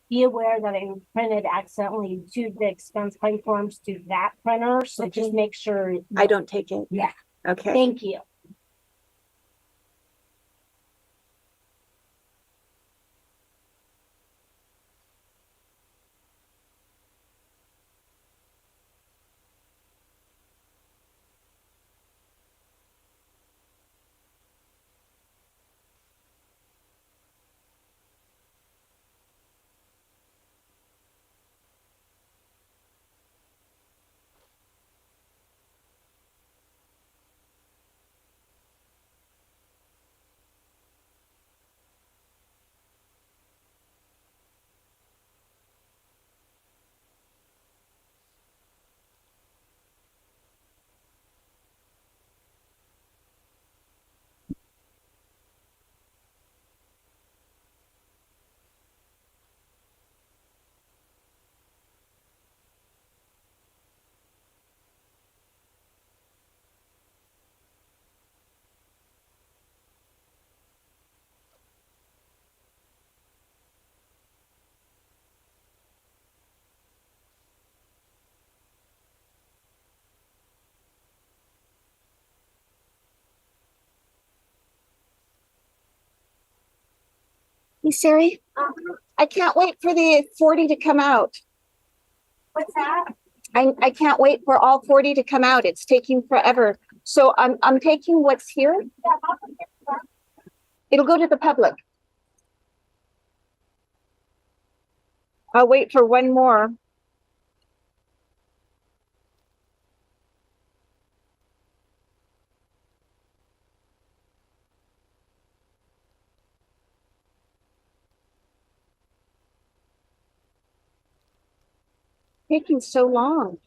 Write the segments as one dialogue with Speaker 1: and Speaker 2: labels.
Speaker 1: be aware that I printed accidentally to the expense claim forms to that printer, so just make sure.
Speaker 2: I don't take it.
Speaker 1: Yeah,
Speaker 2: Okay.
Speaker 1: thank you.
Speaker 2: Hey Siri, I can't wait for the 40 to come out.
Speaker 1: What's that?
Speaker 2: I can't wait for all 40 to come out. It's taking forever. So I'm taking what's here. It'll go to the public. I'll wait for one more. Taking so long.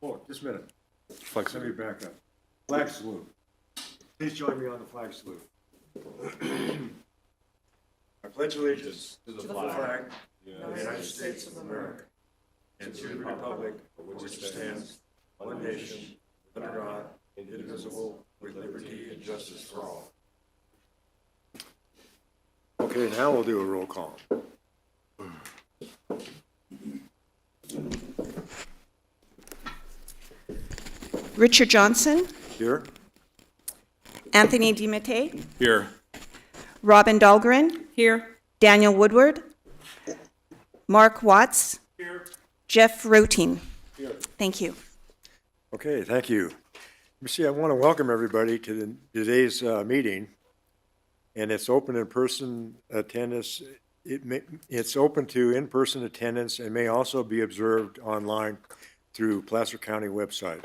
Speaker 3: Oh, just a minute. Let me back up. Flag salute. Please join me on the flag salute. I pledge allegiance to the flag of the United States of America and to the republic for which it stands, one nation, under God, indivisible, with liberty and justice for all. Okay, now we'll do a roll call.
Speaker 4: Richard Johnson,
Speaker 3: Here?
Speaker 4: Anthony DiMattei,
Speaker 3: Here.
Speaker 4: Robin Dahlgren. Here. Daniel Woodward. Mark Watts. Here. Jeff Roting.
Speaker 3: Here.
Speaker 4: Thank you.
Speaker 3: Okay, thank you. You see, I want to welcome everybody to today's meeting, and it's open in-person attendance. It's open to in-person attendance and may also be observed online through Placer County website.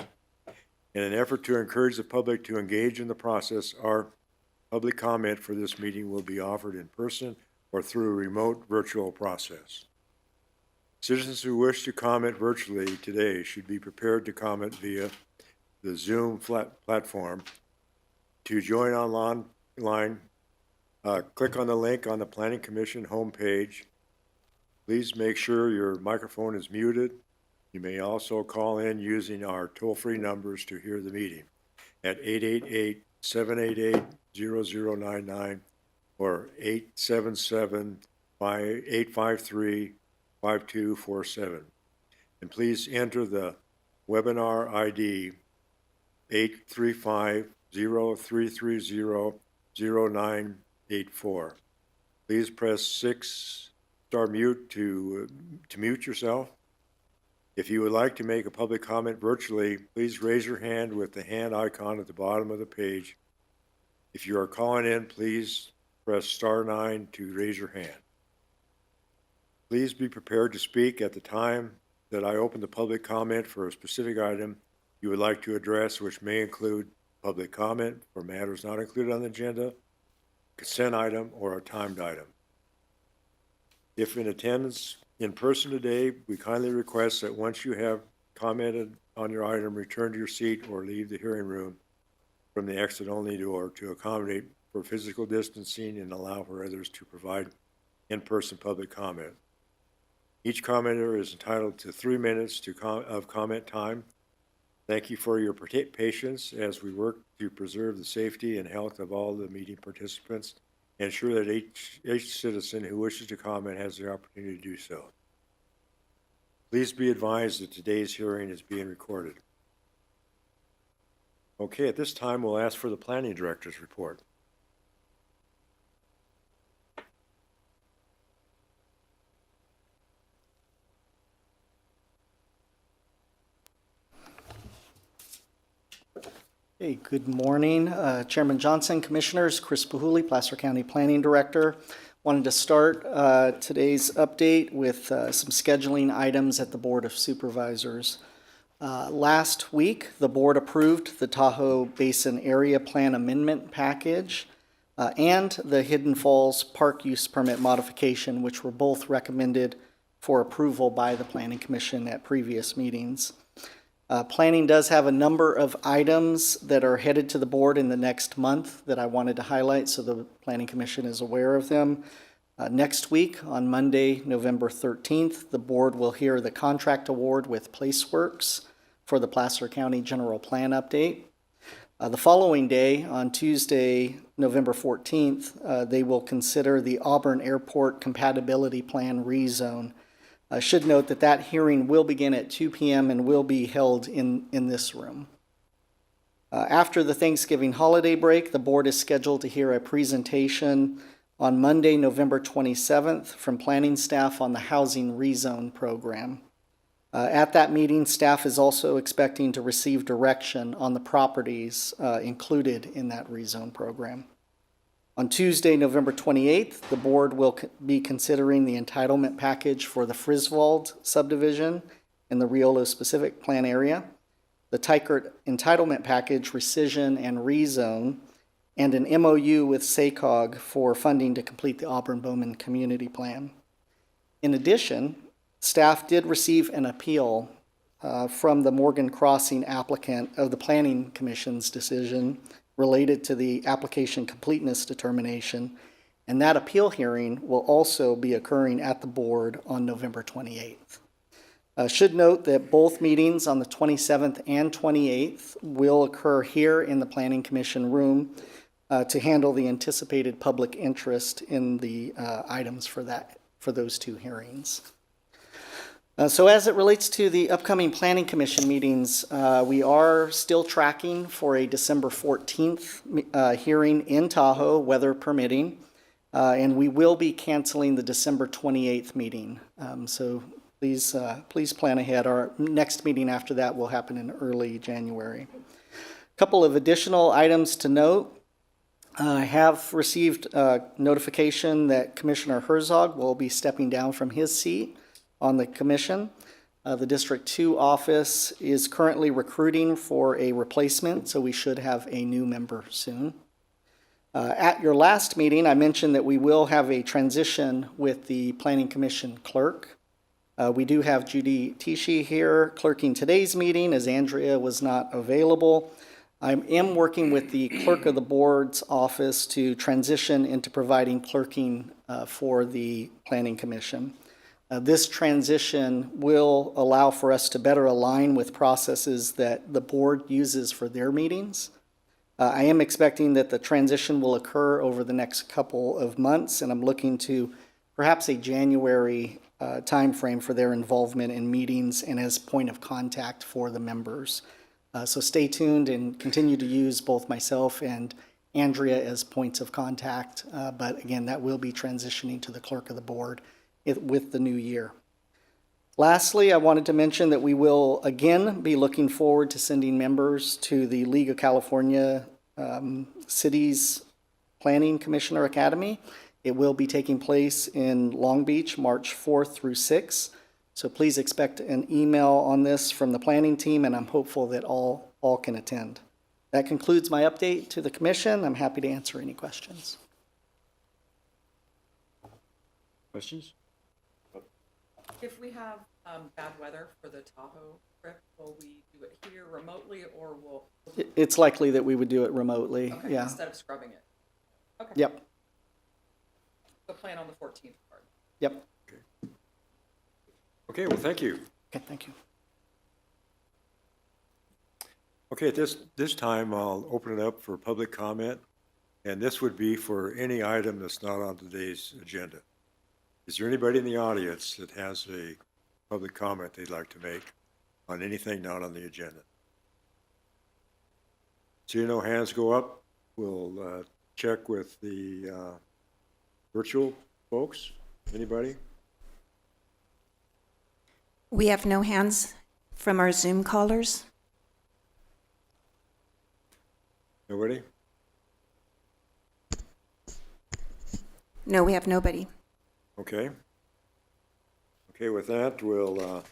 Speaker 3: In an effort to encourage the public to engage in the process, our public comment for this meeting will be offered in person or through a remote virtual process. Citizens who wish to comment virtually today should be prepared to comment via the Zoom platform. To join online, click on the link on the Planning Commission homepage. Please make sure your microphone is muted. You may also call in using our toll-free numbers to hear the meeting at 888-788-0099 or 877-853-5247. And please enter the webinar ID 835-0330-0984. Please press 6-star mute to mute yourself. If you would like to make a public comment virtually, please raise your hand with the hand icon at the bottom of the page. If you are calling in, please press *9 to raise your hand. Please be prepared to speak at the time that I open the public comment for a specific item you would like to address, which may include public comment for matters not included on the agenda, consent item, or a timed item. If in attendance in person today, we kindly request that once you have commented on your item, return to your seat or leave the hearing room from the exit-only door to accommodate for physical distancing and allow for others to provide in-person public comment. Each commenter is entitled to 3 minutes of comment time. Thank you for your patience as we work to preserve the safety and health of all the meeting participants and ensure that each citizen who wishes to comment has the opportunity to do so. Please be advised that today's hearing is being recorded. Okay, at this time, we'll ask for the Planning Director's report.
Speaker 5: Hey, good morning, Chairman Johnson, Commissioners, Chris Pahuli, Placer County Planning Director. Wanted to start today's update with some scheduling items at the Board of Supervisors. Last week, the board approved the Tahoe Basin Area Plan Amendment Package and the Hidden Falls Park Use Permit Modification, which were both recommended for approval by the Planning Commission at previous meetings. Planning does have a number of items that are headed to the board in the next month that I wanted to highlight so the Planning Commission is aware of them. Next week, on Monday, November 13th, the board will hear the contract award with PlaceWorks for the Placer County General Plan update. The following day, on Tuesday, November 14th, they will consider the Auburn Airport Compatibility Plan rezone. I should note that that hearing will begin at 2 p.m. and will be held in this room. After the Thanksgiving holiday break, the board is scheduled to hear a presentation on Monday, November 27th from planning staff on the Housing Rezone Program. At that meeting, staff is also expecting to receive direction on the properties included in that rezone program. On Tuesday, November 28th, the board will be considering the entitlement package for the Friswold subdivision in the Riolo specific plan area, the Tykert entitlement package rescission and rezone, and an MOU with SACOG for funding to complete the Auburn-Bowman Community Plan. In addition, staff did receive an appeal from the Morgan Crossing applicant of the Planning Commission's decision related to the application completeness determination. And that appeal hearing will also be occurring at the board on November 28th. Should note that both meetings on the 27th and 28th will occur here in the Planning Commission room to handle the anticipated public interest in the items for those two hearings. So as it relates to the upcoming Planning Commission meetings, we are still tracking for a December 14th hearing in Tahoe, weather permitting, and we will be canceling the December 28th meeting. So please plan ahead. Our next meeting after that will happen in early January. A couple of additional items to note. I have received notification that Commissioner Herzog will be stepping down from his seat on the commission. The District 2 office is currently recruiting for a replacement, so we should have a new member soon. At your last meeting, I mentioned that we will have a transition with the Planning Commission clerk. We do have Judy Tichy here clerking today's meeting as Andrea was not available. I am working with the clerk of the board's office to transition into providing clerking for the Planning Commission. This transition will allow for us to better align with processes that the board uses for their meetings. I am expecting that the transition will occur over the next couple of months, and I'm looking to perhaps a January timeframe for their involvement in meetings and as point of contact for the members. So stay tuned and continue to use both myself and Andrea as points of contact. But again, that will be transitioning to the clerk of the board with the new year. Lastly, I wanted to mention that we will again be looking forward to sending members to the League of California Cities Planning Commissioner Academy. It will be taking place in Long Beach, March 4th through 6th. So please expect an email on this from the planning team, and I'm hopeful that all can attend. That concludes my update to the commission. I'm happy to answer any questions.
Speaker 3: Questions?
Speaker 6: If we have bad weather for the Tahoe trip, will we do it here remotely, or will?
Speaker 5: It's likely that we would do it remotely,
Speaker 6: Okay,
Speaker 5: yeah.
Speaker 6: instead of scrubbing it? Okay.
Speaker 5: Yep,
Speaker 6: So plan on the 14th part.
Speaker 5: yep.
Speaker 3: Okay, well, thank you.
Speaker 5: Okay, thank you.
Speaker 3: Okay, at this time, I'll open it up for public comment, and this would be for any item that's not on today's agenda. Is there anybody in the audience that has a public comment they'd like to make on anything not on the agenda? See no hands go up, we'll check with the virtual folks. Anybody?
Speaker 4: We have no hands from our Zoom callers.
Speaker 3: Nobody?
Speaker 4: No, we have nobody.
Speaker 3: Okay. Okay, with that, we'll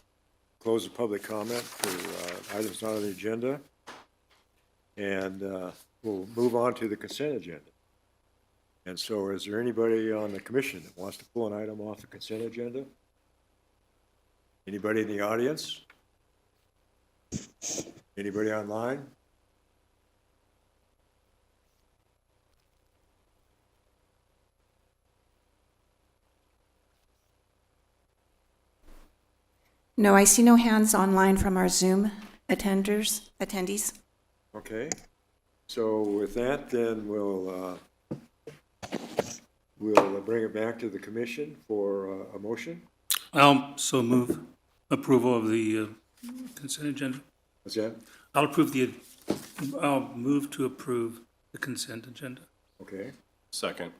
Speaker 3: close the public comment for items not on the agenda. And we'll move on to the consent agenda. And so is there anybody on the commission that wants to pull an item off the consent agenda? Anybody in the audience? Anybody online?
Speaker 4: No, I see no hands online from our Zoom attendees.
Speaker 3: Okay. So with that, then we'll bring it back to the commission for a motion.
Speaker 7: I'll so move approval of the consent agenda.
Speaker 3: Is that?
Speaker 7: I'll move to approve the consent agenda.
Speaker 3: Okay.
Speaker 8: Second.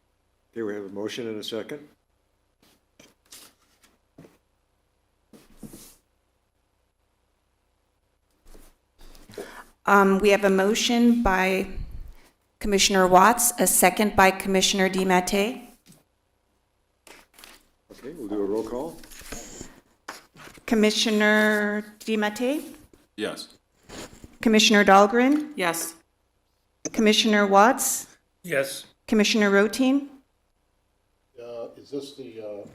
Speaker 3: Okay, we have a motion and a second.
Speaker 4: We have a motion by Commissioner Watts, a second by Commissioner DiMattei.
Speaker 3: Okay, we'll do a roll call.
Speaker 4: Commissioner DiMattei,
Speaker 8: Yes.
Speaker 4: Commissioner Dahlgren,
Speaker 6: Yes.
Speaker 4: Commissioner Watts,
Speaker 7: Yes.
Speaker 4: Commissioner Roteen,
Speaker 9: Is this the,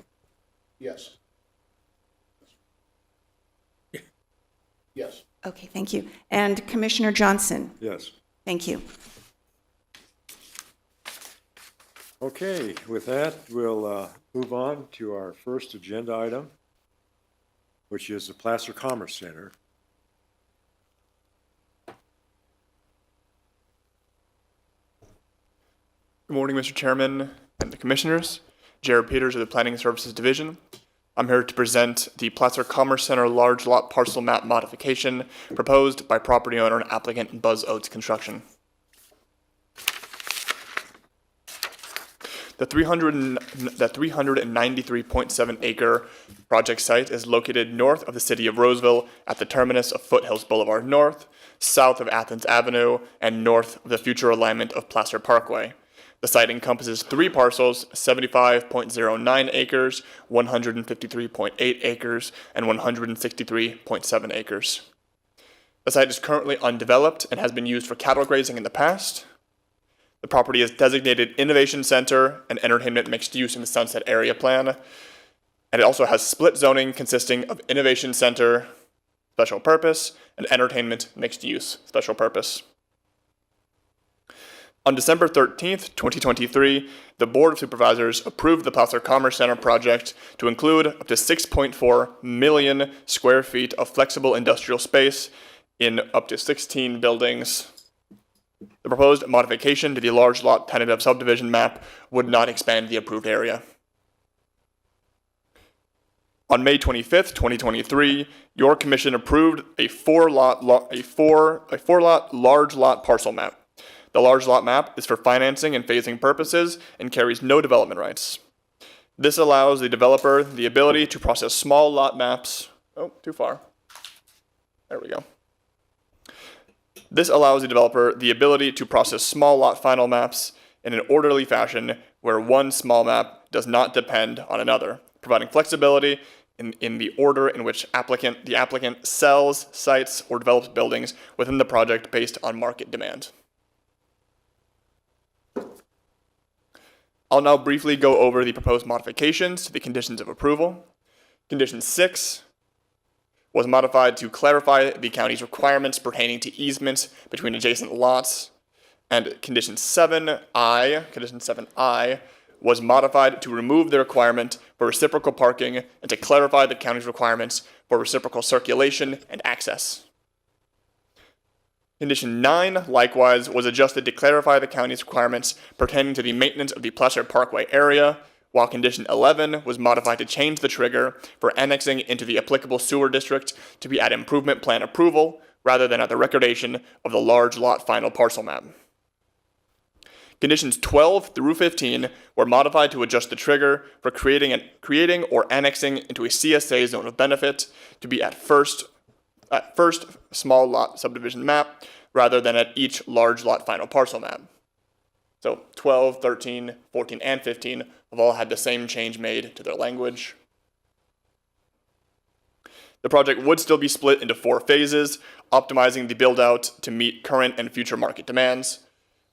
Speaker 9: yes. Yes.
Speaker 4: Okay, thank you. And Commissioner Johnson?
Speaker 3: Yes.
Speaker 4: Thank you.
Speaker 3: Okay, with that, we'll move on to our first agenda item, which is the Placer Commerce Center.
Speaker 8: Good morning, Mr. Chairman and the Commissioners. Jared Peters of the Planning Services Division. I'm here to present the Placer Commerce Center large lot parcel map modification proposed by property owner and applicant Buzz Oates Construction. The 393.7 acre project site is located north of the city of Roseville at the terminus of Foothills Boulevard North, south of Athens Avenue, and north of the future alignment of Placer Parkway. The site encompasses 3 parcels, 75.09 acres, 153.8 acres, and 163.7 acres. The site is currently undeveloped and has been used for cattle grazing in the past. The property is designated Innovation Center and Entertainment Mixed Use in the Sunset Area Plan. And it also has split zoning consisting of Innovation Center, Special Purpose, and Entertainment Mixed Use, Special Purpose. On December 13th, 2023, the Board of Supervisors approved the Placer Commerce Center project to include up to 6.4 million square feet of flexible industrial space in up to 16 buildings. The proposed modification to the large lot tentative subdivision map would not expand the approved area. On May 25th, 2023, your commission approved a four lot large lot parcel map. The large lot map is for financing and phasing purposes and carries no development rights. This allows the developer the ability to process small lot maps. Oh, too far. There we go. This allows the developer the ability to process small lot final maps in an orderly fashion where one small map does not depend on another, providing flexibility in the order in which the applicant sells, sites, or develops buildings within the project based on market demand. I'll now briefly go over the proposed modifications to the conditions of approval. Condition 6 was modified to clarify the county's requirements pertaining to easements between adjacent lots. And Condition 7I was modified to remove the requirement for reciprocal parking and to clarify the county's requirements for reciprocal circulation and access. Condition 9, likewise, was adjusted to clarify the county's requirements pertaining to the maintenance of the Placer Parkway area, while Condition 11 was modified to change the trigger for annexing into the applicable sewer district to be at improvement plan approval rather than at the recordation of the large lot final parcel map. Conditions 12 through 15 were modified to adjust the trigger for creating or annexing into a CSA zone of benefit to be at first small lot subdivision map rather than at each large lot final parcel map. So 12, 13, 14, and 15 have all had the same change made to their language. The project would still be split into 4 phases, optimizing the build-out to meet current and future market demands.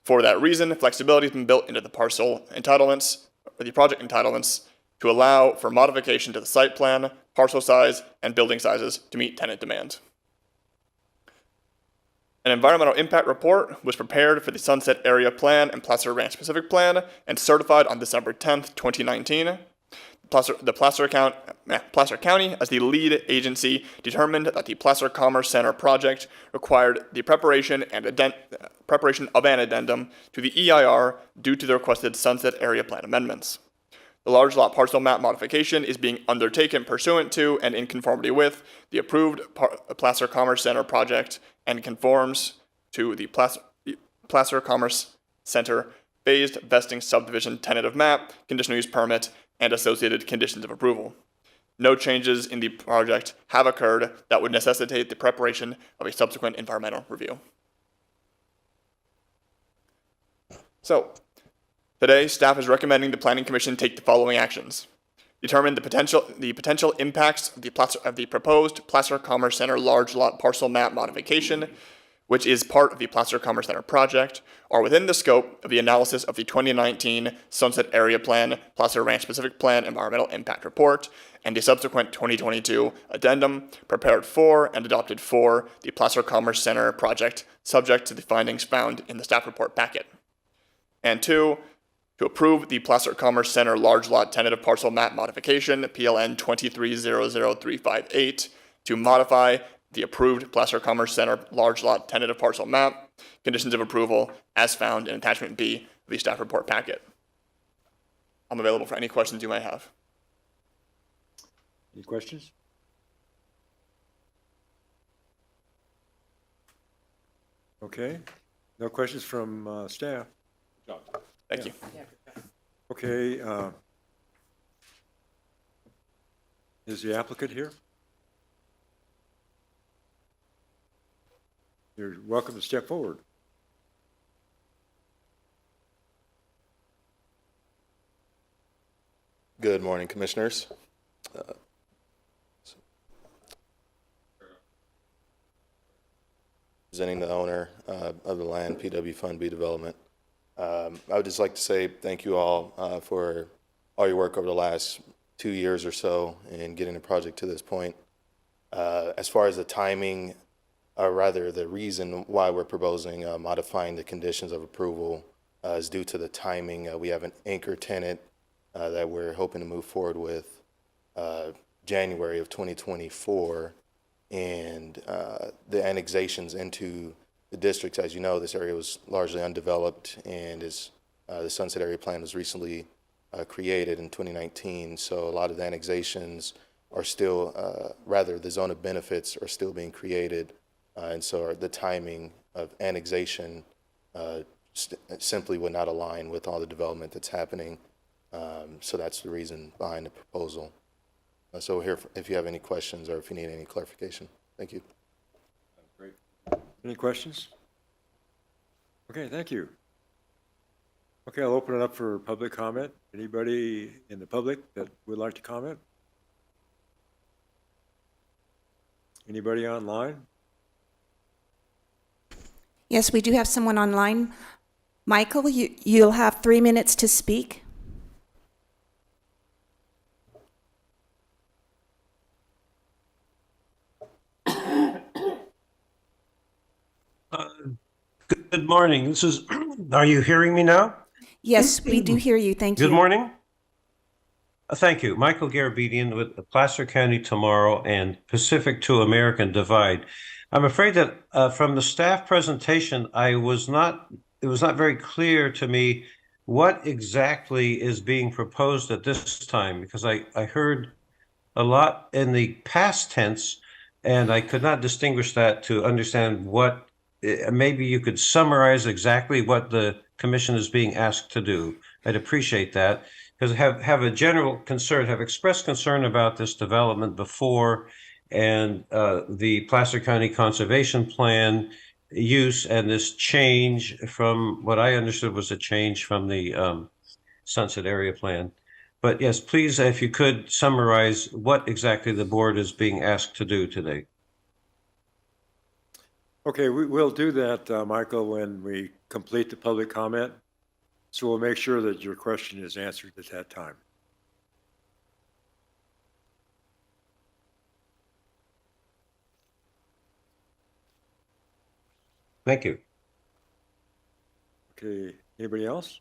Speaker 8: For that reason, flexibility has been built into the parcel entitlements, or the project entitlements, to allow for modification to the site plan, parcel size, and building sizes to meet tenant demand. An environmental impact report was prepared for the Sunset Area Plan and Placer Ranch Pacific Plan and certified on December 10th, 2019. Placer County, as the lead agency, determined that the Placer Commerce Center project required the preparation of an addendum to the EIR due to the requested Sunset Area Plan amendments. The large lot parcel map modification is being undertaken pursuant to and in conformity with the approved Placer Commerce Center project and conforms to the Placer Commerce Center phased vesting subdivision tentative map, conditional use permit, and associated conditions of approval. No changes in the project have occurred that would necessitate the preparation of a subsequent environmental review. So, today, staff is recommending the Planning Commission take the following actions. Determine the potential impacts of the proposed Placer Commerce Center large lot parcel map modification, which is part of the Placer Commerce Center project, are within the scope of the analysis of the 2019 Sunset Area Plan, Placer Ranch Specific Plan Environmental Impact Report, and the subsequent 2022 addendum prepared for and adopted for the Placer Commerce Center project, subject to the findings found in the staff report packet. And two, to approve the Placer Commerce Center large lot tentative parcel map modification, PLN 2300358, to modify the approved Placer Commerce Center large lot tentative parcel map, conditions of approval as found in attachment B of the staff report packet. I'm available for any questions you may have.
Speaker 3: Any questions? Okay, no questions from staff.
Speaker 8: Thank you.
Speaker 3: Okay, is the applicant here? You're welcome to step forward.
Speaker 10: Good morning, Commissioners. Presenting the owner of the land, PW Fund B Development. I would just like to say thank you all for all your work over the last 2 years or so in getting the project to this point. As far as the timing, or rather the reason why we're proposing modifying the conditions of approval is due to the timing. We have an anchor tenant that we're hoping to move forward with January of 2024, and the annexations into the districts. As you know, this area was largely undeveloped, and the Sunset Area Plan was recently created in 2019. So a lot of the annexations are still, rather the zone of benefits are still being created, and so the timing of annexation simply would not align with all the development that's happening. So that's the reason behind the proposal. So we're here if you have any questions or if you need any clarification. Thank you.
Speaker 3: Great. Any questions? Okay, thank you. Okay, I'll open it up for public comment. Anybody in the public that would like to comment? Anybody online?
Speaker 4: Yes, we do have someone online. Michael, you'll have 3 minutes to speak.
Speaker 11: Good morning. This is, are you hearing me now?
Speaker 4: Yes, we do hear you. Thank you.
Speaker 11: Good morning. Thank you. Michael Garabedian with Placer County Tomorrow and Pacific to American Divide. I'm afraid that from the staff presentation, it was not very clear to me what exactly is being proposed at this time, because I heard a lot in the past tense, and I could not distinguish that to understand what. Maybe you could summarize exactly what the commission is being asked to do. I'd appreciate that, because have a general concern, have expressed concern about this development before, and the Placer County Conservation Plan use and this change from what I understood was a change from the Sunset Area Plan. But yes, please, if you could summarize what exactly the board is being asked to do today.
Speaker 3: Okay, we'll do that, Michael, when we complete the public comment. So we'll make sure that your question is answered at that time.
Speaker 11: Thank you.
Speaker 3: Okay, anybody else?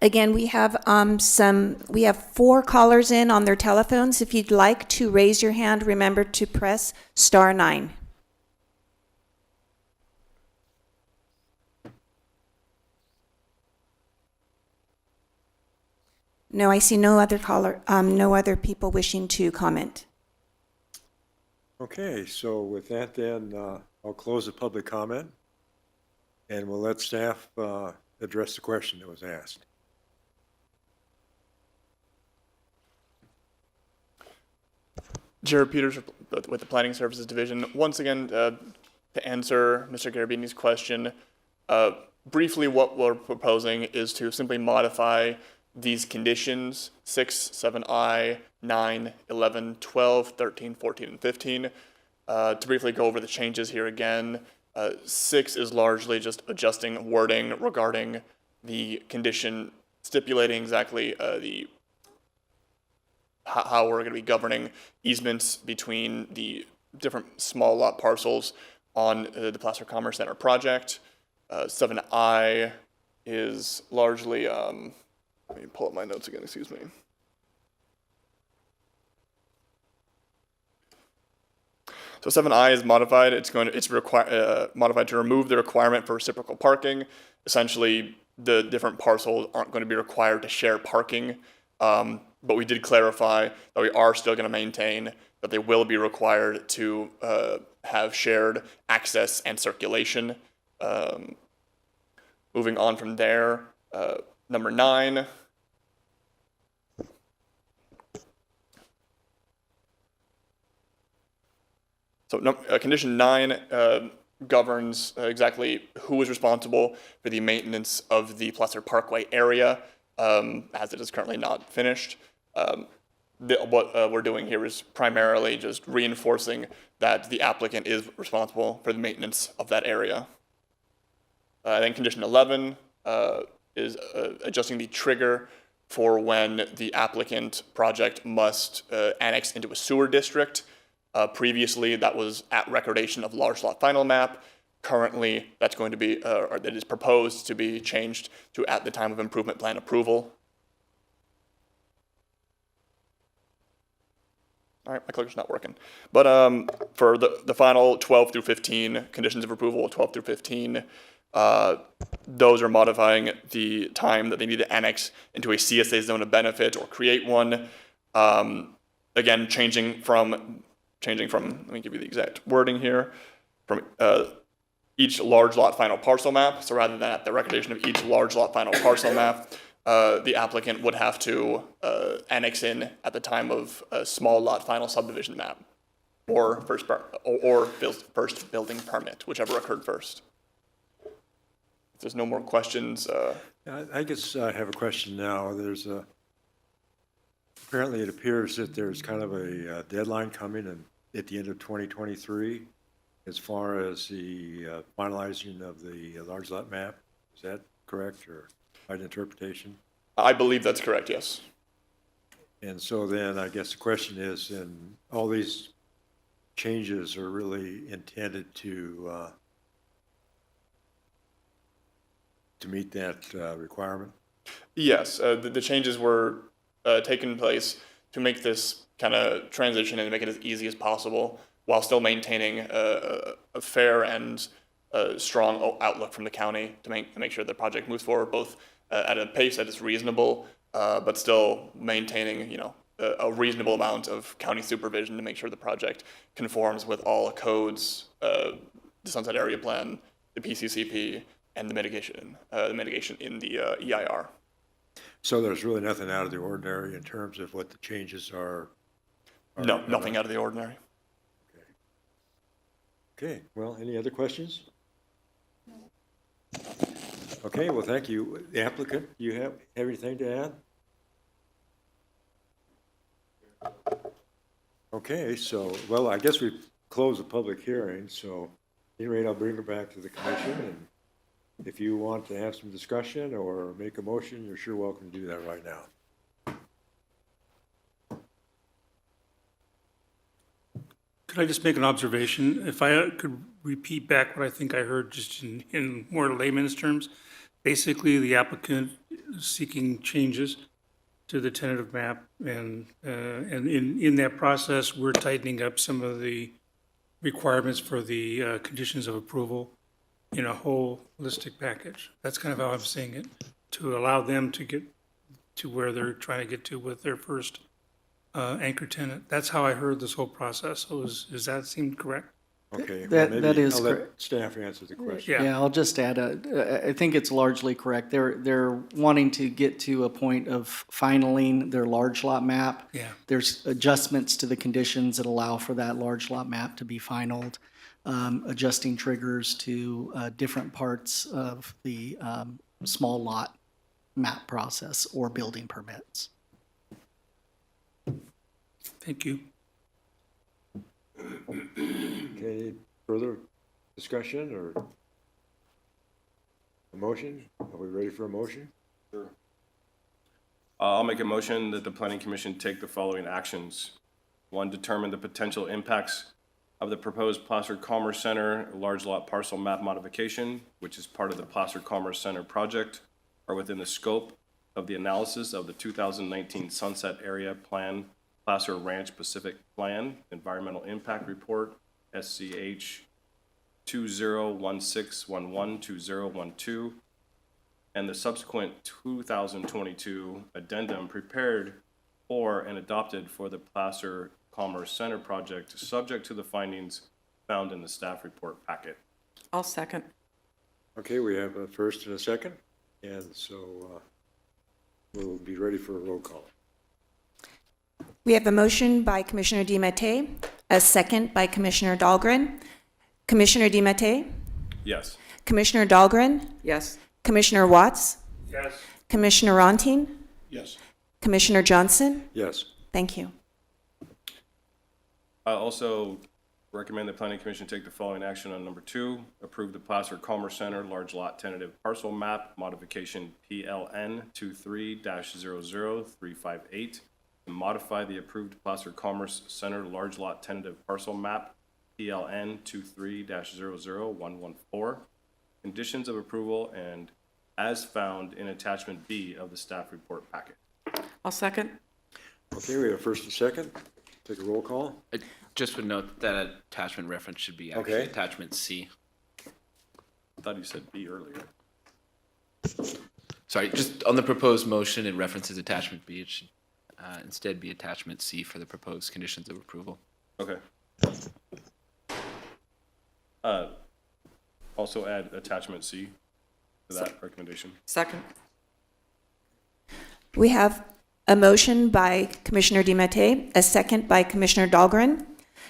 Speaker 4: Again, we have we have 4 callers in on their telephones. If you'd like to raise your hand, remember to press *9. No, I see no other people wishing to comment.
Speaker 3: Okay, so with that then, I'll close the public comment and we'll let staff address the question that was asked.
Speaker 8: Jared Peters with the Planning Services Division. Once again, to answer Mr. Garabedian's question, briefly what we're proposing is to simply modify these conditions, 6, 7I, 9, 11, 12, 13, 14, and 15, To briefly go over the changes here again, 6 is largely just adjusting wording regarding the condition stipulating exactly how we're going to be governing easements between the different small lot parcels on the Placer Commerce Center project. 7I is largely, let me pull up my notes again, excuse me. So 7I is modified. It's modified to remove the requirement for reciprocal parking. Essentially, the different parcels aren't going to be required to share parking, but we did clarify that we are still going to maintain that they will be required to have shared access and circulation. Moving on from there, number 9. So condition 9 governs exactly who is responsible for the maintenance of the Placer Parkway area, as it is currently not finished. What we're doing here is primarily just reinforcing that the applicant is responsible for the maintenance of that area. Then condition 11 is adjusting the trigger for when the applicant project must annex into a sewer district. Previously, that was at recordation of large lot final map. Currently, that's going to be, or that is proposed to be changed to at the time of improvement plan approval. All right, my clicker's not working. But for the final 12 through 15, conditions of approval, 12 through 15, those are modifying the time that they need to annex into a CSA zone of benefit or create one. Again, changing from, let me give you the exact wording here, from each large lot final parcel map. So rather than at the recordation of each large lot final parcel map, the applicant would have to annex in at the time of a small lot final subdivision map, or first building permit, whichever occurred first. If there's no more questions.
Speaker 3: I guess I have a question now. There's apparently it appears that there's kind of a deadline coming at the end of 2023 as far as the finalizing of the large lot map. Is that correct, or right interpretation?
Speaker 8: I believe that's correct, yes.
Speaker 3: And so then I guess the question is, and all these changes are really intended to meet that requirement?
Speaker 8: Yes, the changes were taking place to make this kind of transition and make it as easy as possible while still maintaining a fair and strong outlook from the county to make sure the project moves forward both at a pace that is reasonable, but still maintaining, a reasonable amount of county supervision to make sure the project conforms with all codes, the Sunset Area Plan, the PCCP, and the mitigation in the EIR.
Speaker 3: So there's really nothing out of the ordinary in terms of what the changes are?
Speaker 8: No, nothing out of the ordinary.
Speaker 3: Okay, well, any other questions? Okay, well, thank you. The applicant, do you have anything to add? Okay, so, well, I guess we've closed the public hearing, so at any rate, I'll bring it back to the commission, and if you want to have some discussion or make a motion, you're sure welcome to do that right now.
Speaker 7: Could I just make an observation? If I could repeat back what I think I heard just in more layman's terms. Basically, the applicant is seeking changes to the tentative map, and in that process, we're tightening up some of the requirements for the conditions of approval in a holistic package. That's kind of how I'm seeing it, to allow them to get to where they're trying to get to with their first anchor tenant. That's how I heard this whole process. So does that seem correct?
Speaker 3: Okay,
Speaker 5: That-
Speaker 3: well,
Speaker 5: that
Speaker 3: maybe
Speaker 5: is
Speaker 3: I'll let
Speaker 5: correct.
Speaker 3: staff answer the question.
Speaker 7: Yeah.
Speaker 5: Yeah, I'll just add, I think it's largely correct. They're wanting to get to a point of finaling their large lot map.
Speaker 7: Yeah.
Speaker 5: There's adjustments to the conditions that allow for that large lot map to be finalized, adjusting triggers to different parts of the small lot map process or building permits.
Speaker 7: Thank you.
Speaker 3: Okay, further discussion or a motion? Are we ready for a motion?
Speaker 12: I'll make a motion that the planning commission take the following actions. One, determine the potential impacts of the proposed Placer Commerce Center large lot parcel map modification, which is part of the Placer Commerce Center project, are within the scope of the analysis of the 2019 Sunset Area Plan, Placer Ranch Pacific Plan, Environmental Impact Report, SCH 2016112012, and the subsequent 2022 addendum prepared for and adopted for the Placer Commerce Center project, subject to the findings found in the staff report packet.
Speaker 6: I'll second.
Speaker 3: Okay, we have a first and a second, and so we'll be ready for a roll call.
Speaker 4: We have a motion by Commissioner DiMattei, a second by Commissioner Dahlgren. Commissioner DiMattei,
Speaker 12: Yes.
Speaker 4: Commissioner Dahlgren,
Speaker 6: Yes.
Speaker 4: Commissioner Watts,
Speaker 7: Yes.
Speaker 4: Commissioner Ronting,
Speaker 9: Yes.
Speaker 4: Commissioner Johnson.
Speaker 3: Yes.
Speaker 4: Thank you.
Speaker 12: I also recommend the planning commission take the following action on number 2, approve the Placer Commerce Center large lot tentative parcel map modification PLN 23-00358, and modify the approved Placer Commerce Center large lot tentative parcel map PLN 23-00114, conditions of approval and as found in attachment B of the staff report packet.
Speaker 6: I'll second.
Speaker 3: Okay, we have a first and second. Take a roll call.
Speaker 13: I just would note that attachment reference should be actually
Speaker 3: Okay.
Speaker 13: attachment C.
Speaker 12: I thought you said B earlier.
Speaker 13: Sorry, just on the proposed motion, it references attachment B. It should instead be attachment C for the proposed conditions of approval.
Speaker 12: Okay. Also add attachment C to that recommendation.
Speaker 6: Second.
Speaker 4: We have a motion by Commissioner DiMattei, a second by Commissioner Dahlgren.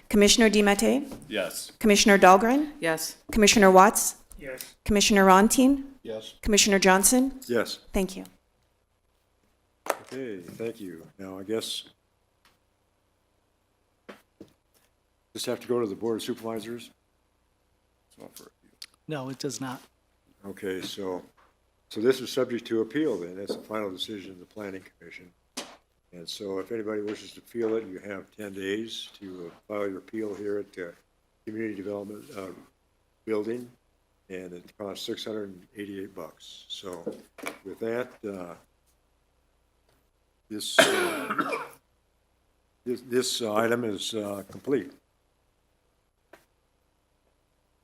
Speaker 4: Commissioner DiMattei,
Speaker 12: Yes.
Speaker 4: Commissioner Dahlgren,
Speaker 6: Yes.
Speaker 4: Commissioner Watts,
Speaker 7: Yes.
Speaker 4: Commissioner Ronting,
Speaker 9: Yes.
Speaker 4: Commissioner Johnson.
Speaker 3: Yes.
Speaker 4: Thank you.
Speaker 3: Okay, thank you. Now, I guess just have to go to the Board of Supervisors.
Speaker 5: No, it does not.
Speaker 3: Okay, so this is subject to appeal then. That's the final decision of the Planning Commission. And so if anybody wishes to appeal it, you have 10 days to file your appeal here at the Community Development Building, and it costs $688. So with that, this item is complete.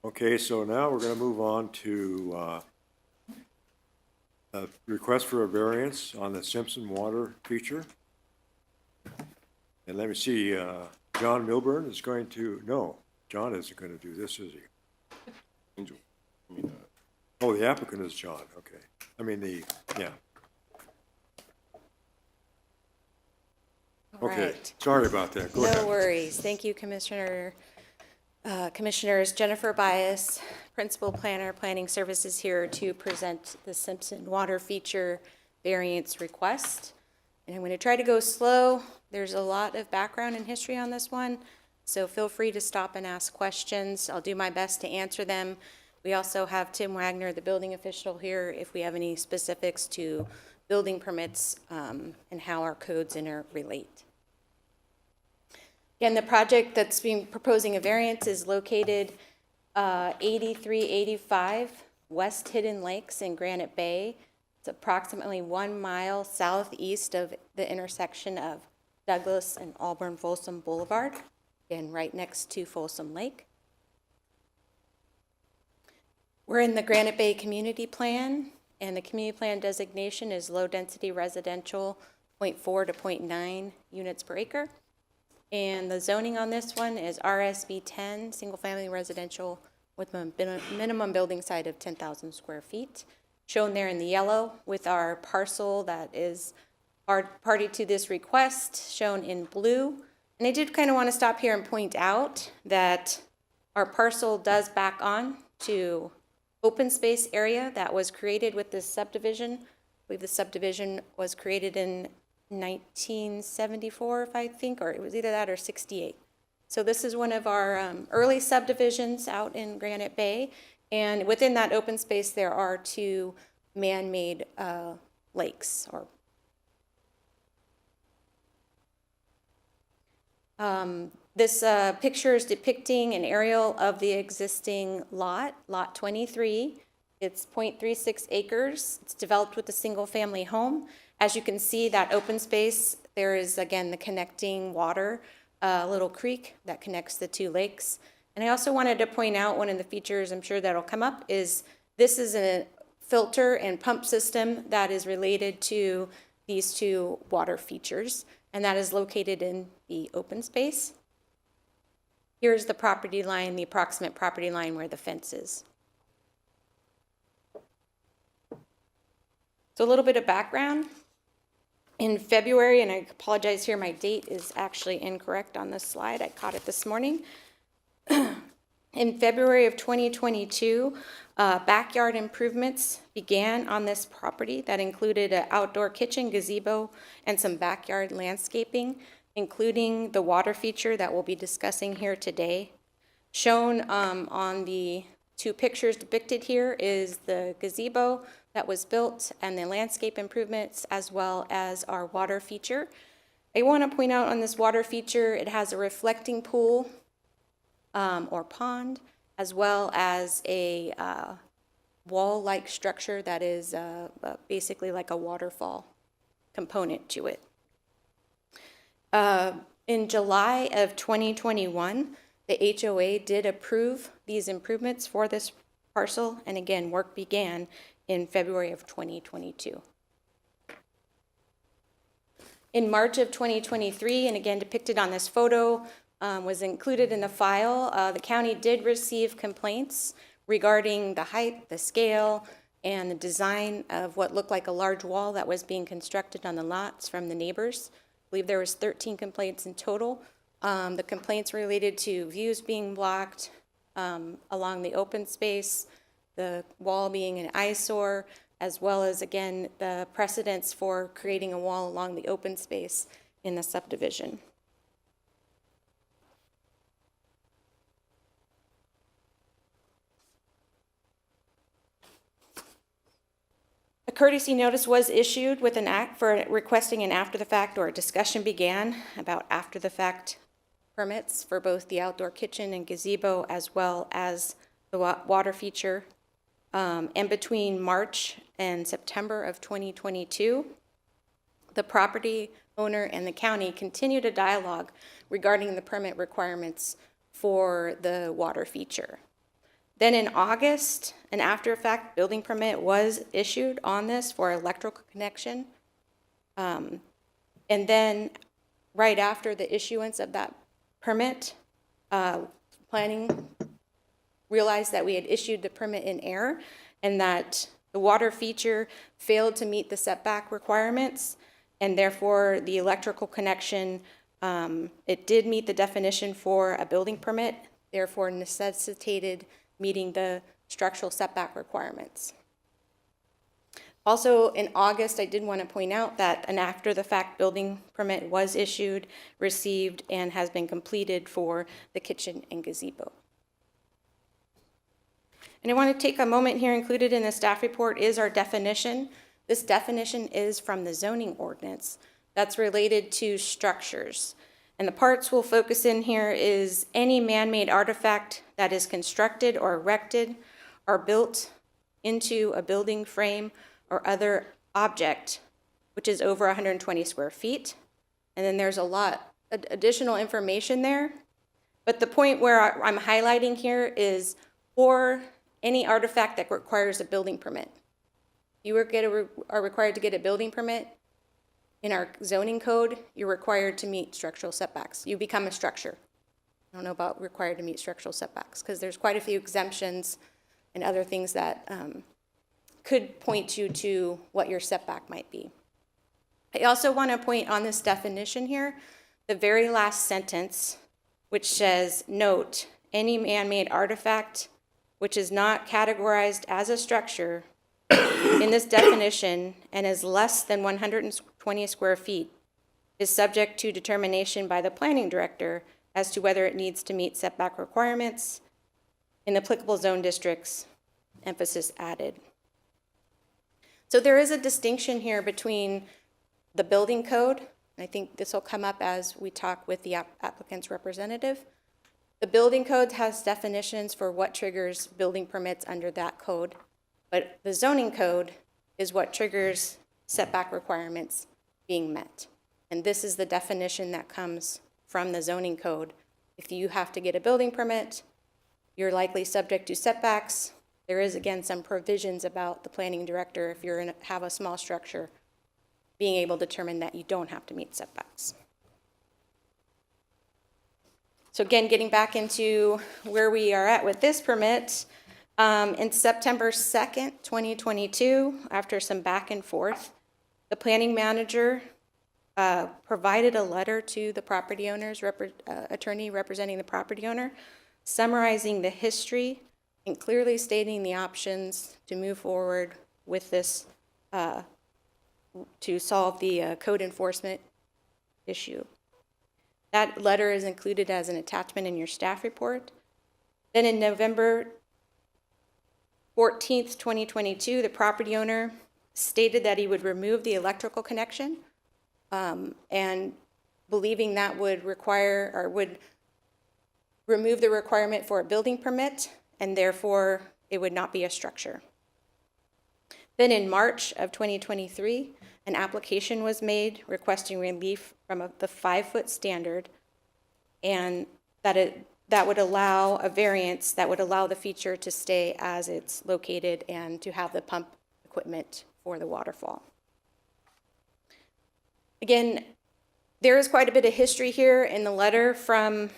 Speaker 3: Okay, so now we're going to move on to a request for a variance on the Simpson Water feature. And let me see, John Milburn is going to, no, John isn't going to do this, is he?
Speaker 12: Angel. I mean,
Speaker 3: Oh, the applicant is John, okay. I mean, yeah. Okay,
Speaker 14: Right.
Speaker 3: sorry about that, go ahead.
Speaker 14: No worries. Thank you, Commissioners. Jennifer Bias, Principal Planner, Planning Services, here to present the Simpson Water Feature Variance Request. And I'm going to try to go slow. There's a lot of background and history on this one, so feel free to stop and ask questions. I'll do my best to answer them. We also have Tim Wagner, the building official, here if we have any specifics to building permits and how our codes interrelate. Again, the project that's being proposing a variance is located 8385 West Hidden Lakes in Granite Bay. It's approximately 1 mile southeast of the intersection of Douglas and Auburn Folsom Boulevard, again, right next to Folsom Lake. We're in the Granite Bay Community Plan, and the community plan designation is low-density residential, 0.4 to 0.9 units per acre. And the zoning on this one is RSB 10, single-family residential with a minimum building site of 10,000 square feet. Shown there in the yellow with our parcel that is party to this request, shown in blue. And I did kind of want to stop here and point out that our parcel does back on to open space area that was created with this subdivision. I believe the subdivision was created in 1974, if I think, or it was either that or 68. So this is one of our early subdivisions out in Granite Bay. And within that open space, there are two man-made lakes or this picture is depicting an aerial of the existing lot, Lot 23. It's 0.36 acres. It's developed with a single-family home. As you can see, that open space, there is, again, the connecting water, a little creek that connects the two lakes. And I also wanted to point out one of the features, I'm sure that'll come up, is this is a filter and pump system that is related to these two water features, and that is located in the open space. Here's the property line, the approximate property line where the fence is. So a little bit of background. In February, and I apologize here, my date is actually incorrect on this slide. I caught it this morning. In February of 2022, backyard improvements began on this property that included an outdoor kitchen, gazebo, and some backyard landscaping, including the water feature that we'll be discussing here today. Shown on the two pictures depicted here is the gazebo that was built and the landscape improvements, as well as our water feature. I want to point out on this water feature, it has a reflecting pool or pond, as well as a wall-like structure that is basically like a waterfall component to it. In July of 2021, the HOA did approve these improvements for this parcel, and again, work began in February of 2022. In March of 2023, and again depicted on this photo, was included in the file, the county did receive complaints regarding the height, the scale, and the design of what looked like a large wall that was being constructed on the lots from the neighbors. I believe there was 13 complaints in total. The complaints related to views being blocked along the open space, the wall being an eyesore, as well as, again, the precedents for creating a wall along the open space in the subdivision. A courtesy notice was issued with an act for requesting an after-the-fact, or a discussion began about after-the-fact permits for both the outdoor kitchen and gazebo, as well as the water feature. And between March and September of 2022, the property owner and the county continued a dialogue regarding the permit requirements for the water feature. Then in August, an after-effect building permit was issued on this for electrical connection. And then right after the issuance of that permit, planning realized that we had issued the permit in error and that the water feature failed to meet the setback requirements, and therefore the electrical connection, it did meet the definition for a building permit, therefore necessitated meeting the structural setback requirements. Also in August, I did want to point out that an after-the-fact building permit was issued, received, and has been completed for the kitchen and gazebo. And I want to take a moment here, included in the staff report is our definition. This definition is from the zoning ordinance that's related to structures. And the parts we'll focus in here is any man-made artifact that is constructed or erected or built into a building frame or other object, which is over 120 square feet. And then there's a lot additional information there. But the point where I'm highlighting here is or any artifact that requires a building permit. You are required to get a building permit. In our zoning code, you're required to meet structural setbacks. You become a structure. I don't know about required to meet structural setbacks, because there's quite a few exemptions and other things that could point you to what your setback might be. I also want to point on this definition here, the very last sentence, which says, note, any man-made artifact which is not categorized as a structure in this definition and is less than 120 square feet is subject to determination by the planning director as to whether it needs to meet setback requirements in applicable zone districts, emphasis added. So there is a distinction here between the building code, and I think this will come up as we talk with the applicant's representative. The building code has definitions for what triggers building permits under that code, but the zoning code is what triggers setback requirements being met. And this is the definition that comes from the zoning code. If you have to get a building permit, you're likely subject to setbacks. There is, again, some provisions about the planning director, if you're have a small structure, being able to determine that you don't have to meet setbacks. So again, getting back into where we are at with this permit, in September 2nd, 2022, after some back and forth, the planning manager provided a letter to the property owner's attorney representing the property owner, summarizing the history and clearly stating the options to move forward with this to solve the code enforcement issue. That letter is included as an attachment in your staff report. Then in November 14th, 2022, the property owner stated that he would remove the electrical connection and believing that would require or would remove the requirement for a building permit, and therefore it would not be a structure. Then in March of 2023, an application was made requesting relief from the 5-foot standard, and that would allow a variance that would allow the feature to stay as it's located and to have the pump equipment for the waterfall. Again, there is quite a bit of history here in the letter from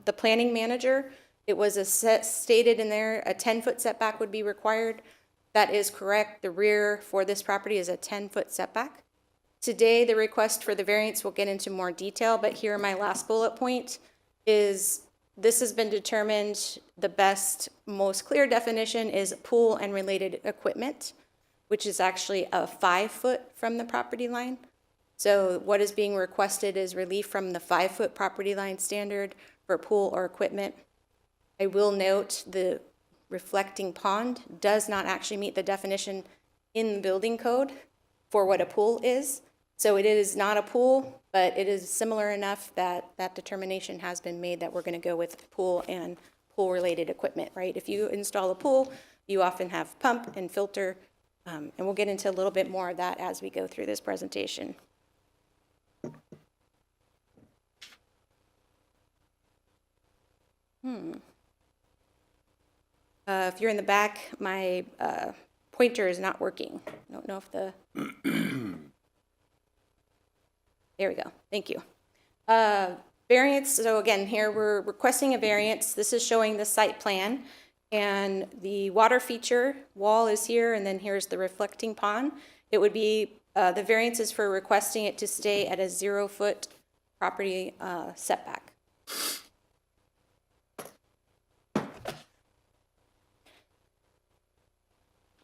Speaker 14: the planning manager. It was stated in there a 10-foot setback would be required. That is correct. The rear for this property is a 10-foot setback. Today, the request for the variance will get into more detail, but here my last bullet point is this has been determined the best, most clear definition is pool and related equipment, which is actually a 5-foot from the property line. So what is being requested is relief from the 5-foot property line standard for pool or equipment. I will note the reflecting pond does not actually meet the definition in the building code for what a pool is. So it is not a pool, but it is similar enough that that determination has been made that we're going to go with pool and pool-related equipment, right? If you install a pool, you often have pump and filter, and we'll get into a little bit more of that as we go through this presentation. If you're in the back, my pointer is not working. I don't know if the... There we go. Thank you. Variance, so again, here we're requesting a variance. This is showing the site plan, and the water feature wall is here, and then here's the reflecting pond. It would be, the variance is for requesting it to stay at a 0-foot property setback.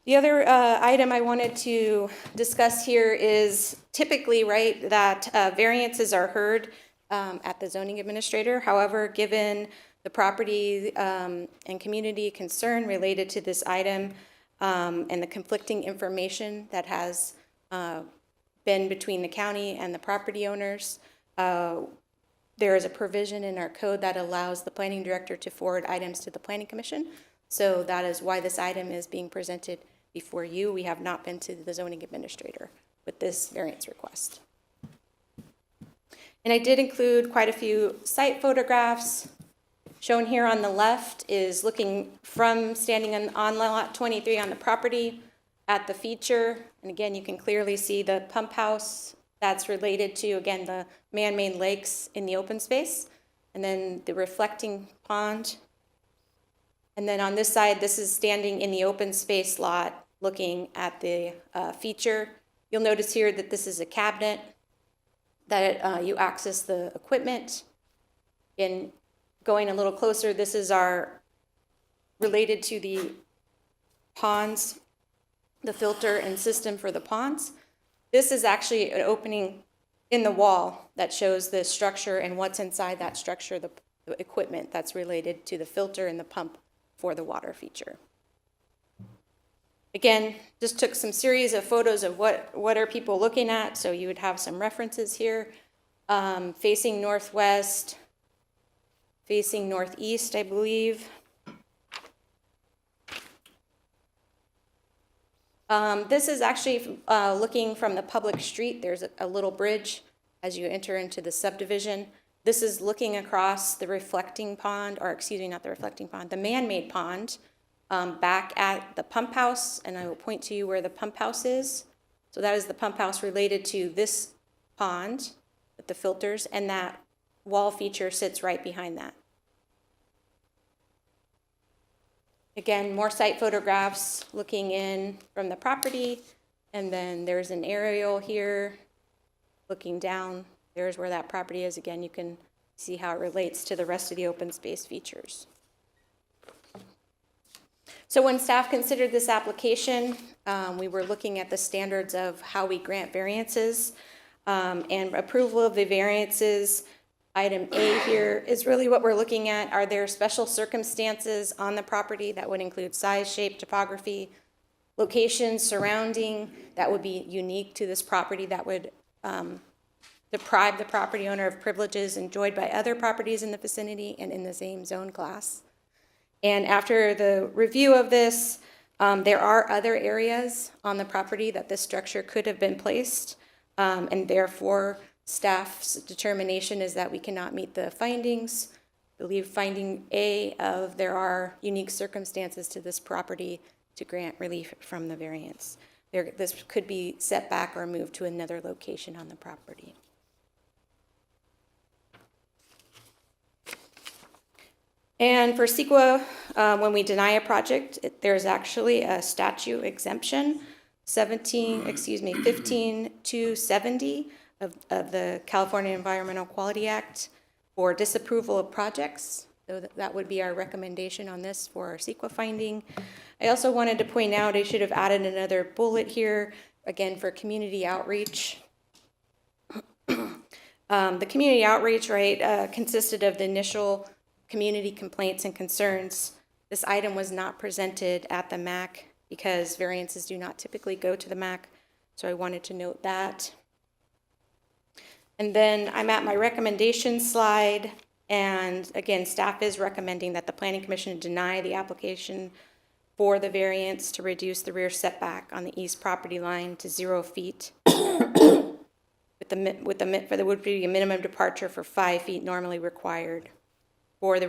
Speaker 14: The other item I wanted to discuss here is typically, right, that variances are heard at the zoning administrator. However, given the property and community concern related to this item and the conflicting information that has been between the county and the property owners, there is a provision in our code that allows the planning director to forward items to the planning commission. So that is why this item is being presented before you. We have not been to the zoning administrator with this variance request. And I did include quite a few site photographs. Shown here on the left is looking from standing on lot 23 on the property at the feature. And again, you can clearly see the pump house that's related to, again, the man-made lakes in the open space. And then the reflecting pond. And then on this side, this is standing in the open space lot looking at the feature. You'll notice here that this is a cabinet that you access the equipment. In going a little closer, this is our related to the ponds, the filter and system for the ponds. This is actually an opening in the wall that shows the structure and what's inside that structure, the equipment that's related to the filter and the pump for the water feature. Again, just took some series of photos of what are people looking at, so you would have some references here. Facing northwest, facing northeast, I believe. This is actually looking from the public street. There's a little bridge as you enter into the subdivision. This is looking across the reflecting pond, or excuse me, not the reflecting pond, the man-made pond, back at the pump house, and I will point to you where the pump house is. So that is the pump house related to this pond with the filters, and that wall feature sits right behind that. Again, more site photographs looking in from the property, and then there's an aerial here looking down. There's where that property is. Again, you can see how it relates to the rest of the open space features. So when staff considered this application, we were looking at the standards of how we grant variances, and approval of the variances. Item A here is really what we're looking at. Are there special circumstances on the property that would include size, shape, topography, locations surrounding that would be unique to this property that would deprive the property owner of privileges enjoyed by other properties in the vicinity and in the same zone class? And after the review of this, there are other areas on the property that this structure could have been placed, and therefore staff's determination is that we cannot meet the findings. I believe finding A of there are unique circumstances to this property to grant relief from the variance. This could be set back or moved to another location on the property. And for CEQA, when we deny a project, there's actually a statute exemption, 15270 of the California Environmental Quality Act for disapproval of projects. So that would be our recommendation on this for our CEQA finding. I also wanted to point out, I should have added another bullet here, again, for community outreach. The community outreach, right, consisted of the initial community complaints and concerns. This item was not presented at the MAC because variances do not typically go to the MAC, so I wanted to note that. And then I'm at my recommendation slide, and again, staff is recommending that the Planning Commission deny the application for the variance to reduce the rear setback on the east property line to 0 feet. There would be a minimum departure for 5 feet normally required for the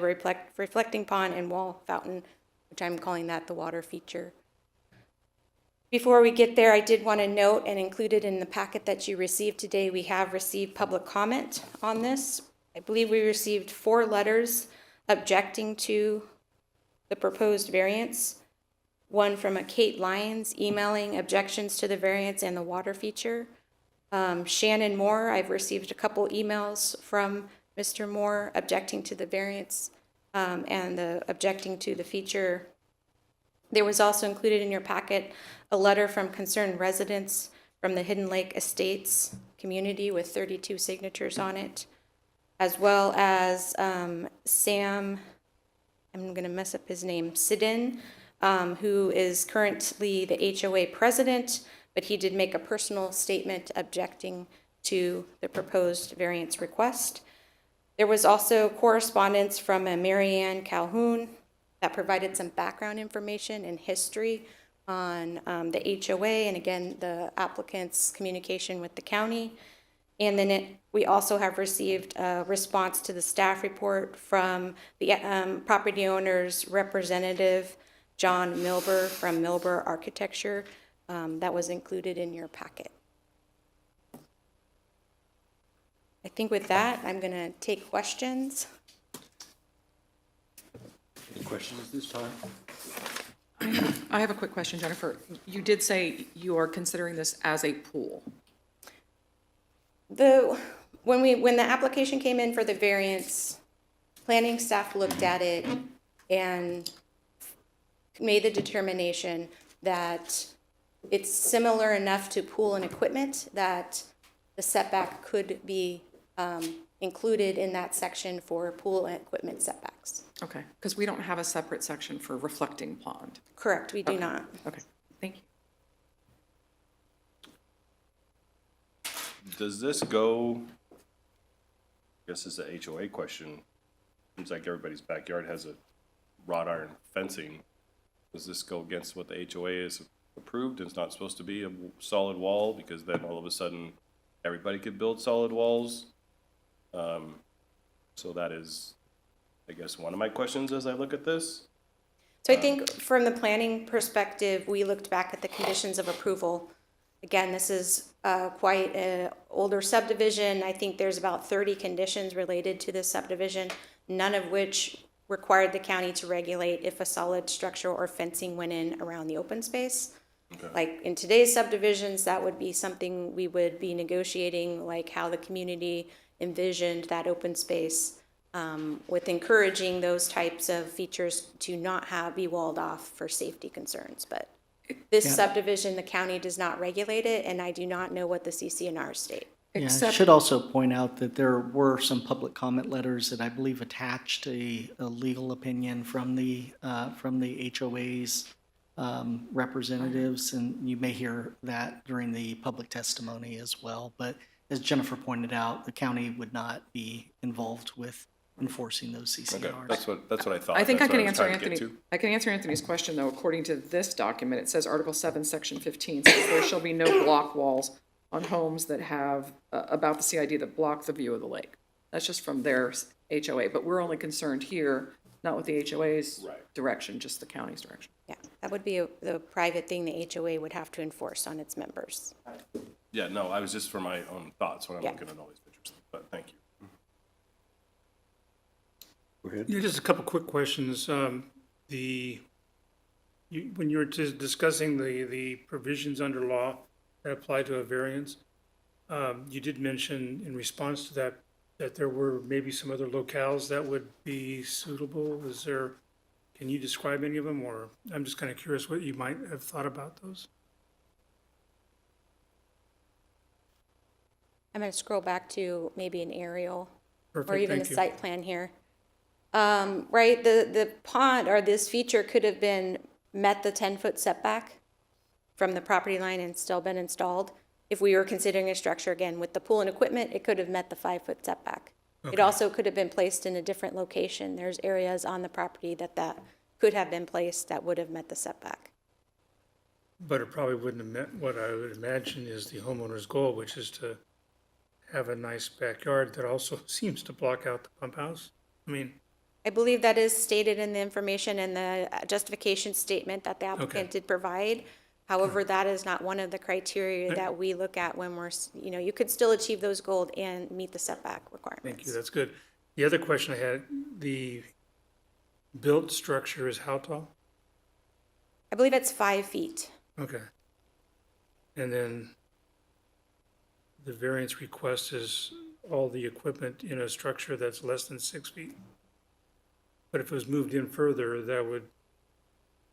Speaker 14: reflecting pond and wall fountain, which I'm calling that the water feature. Before we get there, I did want to note and include it in the packet that you received today, we have received public comment on this. I believe we received 4 letters objecting to the proposed variance. One from a Kate Lyons emailing objections to the variance and the water feature. Shannon Moore, I've received a couple emails from Mr. Moore objecting to the variance and objecting to the feature. There was also included in your packet a letter from concerned residents from the Hidden Lake Estates community with 32 signatures on it, as well as Sam, I'm going to mess up his name, Sidin, who is currently the HOA president, but he did make a personal statement objecting to the proposed variance request. There was also correspondence from a Mary Ann Calhoun that provided some background information and history on the HOA and again, the applicant's communication with the county. And then we also have received a response to the staff report from the property owner's representative, John Milber from Milber Architecture, that was included in your packet. I think with that, I'm going to take questions.
Speaker 3: Any questions this time?
Speaker 6: I have a quick question, Jennifer. You did say you are considering this as a pool.
Speaker 14: When the application came in for the variance, planning staff looked at it and made the determination that it's similar enough to pool and equipment that the setback could be included in that section for pool and equipment setbacks.
Speaker 6: Okay, because we don't have a separate section for reflecting pond.
Speaker 14: Correct, we do
Speaker 6: Okay.
Speaker 14: not.
Speaker 6: Okay, thank you.
Speaker 12: Does this go, I guess it's a HOA question. Seems like everybody's backyard has a wrought iron fencing. Does this go against what the HOA is approved? It's not supposed to be a solid wall because then all of a sudden everybody could build solid walls. So that is, I guess, one of my questions as I look at this.
Speaker 14: So I think from the planning perspective, we looked back at the conditions of approval. Again, this is quite an older subdivision. I think there's about 30 conditions related to this subdivision, none of which required the county to regulate if a solid structure or fencing went in around the open space.
Speaker 12: Okay.
Speaker 14: Like in today's subdivisions, that would be something we would be negotiating, like how the community envisioned that open space, with encouraging those types of features to not be walled off for safety concerns. But this
Speaker 5: Yeah.
Speaker 14: subdivision, the county does not regulate it, and I do not know what the CCNR state.
Speaker 5: Yeah, I
Speaker 6: Except-
Speaker 5: should also point out that there were some public comment letters that I believe attached a legal opinion from the HOA's representatives, and you may hear that during the public testimony as well. But as Jennifer pointed out, the county would not be involved with enforcing those
Speaker 12: Okay,
Speaker 5: CCNRs.
Speaker 12: that's what I thought.
Speaker 6: I think I
Speaker 12: That's
Speaker 6: can
Speaker 12: what was
Speaker 6: answer
Speaker 12: trying to get
Speaker 6: Anthony.
Speaker 12: to.
Speaker 6: I can answer Anthony's question, though. According to this document, it says Article 7, Section 15, says there shall be no block walls on homes that have, about the CID that block the view of the lake. That's just from their HOA, but we're only concerned here, not with the HOA's direction, just the county's direction.
Speaker 14: Yeah, that would be the private thing the HOA would have to enforce on its members.
Speaker 12: Yeah, no, I was just for my own thoughts when I'm
Speaker 14: Yeah.
Speaker 12: looking at all these pictures, but thank you.
Speaker 3: Go ahead.
Speaker 7: Yeah, just a couple quick questions. When you were just discussing the provisions under law that apply to a variance, you did mention in response to that, that there were maybe some other locales that would be suitable. Can you describe any of them, or I'm just kind of curious what you might have thought about those?
Speaker 14: I'm going to scroll back to maybe an aerial or
Speaker 7: Perfect,
Speaker 14: even a
Speaker 7: thank you.
Speaker 14: site plan here. Right, the pond or this feature could have met the 10-foot setback from the property line and still been installed. If we were considering a structure, again, with the pool and equipment, it could have met the 5-foot setback. It
Speaker 7: Okay.
Speaker 14: also could have been placed in a different location. There's areas on the property that could have been placed that would have met the setback.
Speaker 7: But it probably wouldn't have met what I would imagine is the homeowner's goal, which is to have a nice backyard that also seems to block out the pump house. I mean,
Speaker 14: I believe that is stated in the information and the justification statement that the applicant did provide. However, that is not one of the criteria that we look at when we're, you could still achieve those goals and meet the setback requirements.
Speaker 7: thank you, that's good. The other question I had, the built structure is how tall?
Speaker 14: I believe it's 5 feet.
Speaker 7: Okay. And then the variance request is all the equipment in a structure that's less than 6 feet. But if it was moved in further, that would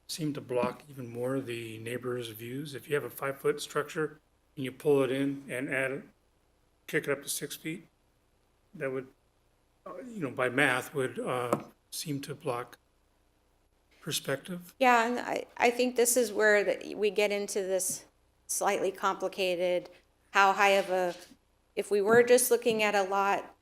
Speaker 7: seem to block even more the neighbor's views. If you have a 5-foot structure and you pull it in and kick it up to 6 feet, that would, by math, would seem to block perspective.
Speaker 14: Yeah, and I think this is where we get into this slightly complicated, if we were just looking at a lot,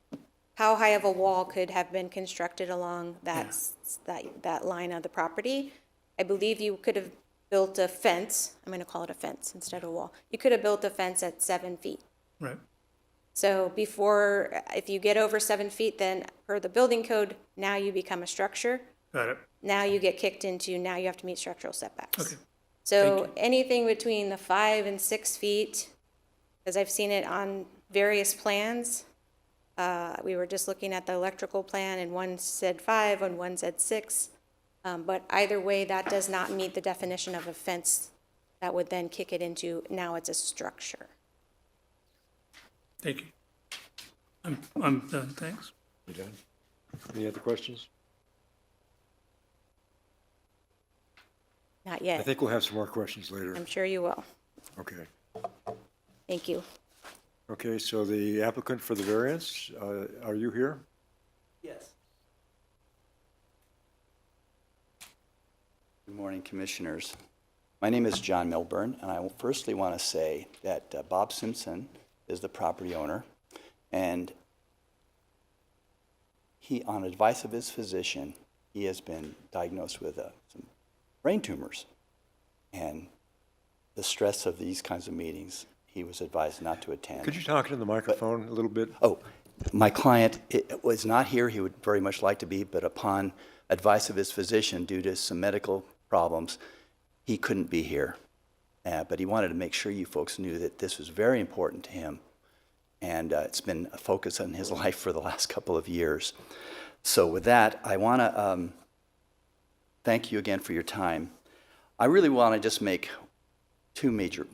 Speaker 14: how high of a wall could have been constructed along that line of the property. I believe you could have built a fence, I'm going to call it a fence instead of a wall. You could have built a fence at 7 feet.
Speaker 7: Right.
Speaker 14: So if you get over 7 feet, then per the building code, now you become a structure.
Speaker 7: Got it.
Speaker 14: Now you get kicked into, now you have to meet structural setbacks.
Speaker 7: Okay.
Speaker 14: So anything between the 5 and 6 feet, as I've seen it on various plans, we were just looking at the electrical plan and one said 5 and one said 6. But either way, that does not meet the definition of a fence that would then kick it into, now it's a structure.
Speaker 7: Thank you. I'm done, thanks.
Speaker 3: You done? Any other questions?
Speaker 14: Not
Speaker 3: I
Speaker 14: yet.
Speaker 3: think we'll have some more questions later.
Speaker 14: I'm sure you will.
Speaker 3: Okay.
Speaker 14: Thank you.
Speaker 3: Okay, so the applicant for the variance, are you here?
Speaker 15: Yes. Good morning, Commissioners. My name is John Milburn, and I firstly want to say that Bob Simpson is the property owner, and he, on advice of his physician, he has been diagnosed with some brain tumors. And the stress of these kinds of meetings, he was advised not to attend.
Speaker 3: Could you talk into the microphone a little bit?
Speaker 15: Oh, my client was not here. He would very much like to be, but upon advice of his physician, due to some medical problems, he couldn't be here. But he wanted to make sure you folks knew that this was very important to him. And it's been a focus on his life for the last couple of years. So with that, I want to thank you again for your time. I really want to just make two major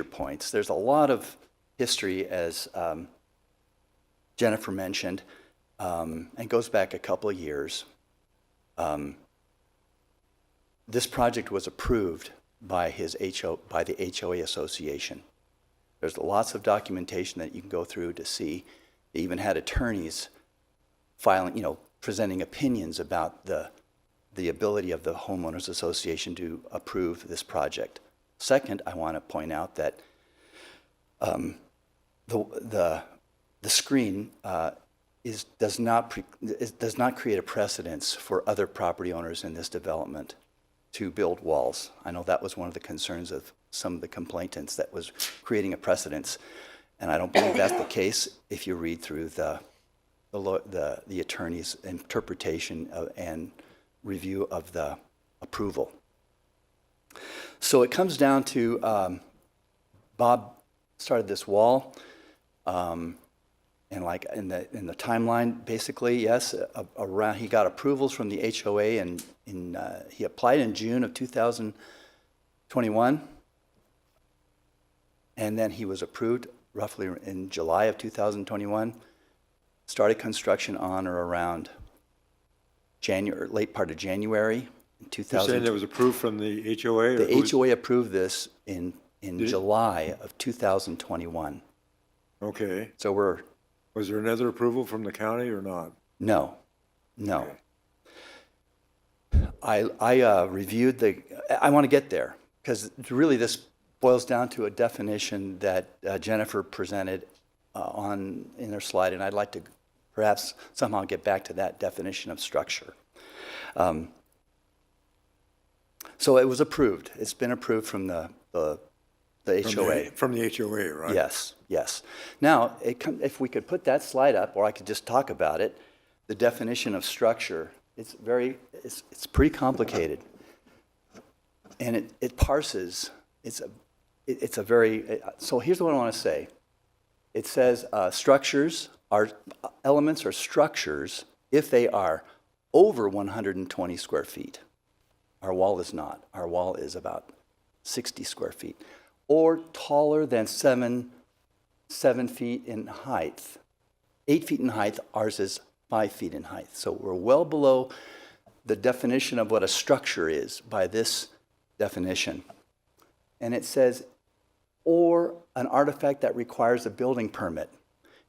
Speaker 15: points. There's a lot of history, as Jennifer mentioned, and goes back a couple of years. This project was approved by the HOA Association. There's lots of documentation that you can go through to see. They even had attorneys filing, presenting opinions about the ability of the Homeowners Association to approve this project. Second, I want to point out that the screen does not create a precedence for other property owners in this development to build walls. I know that was one of the concerns of some of the complainants, that was creating a precedence, and I don't believe that's the case if you read through the attorney's interpretation and review of the approval. So it comes down to Bob started this wall, and like in the timeline, basically, yes, around he got approvals from the HOA, and he applied in June of 2021, and then he was approved roughly in July of 2021. Started construction on or around January, late part of January in 2000.
Speaker 3: You're saying it was approved from the HOA?
Speaker 15: The HOA approved this in July of 2021.
Speaker 3: Okay.
Speaker 15: So
Speaker 3: was there another approval from the county or not?
Speaker 15: No.
Speaker 3: Okay.
Speaker 15: I reviewed I want to get there, because really this boils down to a definition that Jennifer presented in her slide, and I'd like to perhaps somehow get back to that definition of structure. So it was approved. It's been approved from the HOA.
Speaker 3: From the HOA, right?
Speaker 15: Yes. Now, if we could put that slide up, or I could just talk about it, the definition of structure, it's pretty complicated. And it parses, so here's what I want to say. It says elements or structures if they are over 120 square feet. Our wall is not. Our wall is about 60 square feet. Or taller than 7 feet in height. 8 feet in height, ours is 5 feet in height. So we're well below the definition of what a structure is by this definition. And it says, or an artifact that requires a building permit.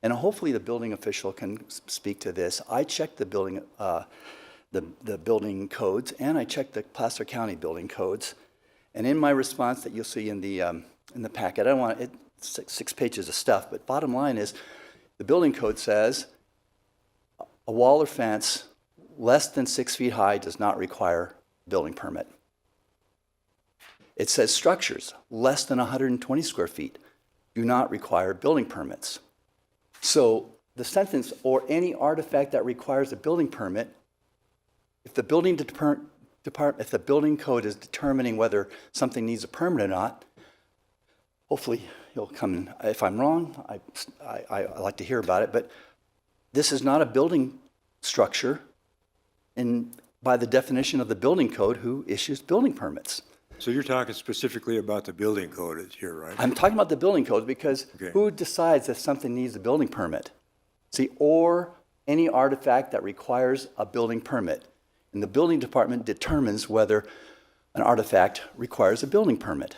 Speaker 15: And hopefully the building official can speak to this. I checked the building codes, and I checked the Placer County building codes. And in my response that you'll see in the packet, I don't want it, 6 pages of stuff, but bottom line is the building code says a wall or fence less than 6 feet high does not require a building permit. It says structures less than 120 square feet do not require building permits. So the sentence, or any artifact that requires a building permit, if the building if the building code is determining whether something needs a permit or not, hopefully you'll come in. If I'm wrong, I like to hear about it, but this is not a building structure, and by the definition of the building code, who issues building permits?
Speaker 3: So you're talking specifically about the building code here, right?
Speaker 15: I'm talking about the building code because who decides if something needs a building permit? See, or any artifact that requires a building permit. And the building department determines whether an artifact requires a building permit.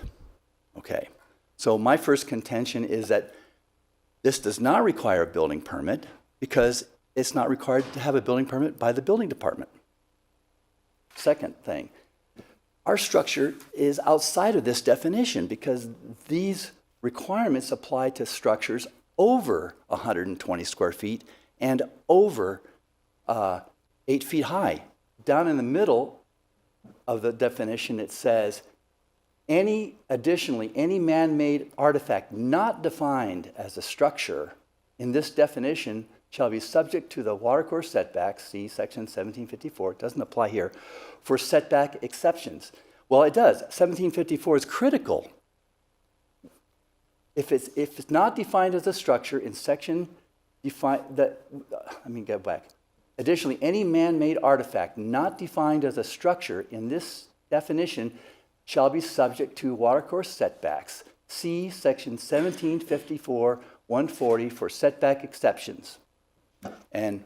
Speaker 15: Okay. So my first contention is that This does not require a building permit because it's not required to have a building permit by the building department. Second thing, our structure is outside of this definition because these requirements apply to structures over 120 square feet and over 8 feet high. Down in the middle of the definition, it says, additionally, any man-made artifact not defined as a structure in this definition shall be subject to the watercourse setbacks, see section 1754, it doesn't apply here, for setback exceptions. Well, it does. 1754 is critical. If it's not defined as a structure in section, let me go back. Additionally, any man-made artifact not defined as a structure in this definition shall be subject to watercourse setbacks. See section 1754, 140 for setback exceptions. And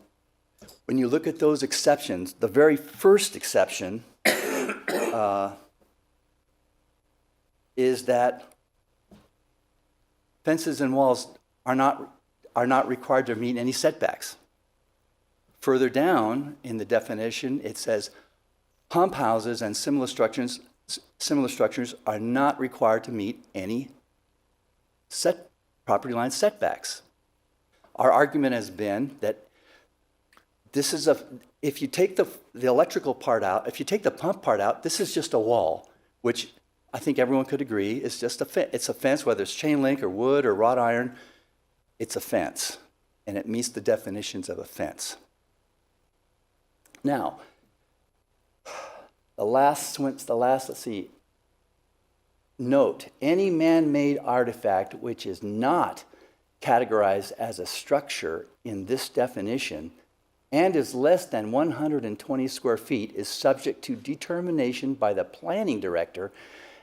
Speaker 15: when you look at those exceptions, the very first exception is that fences and walls are not required to meet any setbacks. Further down in the definition, it says pump houses and similar structures are not required to meet any property line setbacks. Our argument has been that this is if you take the electrical part out, if you take the pump part out, this is just a wall, which I think everyone could agree is just it's a fence, whether it's chain link or wood or wrought iron, it's a fence, and it meets the definitions of a fence. Now, let's see. Note, any man-made artifact which is not categorized as a structure in this definition and is less than 120 square feet is subject to determination by the planning director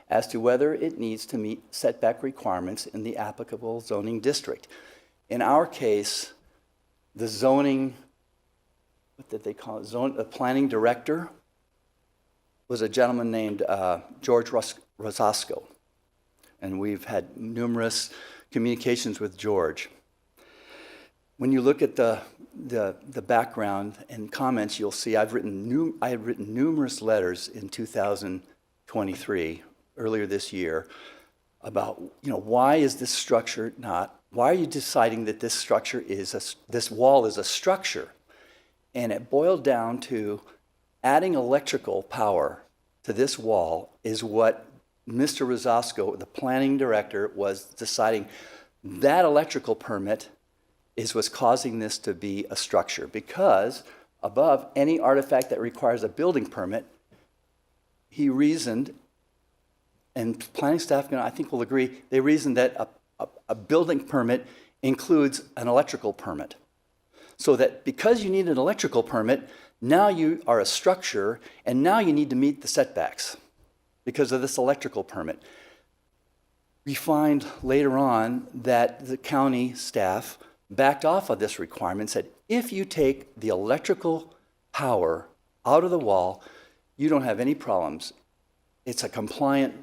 Speaker 15: as to whether it needs to meet setback requirements in the applicable zoning district. In our case, the zoning, what did they call it? The planning director was a gentleman named George Rosasco. And we've had numerous communications with George. When you look at the background and comments, you'll see I had written numerous letters in 2023, earlier this year, about why is this structure why are you deciding that this structure this wall is a structure? And it boiled down to adding electrical power to this wall is what Mr. Rosasco, the planning director, was deciding. That electrical permit is what's causing this to be a structure, because above any artifact that requires a building permit, he reasoned, and planning staff, I think will agree, they reasoned that a building permit includes an electrical permit. So that because you need an electrical permit, now you are a structure, and now you need to meet the setbacks because of this electrical permit. We find later on that the county staff backed off of this requirement and said, if you take the electrical power out of the wall, you don't have any problems. It's a compliant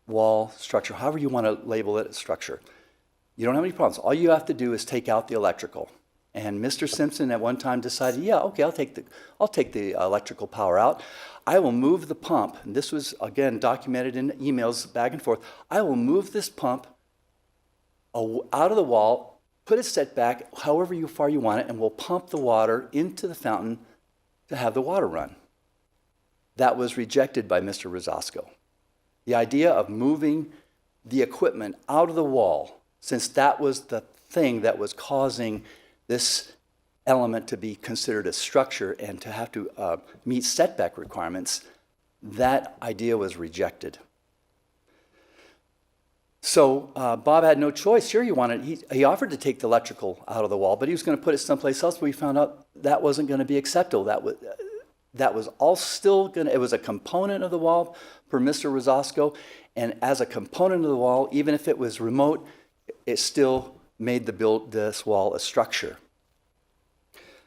Speaker 15: wall structure, however you want to label it, structure. You don't have any problems. All you have to do is take out the electrical. And Mr. Simpson at one time decided, yeah, okay, I'll take the electrical power out. I will move the pump. And this was, again, documented in emails back and forth. I will move this pump out of the wall, put it set back however far you want it, and we'll pump the water into the fountain to have the water run. That was rejected by Mr. Rosasco. The idea of moving the equipment out of the wall, since that was the thing that was causing this element to be considered a structure and to have to meet setback requirements, that idea was rejected. So Bob had no choice. Sure, he offered to take the electrical out of the wall, but he was going to put it someplace else. But we found out that wasn't going to be acceptable. That was all still going to, it was a component of the wall per Mr. Rosasco, and as a component of the wall, even if it was remote, it still made this wall a structure.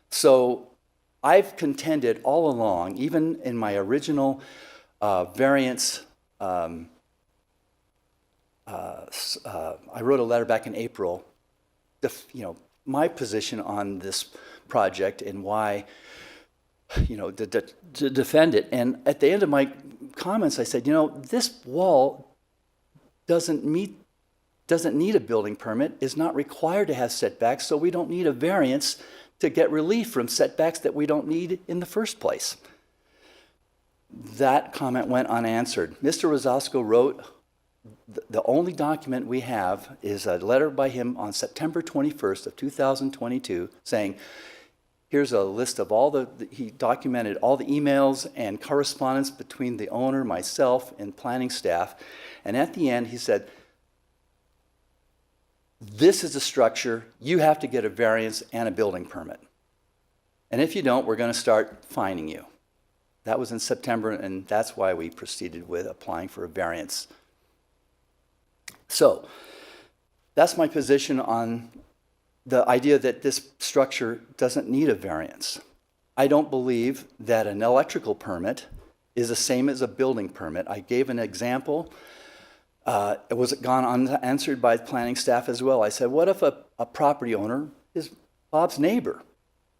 Speaker 15: So I've contended all along, even in my original variance, I wrote a letter back in April my position on this project and why, to defend it. And at the end of my comments, I said, this wall doesn't need a building permit, is not required to have setbacks, so we don't need a variance to get relief from setbacks that we don't need in the first place. That comment went unanswered. Mr. Rosasco wrote, the only document we have is a letter by him on September 21st of 2022 saying, here's a list of he documented all the emails and correspondence between the owner, myself, and planning staff. And at the end, he said, this is a structure, you have to get a variance and a building permit. And if you don't, we're going to start fining you. That was in September, and that's why we proceeded with applying for a variance. So that's my position on the idea that this structure doesn't need a variance. I don't believe that an electrical permit is the same as a building permit. I gave an example. It was gone unanswered by planning staff as well. I said, what if a property owner, is Bob's neighbor,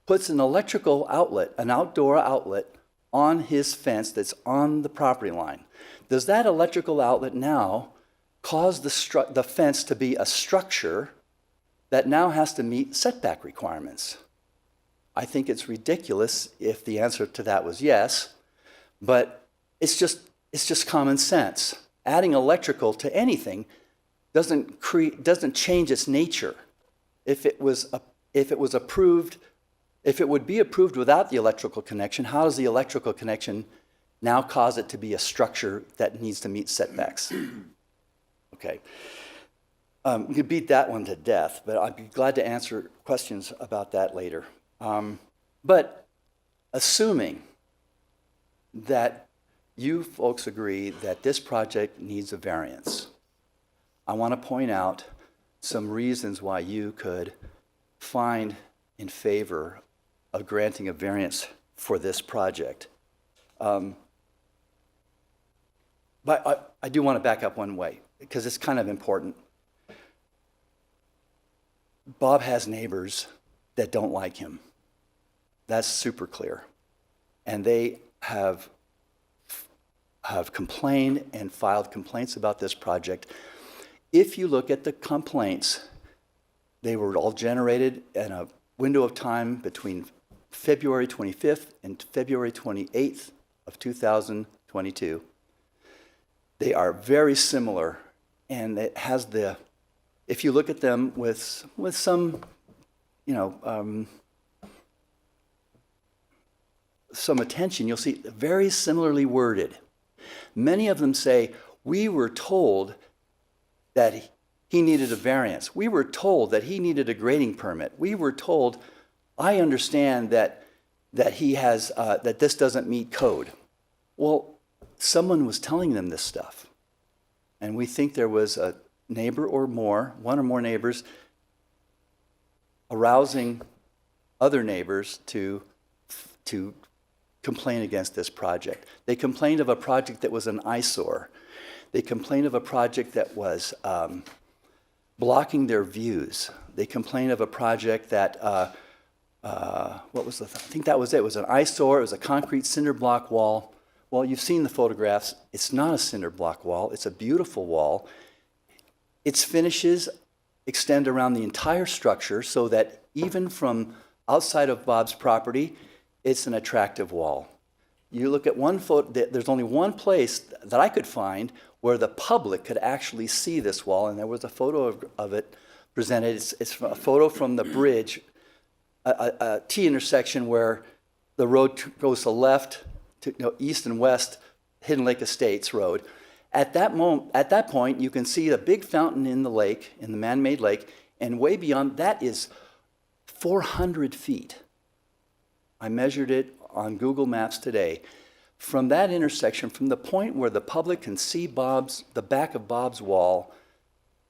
Speaker 15: puts an electrical outlet, an outdoor outlet, on his fence that's on the property line? Does that electrical outlet now cause the fence to be a structure that now has to meet setback requirements? I think it's ridiculous if the answer to that was yes, but it's just common sense. Adding electrical to anything doesn't change its nature. If it would be approved without the electrical connection, how does the electrical connection now cause it to be a structure that needs to meet setbacks? Okay. You could beat that one to death, but I'd be glad to answer questions about that later. But assuming that you folks agree that this project needs a variance, I want to point out some reasons why you could find in favor of granting a variance for this project. But I do want to back up one way, because it's kind of important. Bob has neighbors that don't like him. That's super clear. And they have complained and filed complaints about this project. If you look at the complaints, they were all generated in a window of time between February 25th and February 28th of 2022. They are very similar, and it has if you look at them with some, some attention, you'll see very similarly worded. Many of them say, we were told that he needed a variance. We were told that he needed a grading permit. We were told, I understand that he has, that this doesn't meet code. Well, someone was telling them this stuff. And we think there was a neighbor or more, one or more neighbors, arousing other neighbors to complain against this project. They complained of a project that was an eyesore. They complained of a project that was blocking their views. They complained of a project that, I think that was it. It was an eyesore. It was a concrete cinder block wall. Well, you've seen the photographs. It's not a cinder block wall. It's a beautiful wall. Its finishes extend around the entire structure so that even from outside of Bob's property, it's an attractive wall. You look at one photo, there's only one place that I could find where the public could actually see this wall, and there was a photo of it presented. It's a photo from the bridge, a T intersection where the road goes to left, to east and west, Hidden Lake Estates Road. At that point, you can see a big fountain in the lake, in the man-made lake, and way beyond that is 400 feet. I measured it on Google Maps today. From that intersection, from the point where the public can see the back of Bob's wall,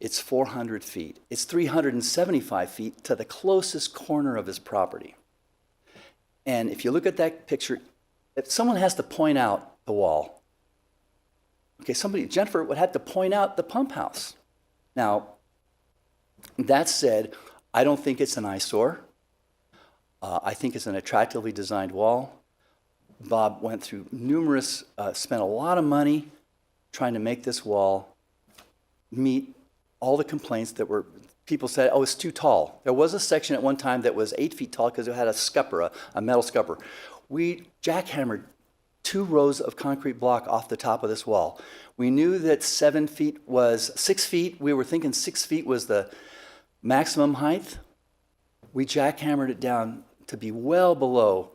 Speaker 15: it's 400 feet. It's 375 feet to the closest corner of his property. And if you look at that picture, if someone has to point out the wall, okay, Jennifer would have to point out the pump house. Now, that said, I don't think it's an eyesore. I think it's an attractively designed wall. Bob went through spent a lot of money trying to make this wall meet all the complaints that were, people said, oh, it's too tall. There was a section at one time that was 8 feet tall because it had a scupper, a metal scupper. We jackhammered 2 rows of concrete block off the top of this wall. We knew that 6 feet, we were thinking 6 feet was the maximum height. We jackhammered it down to be well below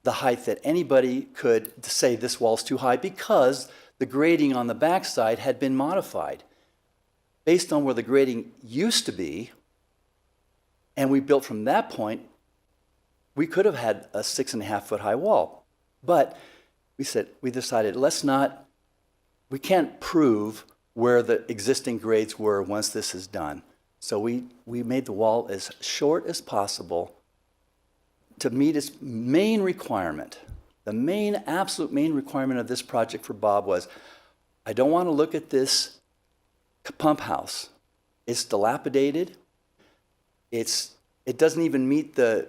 Speaker 15: the height that anybody could say this wall's too high because the grading on the backside had been modified based on where the grading used to be, and we built from that point. We could have had a 6.5 foot high wall, but we decided we can't prove where the existing grades were once this is done. So we made the wall as short as possible to meet its main requirement. The absolute main requirement of this project for Bob was, I don't want to look at this pump house. It's dilapidated. It doesn't even meet the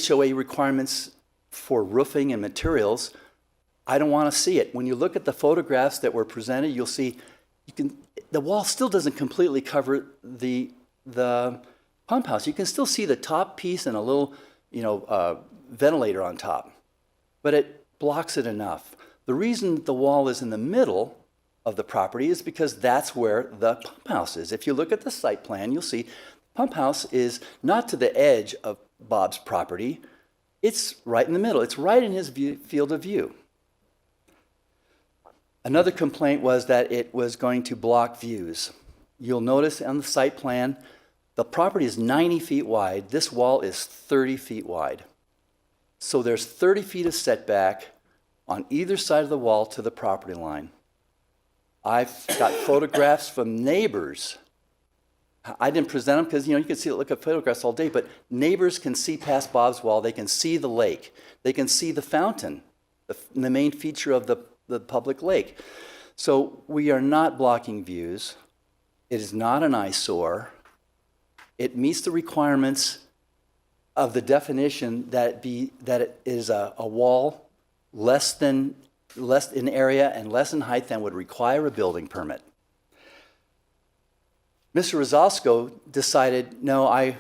Speaker 15: HOA requirements for roofing and materials. I don't want to see it. When you look at the photographs that were presented, you'll see the wall still doesn't completely cover the pump house. You can still see the top piece and a little, ventilator on top, but it blocks it enough. The reason the wall is in the middle of the property is because that's where the pump house is. If you look at the site plan, you'll see the pump house is not to the edge of Bob's property. It's right in the middle. It's right in his field of view. Another complaint was that it was going to block views. You'll notice on the site plan, the property is 90 feet wide. This wall is 30 feet wide. So there's 30 feet of setback on either side of the wall to the property line. I've got photographs from neighbors. I didn't present them because, you can look at photographs all day, but neighbors can see past Bob's wall. They can see the lake. They can see the fountain, the main feature of the public lake. So we are not blocking views. It is not an eyesore. It meets the requirements of the definition that it is a wall less in area and less in height than would require a building permit. Mr. Rosasco decided, no, I'm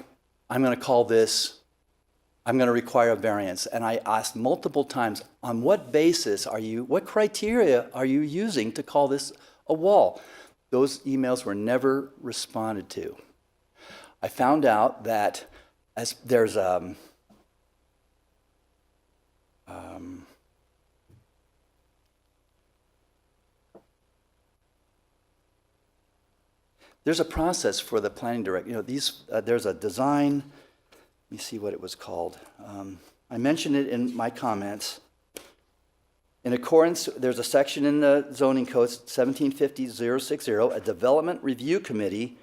Speaker 15: going to require a variance. And I asked multiple times, on what basis what criteria are you using to call this a wall? Those emails were never responded to. I found out that there's a process for the planning director. There's a design. Let me see what it was called. I mentioned it in my comments. In accordance, there's a section in the zoning code 1750-060, a development review committee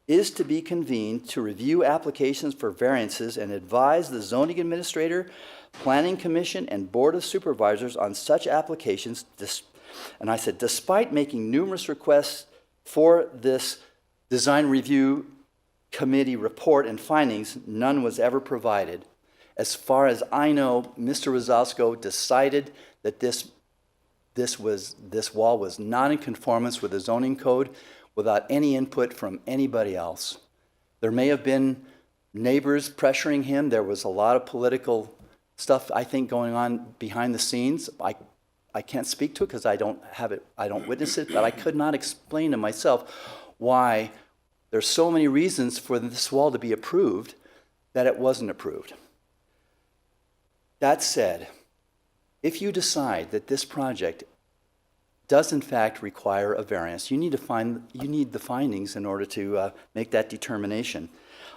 Speaker 15: is to be convened to review applications for variances and advise the zoning administrator, planning commission, and board of supervisors on such applications. And I said, despite making numerous requests for this design review committee report and findings, none was ever provided. As far as I know, Mr. Rosasco decided that this wall was not in conformance with the zoning code without any input from anybody else. There may have been neighbors pressuring him. There was a lot of political stuff, I think, going on behind the scenes. I can't speak to it because I don't witness it, but I could not explain to myself why there's so many reasons for this wall to be approved that it wasn't approved. That said, if you decide that this project does in fact require a variance, you need the findings in order to make that determination.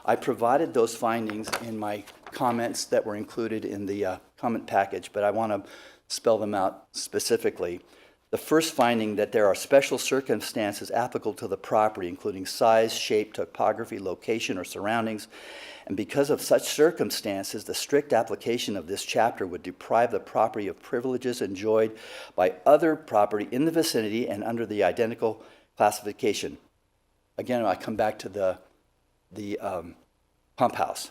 Speaker 15: I provided those findings in my comments that were included in the comment package, but I want to spell them out specifically. The first finding that there are special circumstances applicable to the property, including size, shape, topography, location, or surroundings, and because of such circumstances, the strict application of this chapter would deprive the property of privileges enjoyed by other property in the vicinity and under the identical classification. Again, I come back to the pump house.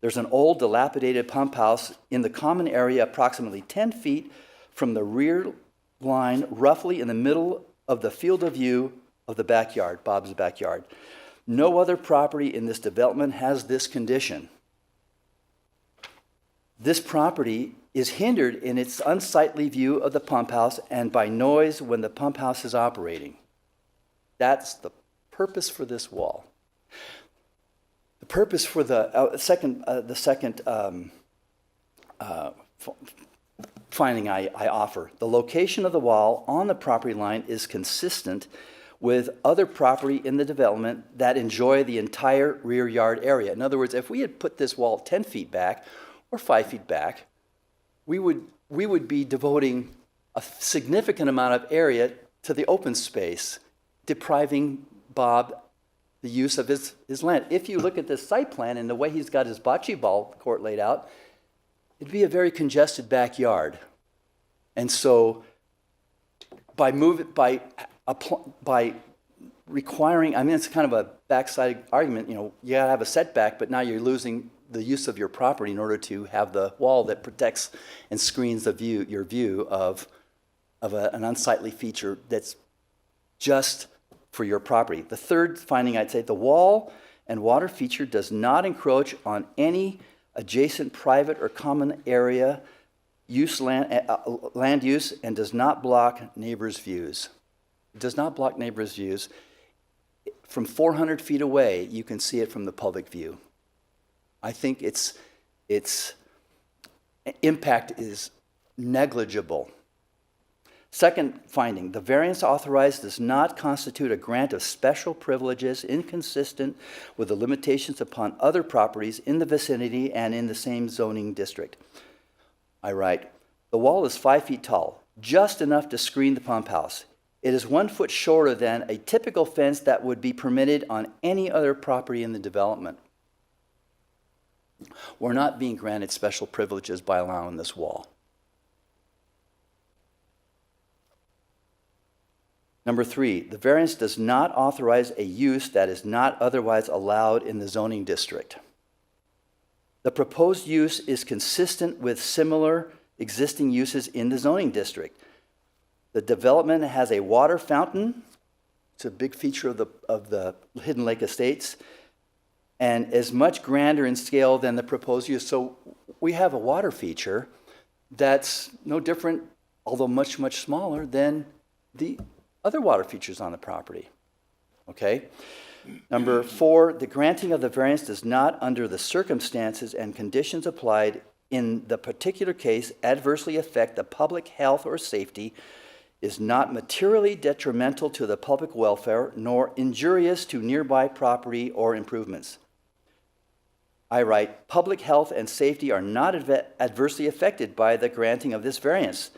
Speaker 15: There's an old dilapidated pump house in the common area approximately 10 feet from the rear line, roughly in the middle of the field of view of the backyard, Bob's backyard. No other property in this development has this condition. This property is hindered in its unsightly view of the pump house and by noise when the pump house is operating. That's the purpose for this wall. The purpose for the second finding I offer, the location of the wall on the property line is consistent with other property in the development that enjoy the entire rear yard area. In other words, if we had put this wall 10 feet back or 5 feet back, we would be devoting a significant amount of area to the open space, depriving Bob the use of his land. If you look at this site plan and the way he's got his bocce ball court laid out, it'd be a very congested backyard. And so by requiring, I mean, it's kind of a backside argument, you know, you gotta have a setback, but now you're losing the use of your property in order to have the wall that protects and screens the view, your view of an unsightly feature that's just for your property. The third finding, I'd say, the wall and water feature does not encroach on any adjacent private or common area land use and does not block neighbors' views. It does not block neighbors' views. From 400 feet away, you can see it from the public view. I think its impact is negligible. Second finding, the variance authorized does not constitute a grant of special privileges inconsistent with the limitations upon other properties in the vicinity and in the same zoning district. I write, the wall is 5 feet tall, just enough to screen the pump house. It is 1 foot shorter than a typical fence that would be permitted on any other property in the development. We're not being granted special privileges by allowing this wall. Number 3, the variance does not authorize a use that is not otherwise allowed in the zoning district. The proposed use is consistent with similar existing uses in the zoning district. The development has a water fountain. It's a big feature of the Hidden Lake Estates, and is much grander in scale than the proposed use. So we have a water feature that's no different, although much, much smaller than the other water features on the property. Okay? Number 4, the granting of the variance does not, under the circumstances and conditions applied in the particular case, adversely affect the public health or safety, is not materially detrimental to the public welfare, nor injurious to nearby property or improvements. I write, public health and safety are not adversely affected by the granting of this variance.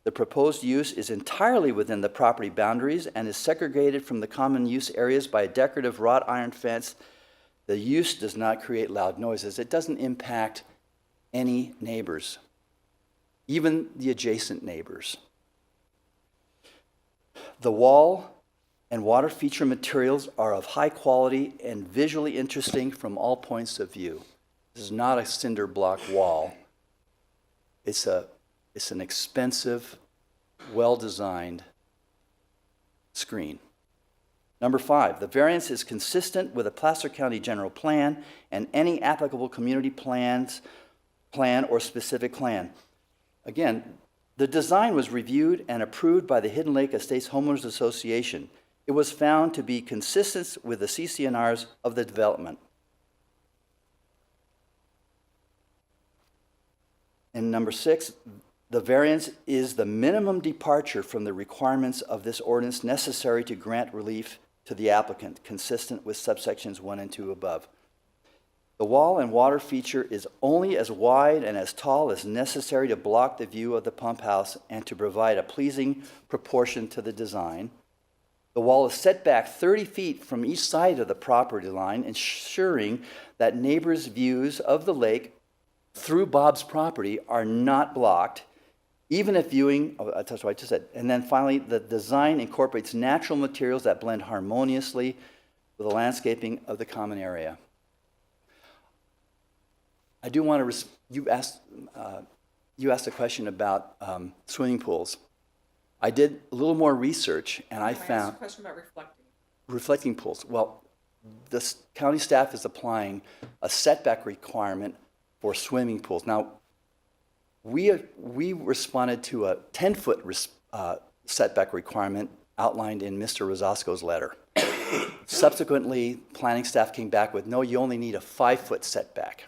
Speaker 15: The proposed use is entirely within the property boundaries and is segregated from the common use areas by a decorative wrought iron fence. The use does not create loud noises. It doesn't impact any neighbors, even the adjacent neighbors. The wall and water feature materials are of high quality and visually interesting from all points of view. This is not a cinder block wall. It's an expensive, well-designed screen. Number 5, the variance is consistent with the Placer County General Plan and any applicable community plan or specific plan. Again, the design was reviewed and approved by the Hidden Lake Estates Homeowners Association. It was found to be consistent with the CCNRs of the development. And number 6, the variance is the minimum departure from the requirements of this ordinance necessary to grant relief to the applicant, consistent with subsections 1 and 2 above. The wall and water feature is only as wide and as tall as necessary to block the view of the pump house and to provide a pleasing proportion to the design. The wall is set back 30 feet from each side of the property line, ensuring that neighbors' views of the lake through Bob's property are not blocked, even if viewing, that's what I just said. And then finally, the design incorporates natural materials that blend harmoniously with the landscaping of the common area. I do want to, you asked a question about swimming pools. I did a little more research and I
Speaker 6: asked a
Speaker 15: found
Speaker 6: question about reflecting.
Speaker 15: reflecting pools. Well, the county staff is applying a setback requirement for swimming pools. Now, we responded to a 10-foot setback requirement outlined in Mr. Rosasco's letter. Subsequently, planning staff came back with, no, you only need a 5-foot setback.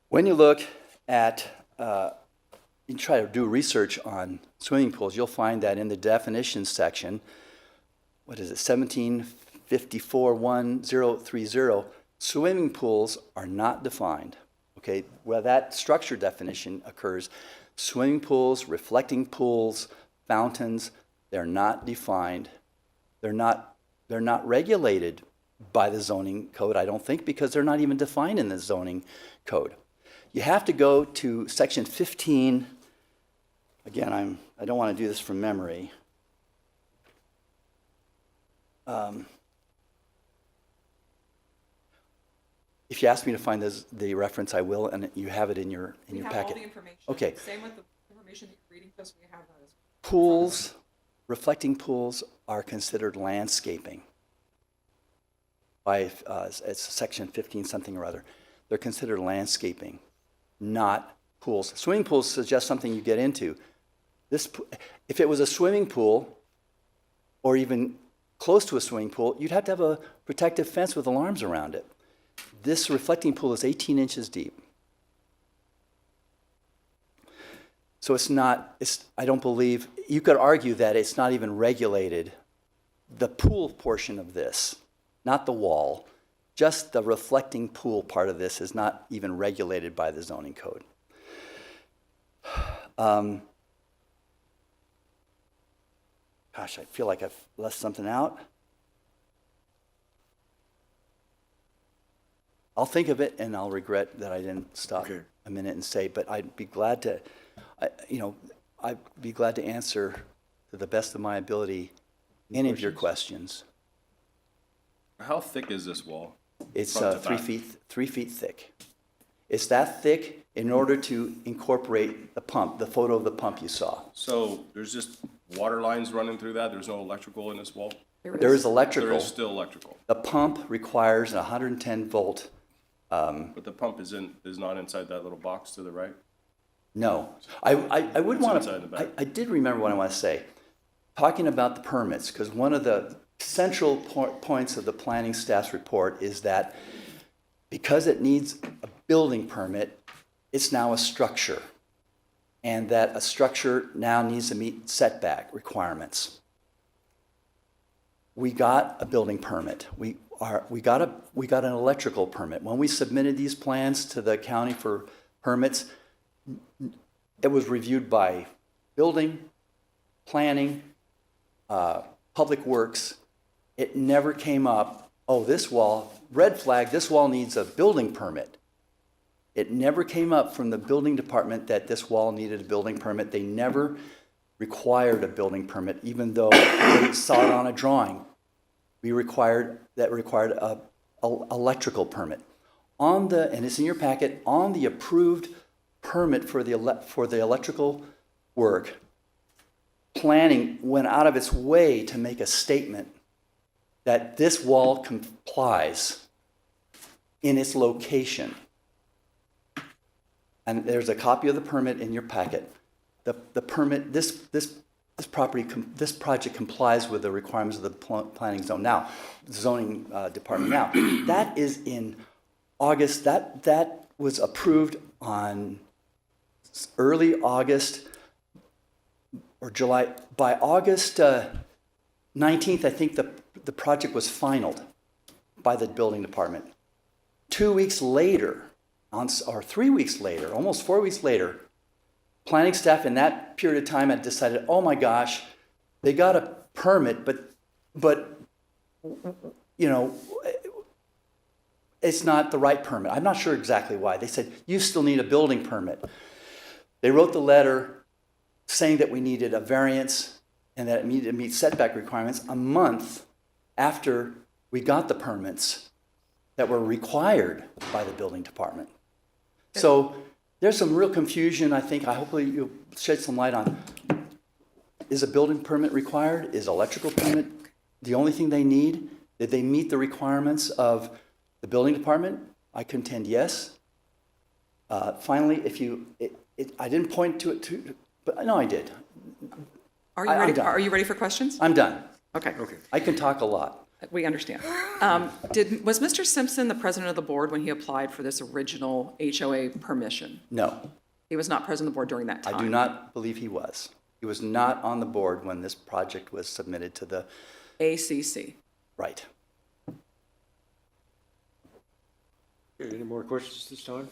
Speaker 15: When you look at, you try to do research on swimming pools, you'll find that in the definitions section, what is it, 1754-1030, swimming pools are not defined. Okay, where that structure definition occurs, swimming pools, reflecting pools, fountains, they're not defined. They're not regulated by the zoning code, I don't think, because they're not even defined in the zoning code. You have to go to section 15. Again, I don't want to do this from memory. If you ask me to find the reference, I will, and you have it in your packet.
Speaker 6: We have all the information.
Speaker 15: Okay.
Speaker 6: Same with the information that you're reading to us, we have that as well.
Speaker 15: Pools, reflecting pools are considered landscaping by it's section 15 something or other. They're considered landscaping, not pools. Swimming pools suggest something you get into. If it was a swimming pool, or even close to a swimming pool, you'd have to have a protective fence with alarms around it. This reflecting pool is 18 inches deep. So I don't believe, you could argue that it's not even regulated. The pool portion of this, not the wall, just the reflecting pool part of this is not even regulated by the zoning code. Gosh, I feel like I've left something out. I'll think of it and I'll regret that I didn't stop a minute and say, but I'd be glad to, I'd be glad to answer to the best of my ability any of your questions.
Speaker 12: How thick is this wall?
Speaker 15: It's
Speaker 12: Front to
Speaker 15: 3
Speaker 12: back?
Speaker 15: feet, 3 feet thick. It's that thick in order to incorporate the pump, the photo of the pump you saw.
Speaker 12: So there's just water lines running through that? There's no electrical in this wall?
Speaker 15: There is electrical.
Speaker 12: There is still electrical.
Speaker 15: The pump requires a 110 volt.
Speaker 12: But the pump is not inside that little box to the right?
Speaker 15: No. I would
Speaker 12: It's
Speaker 15: want
Speaker 12: inside the back.
Speaker 15: I did remember what I want to say. Talking about the permits, because one of the central points of the planning staff's report is that because it needs a building permit, it's now a structure. And that a structure now needs to meet setback requirements. We got a building permit. We got an electrical permit. When we submitted these plans to the county for permits, it was reviewed by building, planning, public works. It never came up, oh, this wall, red flag, this wall needs a building permit. It never came up from the building department that this wall needed a building permit. They never required a building permit, even though they saw it on a drawing. Required a electrical permit. And it's in your packet, on the approved permit for the electrical work, planning went out of its way to make a statement that this wall complies in its location. And there's a copy of the permit in your packet. The permit, this project complies with the requirements of the planning zone. Now, zoning department. Now, that is in August. That was approved on early August or July. By August 19th, I think the project was finalized by the building department. 2 weeks later, or 3 weeks later, almost 4 weeks later, planning staff in that period of time had decided, oh my gosh, they got a permit, but you know, it's not the right permit. I'm not sure exactly why. They said, you still need a building permit. They wrote the letter saying that we needed a variance and that it needed to meet setback requirements a month after we got the permits that were required by the building department. So there's some real confusion, I think. Hopefully you'll shed some light on, is a building permit required? Is electrical permit the only thing they need? Did they meet the requirements of the building department? I contend yes. Finally, I didn't point to it but no, I did.
Speaker 6: Are you
Speaker 15: I'm
Speaker 6: ready,
Speaker 15: done.
Speaker 6: are you ready for questions?
Speaker 15: I'm done.
Speaker 6: Okay,
Speaker 15: I can talk a lot.
Speaker 6: we understand. Was Mr. Simpson the president of the board when he applied for this original HOA permission?
Speaker 15: No,
Speaker 6: He was not president of the board during that time?
Speaker 15: I do not believe he was. He was not on the board when this project was submitted to the,
Speaker 6: ACC.
Speaker 15: right.
Speaker 3: Okay, any more questions this time?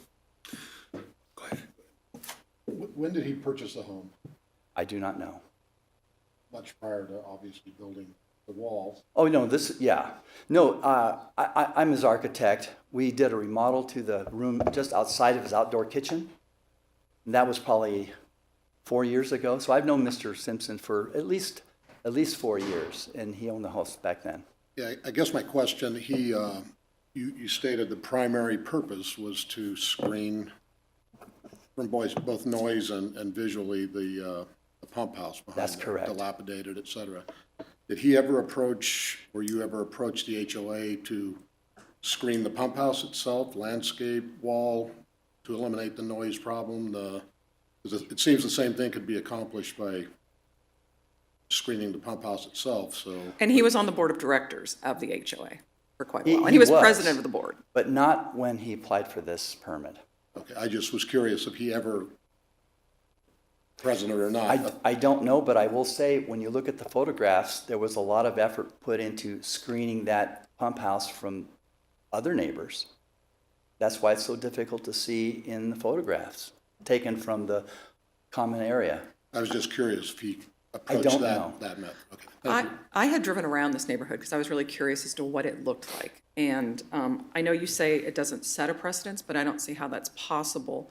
Speaker 9: When did he purchase the home?
Speaker 15: I do not know.
Speaker 9: Much prior to obviously building the walls.
Speaker 15: Oh, no, yeah. No, I'm his architect. We did a remodel to the room just outside of his outdoor kitchen. And that was probably 4 years ago. So I've known Mr. Simpson for at least 4 years, and he owned the house back then.
Speaker 9: Yeah, I guess my question, you stated the primary purpose was to screen from both noise and visually the pump house behind
Speaker 15: That's
Speaker 9: there,
Speaker 15: correct.
Speaker 9: dilapidated, et cetera. Did he ever approach, or you ever approach the HOA to screen the pump house itself, landscape, wall, to eliminate the noise problem? Because it seems the same thing could be accomplished by screening the pump house itself, so.
Speaker 6: And he was on the board of directors of the HOA for quite a
Speaker 15: He-
Speaker 6: while, and
Speaker 15: he
Speaker 6: he was
Speaker 15: was.
Speaker 6: president of the board.
Speaker 15: But not when he applied for this permit.
Speaker 9: Okay, I just was curious if he ever, president or not.
Speaker 15: I don't know, but I will say, when you look at the photographs, there was a lot of effort put into screening that pump house from other neighbors. That's why it's so difficult to see in the photographs taken from the common area.
Speaker 9: I was just curious if he
Speaker 15: I
Speaker 9: approached
Speaker 15: don't know.
Speaker 9: that method. Okay, thank you.
Speaker 6: I had driven around this neighborhood because I was really curious as to what it looked like. And I know you say it doesn't set a precedence, but I don't see how that's possible.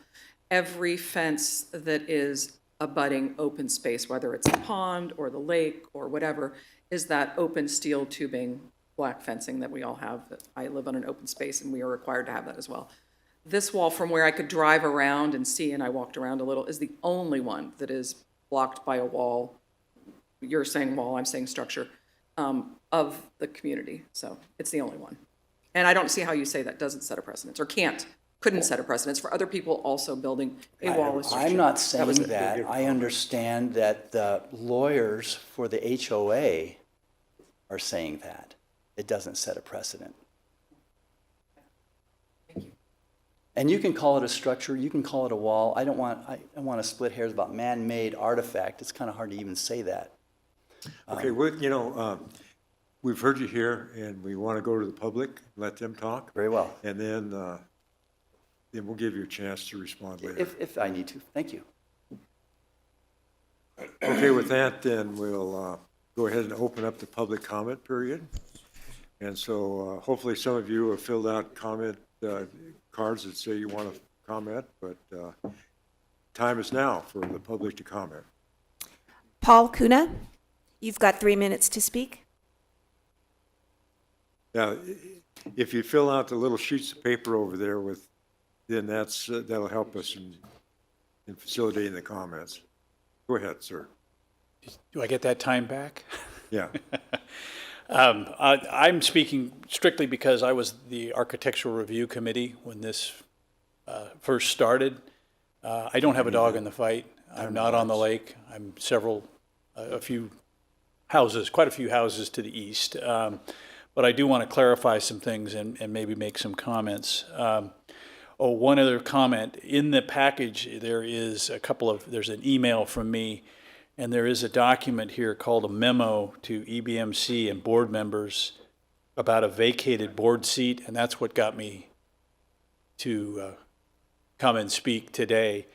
Speaker 6: Every fence that is abutting open space, whether it's a pond or the lake or whatever, is that open steel tubing, black fencing that we all have. I live on an open space and we are required to have that as well. This wall, from where I could drive around and see, and I walked around a little, is the only one that is blocked by a wall. You're saying wall, I'm saying structure, of the community. So it's the only one. And I don't see how you say that doesn't set a precedence, or couldn't set a precedence for other people also building a wall.
Speaker 15: I'm not saying
Speaker 6: was
Speaker 15: that. I understand that the lawyers for the HOA are saying that. It doesn't set a precedent. And you can call it a structure, you can call it a wall. I don't want to split hairs about man-made artifact. It's kind of hard to even say that.
Speaker 3: Okay, well, we've heard you here, and we want to go to the public, let them talk.
Speaker 15: Very well.
Speaker 3: And then we'll give you a chance to respond later.
Speaker 15: If I need to. Thank you.
Speaker 3: Okay, with that, then we'll go ahead and open up the public comment period. And so hopefully some of you have filled out comment cards that say you want to comment, but time is now for the public to comment.
Speaker 4: Paul Kuna, you've got 3 minutes to speak.
Speaker 3: Now, if you fill out the little sheets of paper over there then that'll help us in facilitating the comments. Go ahead, sir.
Speaker 16: Do I get that time back?
Speaker 3: Yeah.
Speaker 16: I'm speaking strictly because I was the Architectural Review Committee when this first started. I don't have a dog in the fight. I'm not on the lake. I'm a few houses, quite a few houses to the east. But I do want to clarify some things and maybe make some comments. One other comment. In the package, there's an email from me, and there is a document here called a memo to EBMC and board members about a vacated board seat, and that's what got me to come and speak today.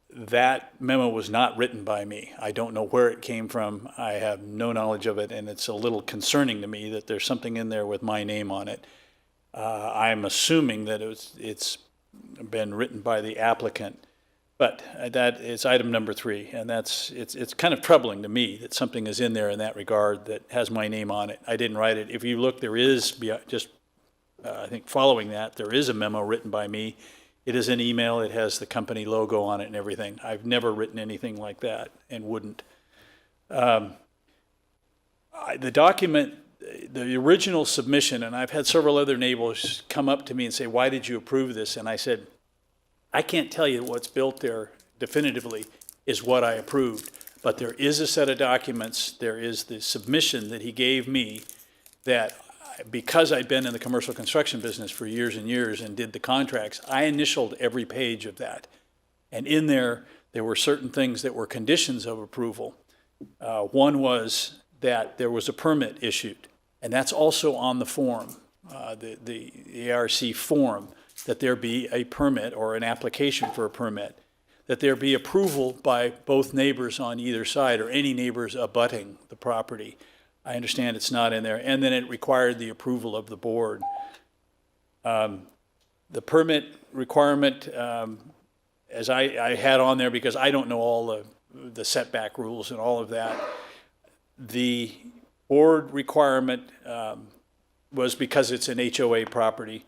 Speaker 16: That memo was not written by me. I don't know where it came from. I have no knowledge of it, and it's a little concerning to me that there's something in there with my name on it. I'm assuming that it's been written by the applicant, but that is item number 3, and it's kind of troubling to me that something is in there in that regard that has my name on it. I didn't write it. If you look, there is I think following that, there is a memo written by me It is an email. It has the company logo on it and everything. I've never written anything like that and wouldn't. The document, the original submission, and I've had several other neighbors come up to me and say, why did you approve this? And I said, I can't tell you what's built there definitively is what I approved, but there is a set of documents, there is the submission that he gave me that because I'd been in the commercial construction business for years and years and did the contracts, I initialed every page of that. And in there were certain things that were conditions of approval. One was that there was a permit issued, and that's also on the form, the ARC form, that there be a permit or an application for a permit, that there be approval by both neighbors on either side or any neighbors abutting the property. I understand it's not in there. And then it required the approval of the board. The permit requirement, as I had on there, because I don't know all the setback rules and all of that, the board requirement was because it's an HOA property.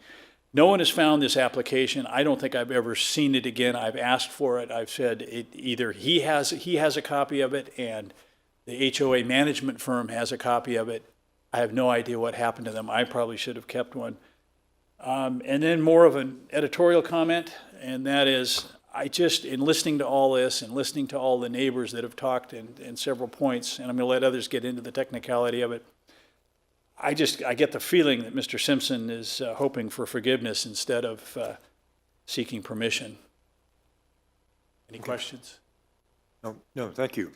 Speaker 16: No one has found this application. I don't think I've ever seen it again. I've asked for it. I've said either he has a copy of it and the HOA management firm has a copy of it. I have no idea what happened to them. I probably should have kept one. And then more of an editorial comment, and that is, in listening to all this and listening to all the neighbors that have talked in several points, and I'm going to let others get into the technicality of it, I get the feeling that Mr. Simpson is hoping for forgiveness instead of seeking permission. Any questions?
Speaker 3: No, thank you.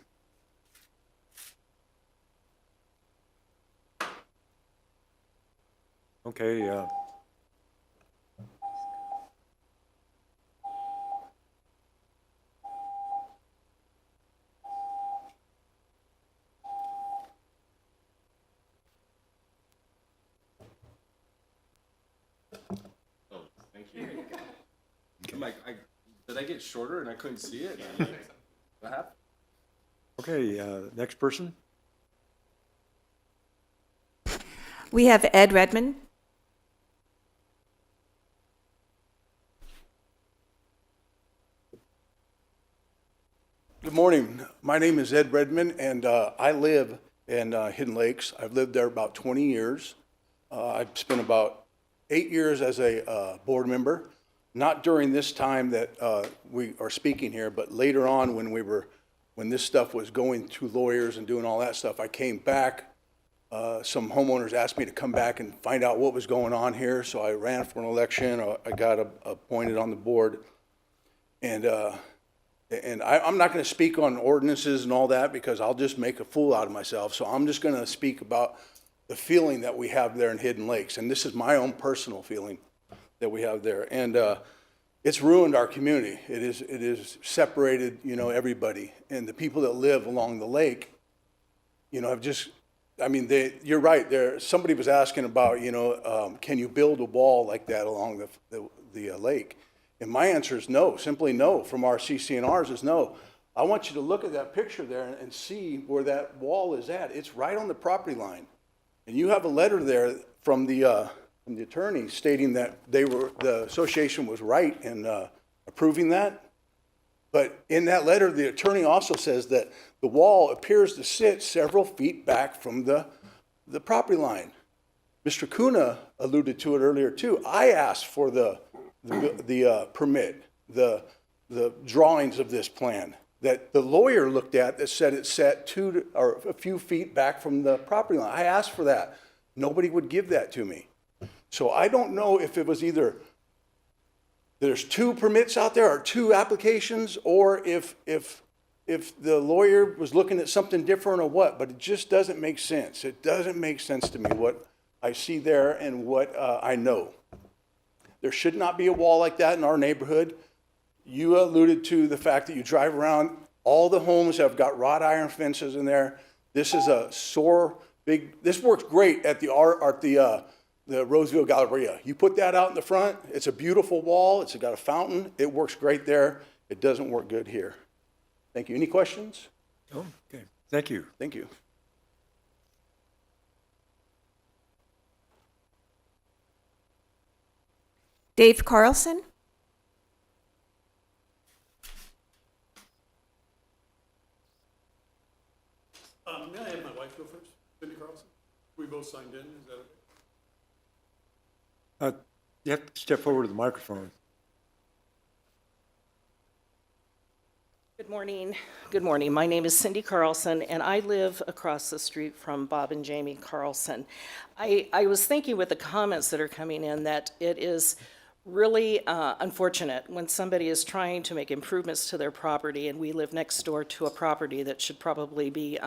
Speaker 3: Okay,
Speaker 12: Thank you. I'm like, did I get shorter and I couldn't see it? What happened?
Speaker 3: okay, next person.
Speaker 4: We have Ed Redmond.
Speaker 17: Good morning. My name is Ed Redmond, and I live in Hidden Lakes. I've lived there about 20 years. I've spent about 8 years as a board member, not during this time that we are speaking here, but later on when this stuff was going to lawyers and doing all that stuff, I came back. Some homeowners asked me to come back and find out what was going on here, so I ran for an election. I got appointed on the board, and I'm not going to speak on ordinances and all that because I'll just make a fool out of myself. So I'm just going to speak about the feeling that we have there in Hidden Lakes. And this is my own personal feeling that we have there. And it's ruined our community. It is separated, everybody. And the people that live along the lake, you're right. Somebody was asking about, can you build a wall like that along the lake? And my answer is no, simply no, from our CC&Rs is no. I want you to look at that picture there and see where that wall is at. It's right on the property line. And you have a letter there from the attorney stating that the association was right in approving that. But in that letter, the attorney also says that the wall appears to sit several feet back from the property line. Mr. Kuna alluded to it earlier too. I asked for the permit, the drawings of this plan that the lawyer looked at that said it sat a few feet back from the property line. I asked for that. Nobody would give that to me. So I don't know if it was either there's two permits out there or two applications, or if the lawyer was looking at something different or what, but it just doesn't make sense. It doesn't make sense to me what I see there and what I know. There should not be a wall like that in our neighborhood. You alluded to the fact that you drive around, all the homes have got wrought iron fences in there. This is a this works great at the Roseville Galleria. You put that out in the front, it's a beautiful wall, it's got a fountain, it works great there. It doesn't work good here. Thank you. Any questions?
Speaker 3: Oh, okay. Thank you.
Speaker 17: Thank you.
Speaker 4: Dave Carlson.
Speaker 17: to go first? Cindy Carlson? We both signed in, is that okay?
Speaker 3: You have to step forward to the microphone.
Speaker 18: Good morning. Good morning. My name is Cindy Carlson, and I live across the street from Bob and Jamie Carlson. I was thinking with the comments that are coming in that it is really unfortunate when somebody is trying to make improvements to their property, and we live next door to a property that should probably be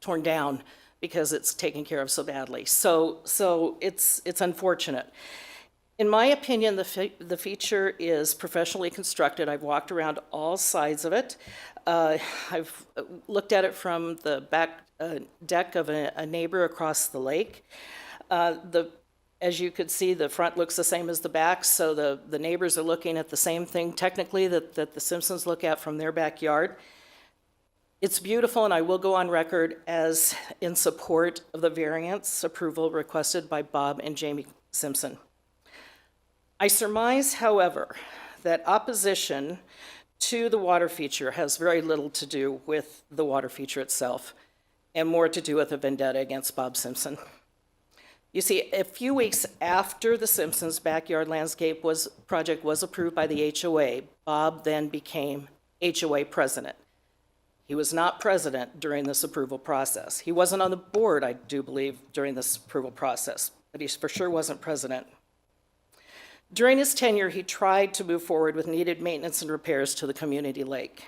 Speaker 18: torn down because it's taken care of so badly. So it's unfortunate. In my opinion, the feature is professionally constructed. I've walked around all sides of it. I've looked at it from the back deck of a neighbor across the lake. As you could see, the front looks the same as the back, so the neighbors are looking at the same thing technically that the Simpsons look at from their backyard. It's beautiful, and I will go on record as in support of the variance approval requested by Bob and Jamie Simpson. I surmise, however, that opposition to the water feature has very little to do with the water feature itself and more to do with a vendetta against Bob Simpson. You see, a few weeks after the Simpsons' backyard landscape project was approved by the HOA, Bob then became HOA president. He was not president during this approval process. He wasn't on the board, I do believe, during this approval process, but he for sure wasn't president. During his tenure, he tried to move forward with needed maintenance and repairs to the community lake.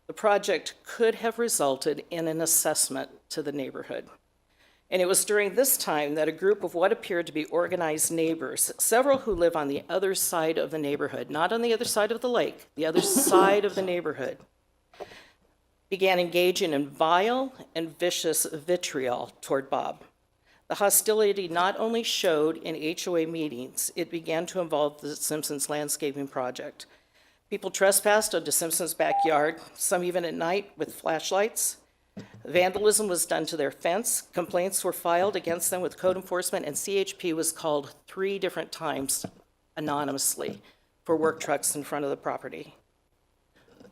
Speaker 18: The project could have resulted in an assessment to the neighborhood. And it was during this time that a group of what appeared to be organized neighbors, several who live on the other side of the neighborhood, not on the other side of the lake, the other side of the neighborhood, began engaging in vile and vicious vitriol toward Bob. The hostility not only showed in HOA meetings, it began to involve the Simpsons landscaping project. People trespassed onto Simpsons' backyard, some even at night with flashlights. Vandalism was done to their fence. Complaints were filed against them with code enforcement, and CHP was called 3 different times anonymously for work trucks in front of the property.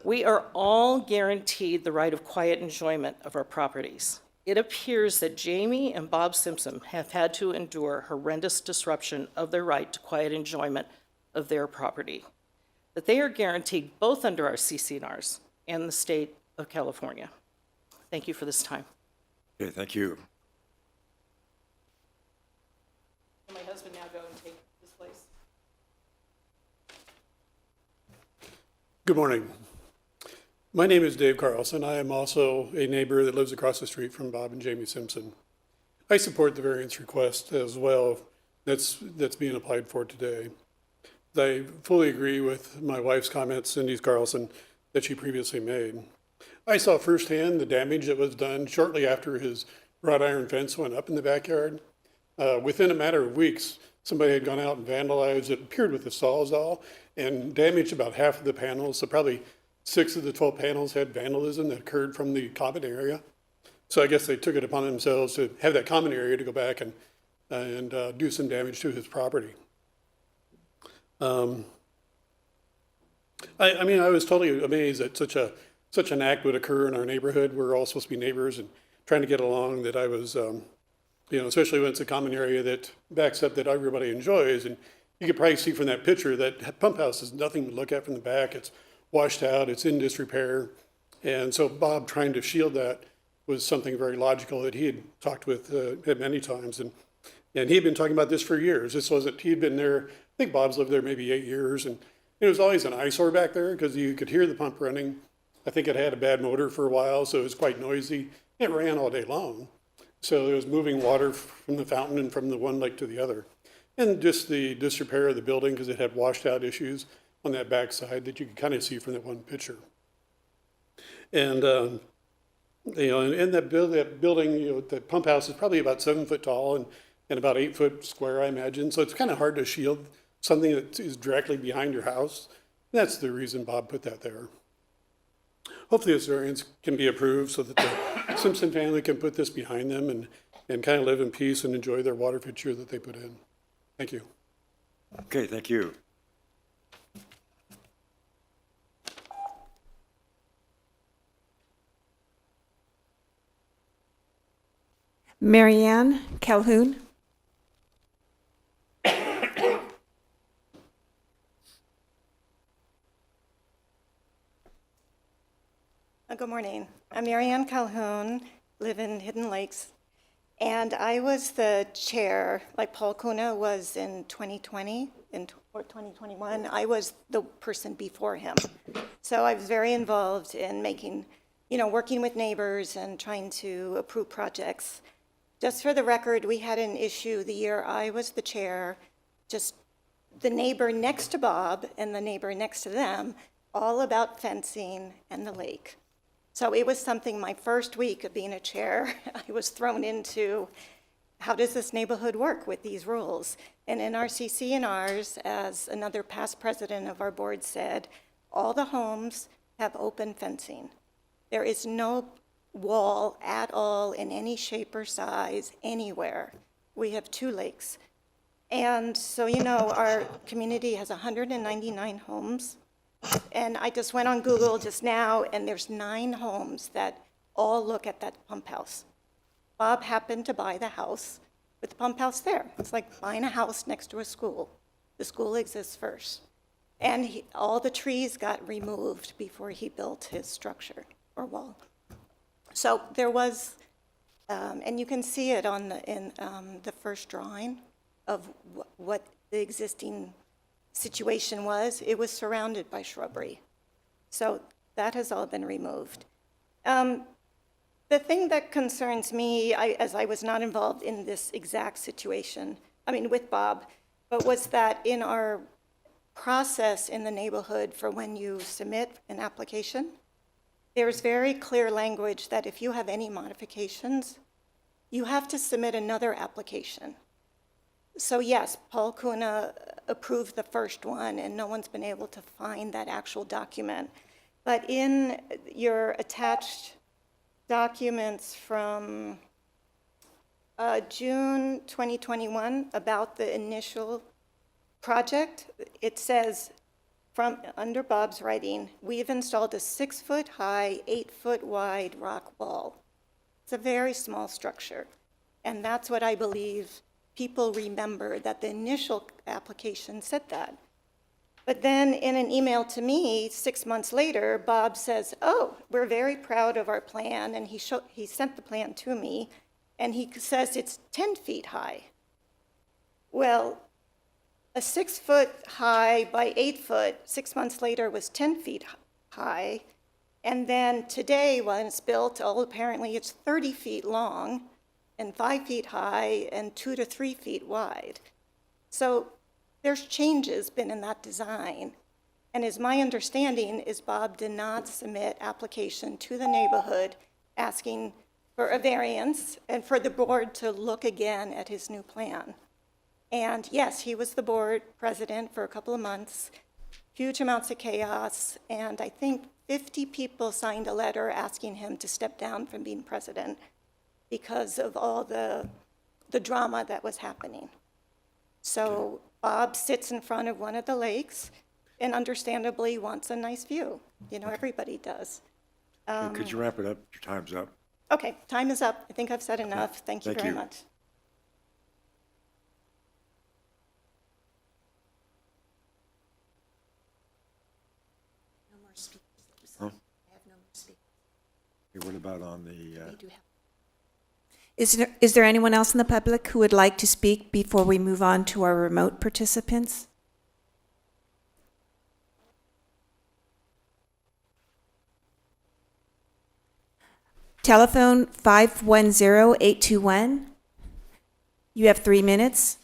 Speaker 18: We are all guaranteed the right of quiet enjoyment of our properties. It appears that Jamie and Bob Simpson have had to endure horrendous disruption of their right to quiet enjoyment of their property, that they are guaranteed both under our CCNRs and the state of California. Thank you for this time.
Speaker 3: Okay, thank you.
Speaker 18: Can my husband now go and take this place?
Speaker 17: Good morning. My name is Dave Carlson. I am also a neighbor that lives across the street from Bob and Jamie Simpson. I support the variance request as well that's being applied for today. I fully agree with my wife's comments, Cindy Carlson, that she previously made. I saw firsthand the damage that was done shortly after his wrought iron fence went up in the backyard. Within a matter of weeks, somebody had gone out and vandalized it, appeared with a Sawzall, and damaged about half of the panels. So probably 6 of the 12 panels had vandalism that occurred from the common area. So I guess they took it upon themselves to have that common area to go back and do some damage to his property. I mean, I was totally amazed that such an act would occur in our neighborhood. We're all supposed to be neighbors and trying to get along, that I was, especially when it's a common area that backs up that everybody enjoys. And you could probably see from that picture that pump house is nothing to look at from the back. It's washed out, it's in disrepair. And so Bob trying to shield that was something very logical that he had talked with many times. And he had been talking about this for years. This wasn't, he'd been there, I think Bob's lived there maybe 8 years. And it was always an eyesore back there because you could hear the pump running. I think it had a bad motor for a while, so it was quite noisy. It ran all day long. So it was moving water from the fountain and from the one lake to the other. And just the disrepair of the building because it had washed out issues on that backside that you could kind of see from that one picture. And, in that building, the pump house is probably about 7 foot tall and about 8 foot square, I imagine. So it's kind of hard to shield something that is directly behind your house. That's the reason Bob put that there. Hopefully this variance can be approved so that the Simpson family can put this behind them and kind of live in peace and enjoy their water feature that they put in. Thank you.
Speaker 3: Okay, thank you.
Speaker 4: Marianne Calhoun.
Speaker 19: Good morning. I'm Marianne Calhoun, live in Hidden Lakes, and I was the chair, like Paul Kuna was in 2020 or 2021. I was the person before him. So I was very involved in making, working with neighbors and trying to approve projects. Just for the record, we had an issue the year I was the chair, just the neighbor next to Bob and the neighbor next to them, all about fencing and the lake. So it was something, my first week of being a chair, I was thrown into, how does this neighborhood work with these rules? And in our CC&Rs, as another past president of our board said, all the homes have open fencing. There is no wall at all in any shape or size anywhere. We have 2 lakes. And so, our community has 199 homes. And I just went on Google just now, and there's 9 homes that all look at that pump house. Bob happened to buy the house with the pump house there. It's like buying a house next to a school. The school exists first. And all the trees got removed before he built his structure or wall. So there was, and you can see it in the first drawing of what the existing situation was. It was surrounded by shrubbery. So that has all been removed. The thing that concerns me, as I was not involved in this exact situation, with Bob, but was that in our process in the neighborhood for when you submit an application, there's very clear language that if you have any modifications, you have to submit another application. So yes, Paul Kuna approved the first one, and no one's been able to find that actual document. But in your attached documents from June 2021 about the initial project, it says, from under Bob's writing, we've installed a 6-foot-high, 8-foot-wide rock wall. It's a very small structure, and that's what I believe people remember, that the initial application said that. But then in an email to me 6 months later, Bob says, oh, we're very proud of our plan, and he sent the plan to me, and he says it's 10 feet high. Well, a 6-foot-high by 8-foot, 6 months later, was 10 feet high, and then today, when it's built, apparently it's 30 feet long, and 5 feet high, and 2 to 3 feet wide. So there's changes been in that design. And as my understanding is Bob did not submit application to the neighborhood asking for a variance and for the board to look again at his new plan. And yes, he was the board president for a couple of months, huge amounts of chaos, and I think 50 people signed a letter asking him to step down from being president because of all the drama that was happening. So Bob sits in front of one of the lakes and understandably wants a nice view. Everybody does.
Speaker 3: Could you wrap it up? Your time's up.
Speaker 19: Okay, time is up. I think I've said enough. Thank you very much.
Speaker 4: No more speakers.
Speaker 3: Huh?
Speaker 4: I have no more speakers.
Speaker 3: Okay, what about on the,
Speaker 4: We do have. Is there anyone else in the public who would like to speak before we move on to our remote participants? Telephone 510-821. You have 3 minutes.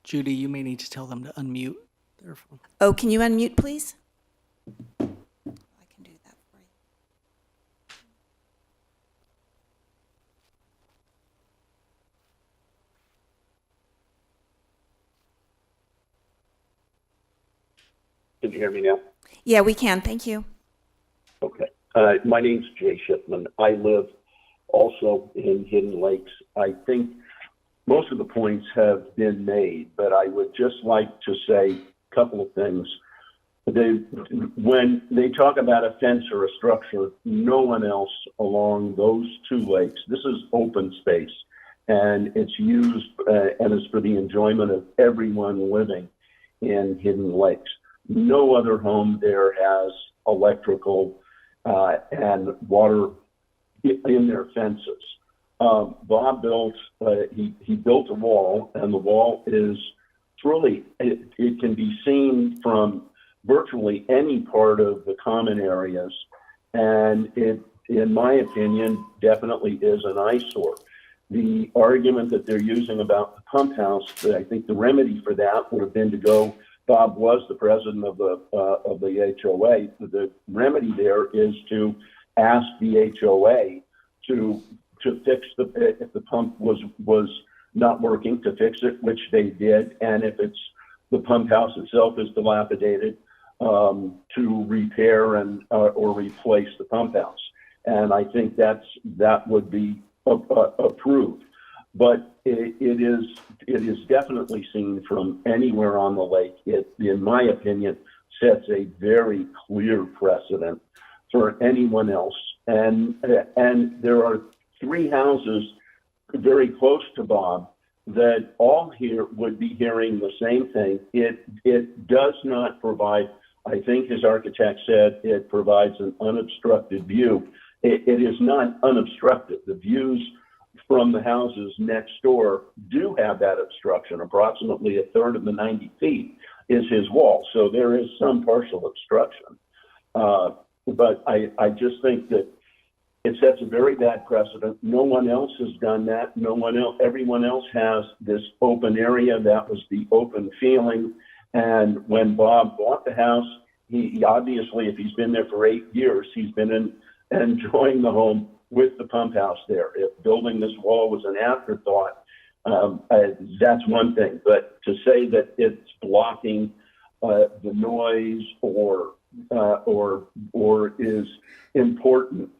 Speaker 5: Judy, you may need to tell them to unmute their phone.
Speaker 4: Oh, can you unmute, please? I can do that for you.
Speaker 20: Can you hear me now?
Speaker 4: Yeah, we can. Thank you.
Speaker 20: Okay. My name's Jay Shipman. I live also in Hidden Lakes. I think most of the points have been made, but I would just like to say a couple of things. when they talk about a fence or a structure, no one else along those two lakes, this is open space, and it's used and is for the enjoyment of everyone living in Hidden Lakes. No other home there has electrical and water in their fences. Bob built, he built a wall, and the wall is truly, it can be seen from virtually any part of the common areas, and it, in my opinion, definitely is an eyesore. The argument that they're using about the pump house, I think the remedy for that would have been to go, Bob was the president of the HOA, the remedy there is to ask the HOA to fix if the pump was not working, to fix it, which they did, and if it's the pump house itself is dilapidated, to repair and or replace the pump house. And I think that would be approved. But it is definitely seen from anywhere on the lake. It, in my opinion, sets a very clear precedent for anyone else. And there are 3 houses very close to Bob that all here would be hearing the same thing. It does not provide, I think his architect said, it provides an unobstructed view. It is not unobstructed. The views from the houses next door do have that obstruction. Approximately a third of the 90 feet is his wall. So there is some partial obstruction. But I just think that it sets a very bad precedent. No one else has done that. No one else, everyone else has this open area. That was the open feeling. And when Bob bought the house, he obviously, if he's been there for 8 years, he's been enjoying the home with the pump house there. If building this wall was an afterthought, that's one thing. But to say that it's blocking the noise or is important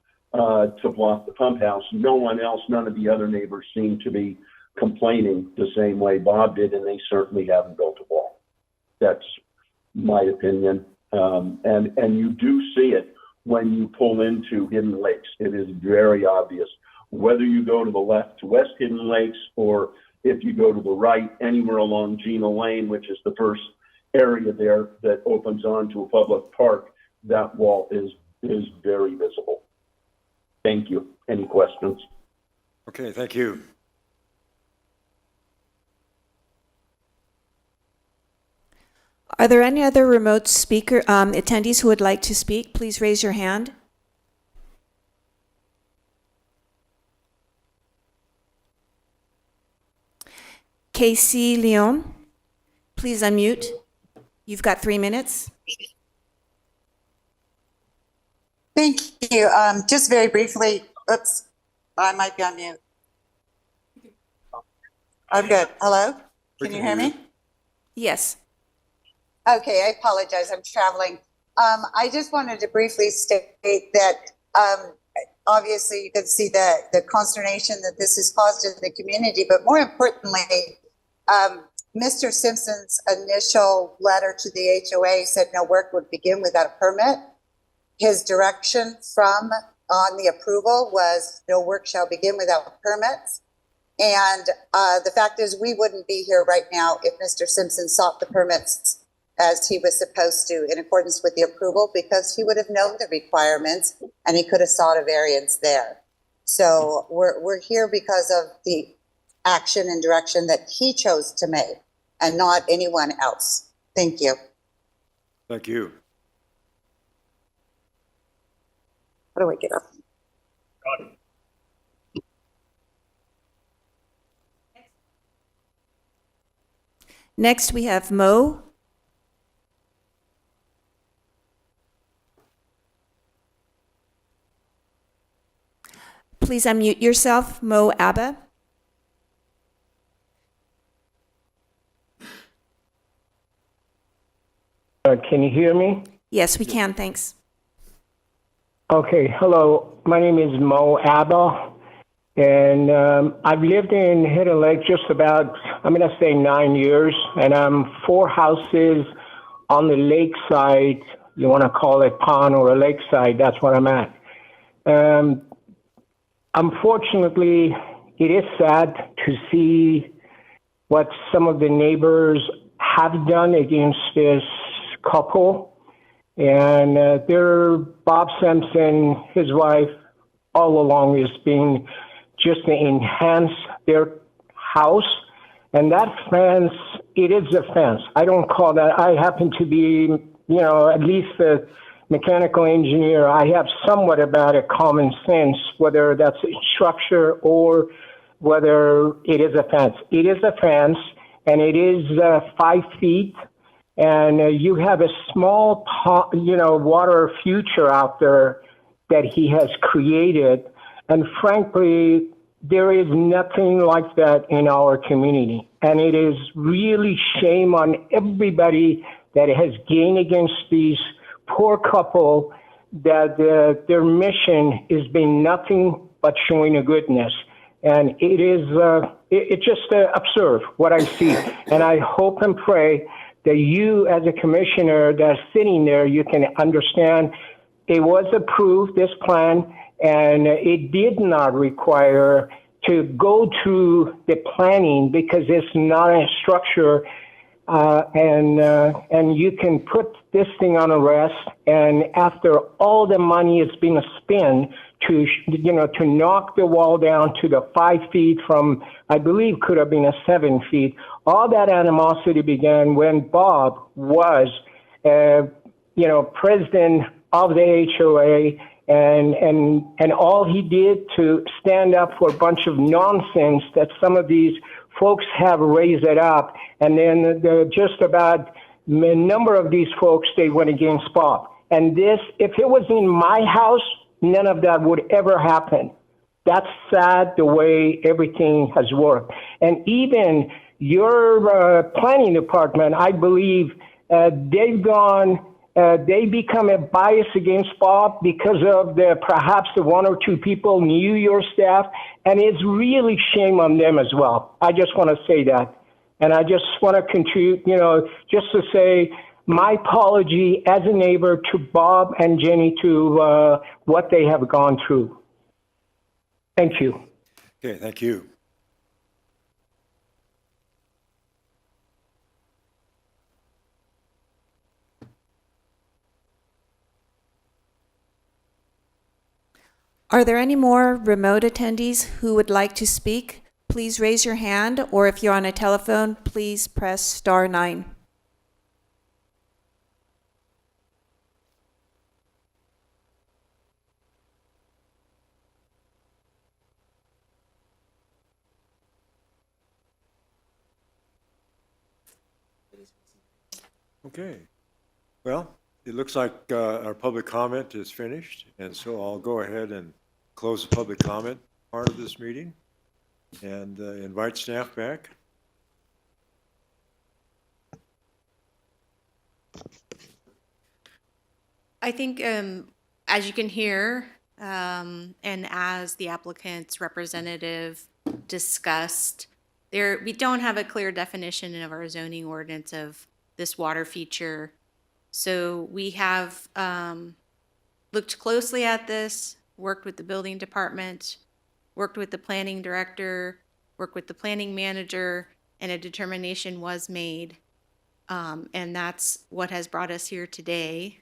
Speaker 20: to block the pump house, no one else, none of the other neighbors seem to be complaining the same way Bob did, and they certainly haven't built a wall. That's my opinion. And you do see it when you pull into Hidden Lakes. It is very obvious. Whether you go to the left to West Hidden Lakes, or if you go to the right, anywhere along Gina Lane, which is the first area there that opens onto a public park, that wall is very visible. Thank you. Any questions?
Speaker 3: Okay, thank you.
Speaker 4: Are there any other remote speaker attendees who would like to speak? Please raise your hand. Casey Leon, please unmute. You've got 3 minutes.
Speaker 21: Thank you. Just very briefly, oops, I might be on mute. I'm good. Hello? Can you hear me?
Speaker 4: Yes.
Speaker 21: Okay, I apologize. I'm traveling. I just wanted to briefly state that obviously you can see the consternation that this has caused in the community, but more importantly, Mr. Simpson's initial letter to the HOA said no work would begin without a permit. His direction on the approval was no work shall begin without permits. And the fact is we wouldn't be here right now if Mr. Simpson sought the permits as he was supposed to in accordance with the approval, because he would have known the requirements and he could have sought a variance there. So we're here because of the action and direction that he chose to make and not anyone else. Thank you.
Speaker 3: Thank you.
Speaker 21: How do I get up?
Speaker 4: Next, we have Mo. Please unmute yourself, Mo Abba.
Speaker 22: Can you hear me?
Speaker 4: Yes, we can, thanks.
Speaker 22: Okay, hello. My name is Mo Abba, and I've lived in Hidden Lake just about, I'm going to say 9 years, and I'm 4 houses on the lakeside, you want to call it pond or a lakeside, that's what I'm at. Unfortunately, it is sad to see what some of the neighbors have done against this couple. And Bob Simpson, his wife, all along has been just to enhance their house. And that fence, it is a fence. I don't call that, I happen to be, at least a mechanical engineer. I have somewhat about a common sense, whether that's a structure or whether it is a fence. It is a fence, and it is 5 feet, and you have a small, water feature out there that he has created. And frankly, there is nothing like that in our community. And it is really shame on everybody that has gained against these poor couple, that their mission has been nothing but showing a goodness. And it is, it's just absurd what I see. And I hope and pray that you as a commissioner that's sitting there, you can understand it was approved, this plan, and it did not require to go through the planning because it's not a structure, and you can put this thing on a rest. And after all the money has been spent to knock the wall down to the 5 feet from, I believe, could have been 7 feet. All that animosity began when Bob was, president of the HOA. And all he did to stand up for a bunch of nonsense that some of these folks have raised it up. And then just about a number of these folks, they went against Bob. And this, if it was in my house, none of that would ever happen. That's sad the way everything has worked. And even your planning department, I believe they've gone, they become a bias against Bob because of perhaps the one or two people knew your staff, and it's really shame on them as well. I just want to say that. And I just want to contribute, just to say my apology as a neighbor to Bob and Jenny to what they have gone through. Thank you.
Speaker 3: Okay, thank you.
Speaker 4: Are there any more remote attendees who would like to speak? Please raise your hand, or if you're on a telephone, please press star 9.
Speaker 3: Okay. Well, it looks like our public comment is finished, and so I'll go ahead and close the public comment part of this meeting and invite staff back.
Speaker 14: I think, as you can hear, and as the applicant's representative discussed, we don't have a clear definition of our zoning ordinance of this water feature. So we have looked closely at this, worked with the building department, worked with the planning director, worked with the planning manager, and a determination was made. And that's what has brought us here today.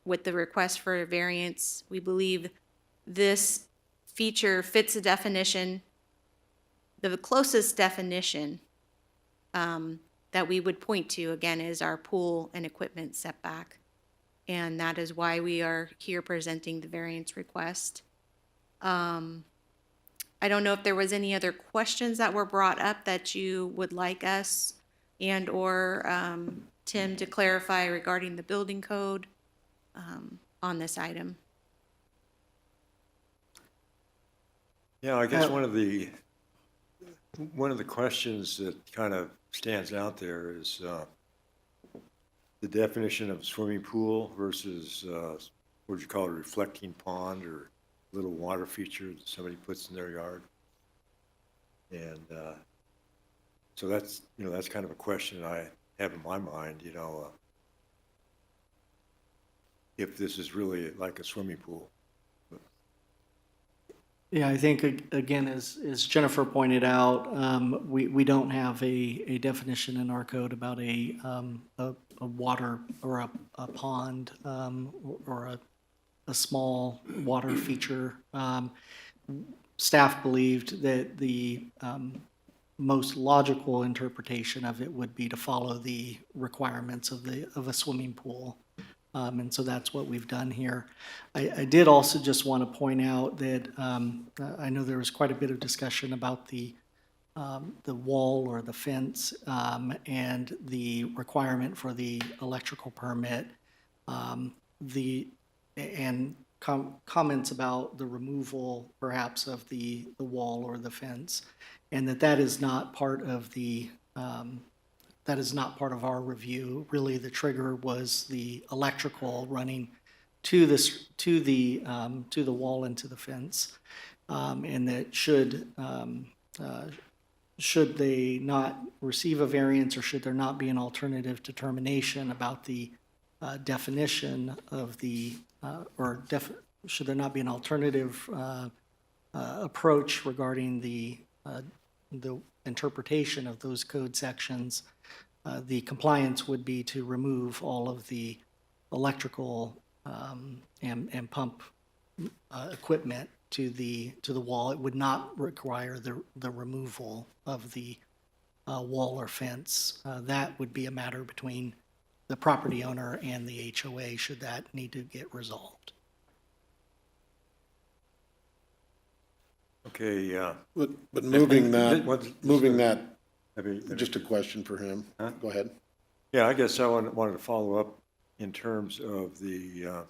Speaker 14: With the request for a variance, we believe this feature fits the definition, the closest definition that we would point to, again, is our pool and equipment setback. And that is why we are here presenting the variance request. I don't know if there was any other questions that were brought up that you would like us and or Tim to clarify regarding the building code on this item.
Speaker 3: Yeah, I guess one of the questions that kind of stands out there is the definition of swimming pool versus what would you call a reflecting pond or little water feature that somebody puts in their yard. And so that's kind of a question I have in my mind, if this is really like a swimming pool.
Speaker 5: Yeah, I think, again, as Jennifer pointed out, we don't have a definition in our code about a water or a pond or a small water feature. Staff believed that the most logical interpretation of it would be to follow the requirements of a swimming pool. And so that's what we've done here. I did also just want to point out that I know there was quite a bit of discussion about the wall or the fence and the requirement for the electrical permit. Comments about the removal perhaps of the wall or the fence, and that is not part of the that is not part of our review. Really, the trigger was the electrical running to the wall and to the fence, and that should they not receive a variance, or should there not be an alternative determination about the definition of the should there not be an alternative approach regarding the interpretation of those code sections, the compliance would be to remove all of the electrical and pump equipment to the wall. It would not require the removal of the wall or fence. That would be a matter between the property owner and the HOA should that need to get resolved.
Speaker 3: Okay, yeah.
Speaker 9: But moving that,
Speaker 3: Maybe-
Speaker 9: just a question for him.
Speaker 3: Huh?
Speaker 9: Go ahead.
Speaker 3: Yeah, I guess I wanted to follow up in terms of the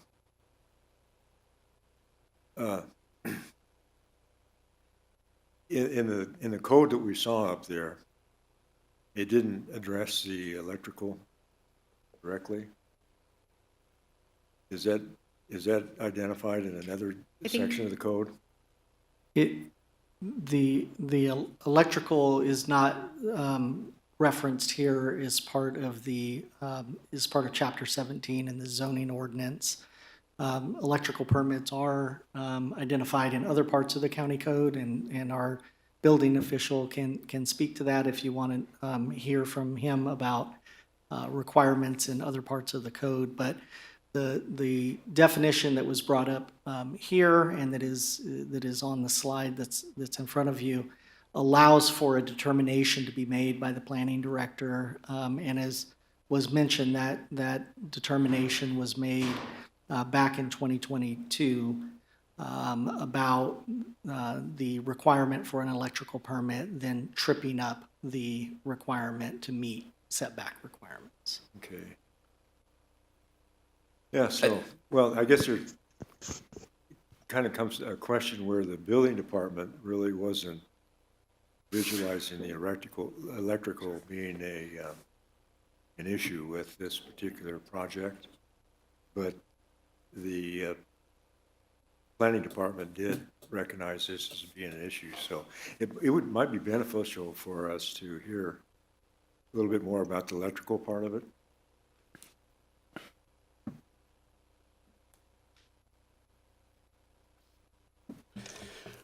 Speaker 3: in the code that we saw up there, it didn't address the electrical directly. Is that identified in another section of the code?
Speaker 5: The electrical is not referenced here as part of Chapter 17 in the zoning ordinance. Electrical permits are identified in other parts of the county code, and our building official can speak to that if you want to hear from him about requirements in other parts of the code. But the definition that was brought up here and that is on the slide that's in front of you allows for a determination to be made by the planning director, and as was mentioned, that determination was made back in 2022 about the requirement for an electrical permit, then tripping up the requirement to meet setback requirements.
Speaker 3: Okay. Yeah, so, well, I guess there kind of comes to a question where the building department really wasn't visualizing the electrical being an issue with this particular project, but the planning department did recognize this as being an issue. So it might be beneficial for us to hear a little bit more about the electrical part of it.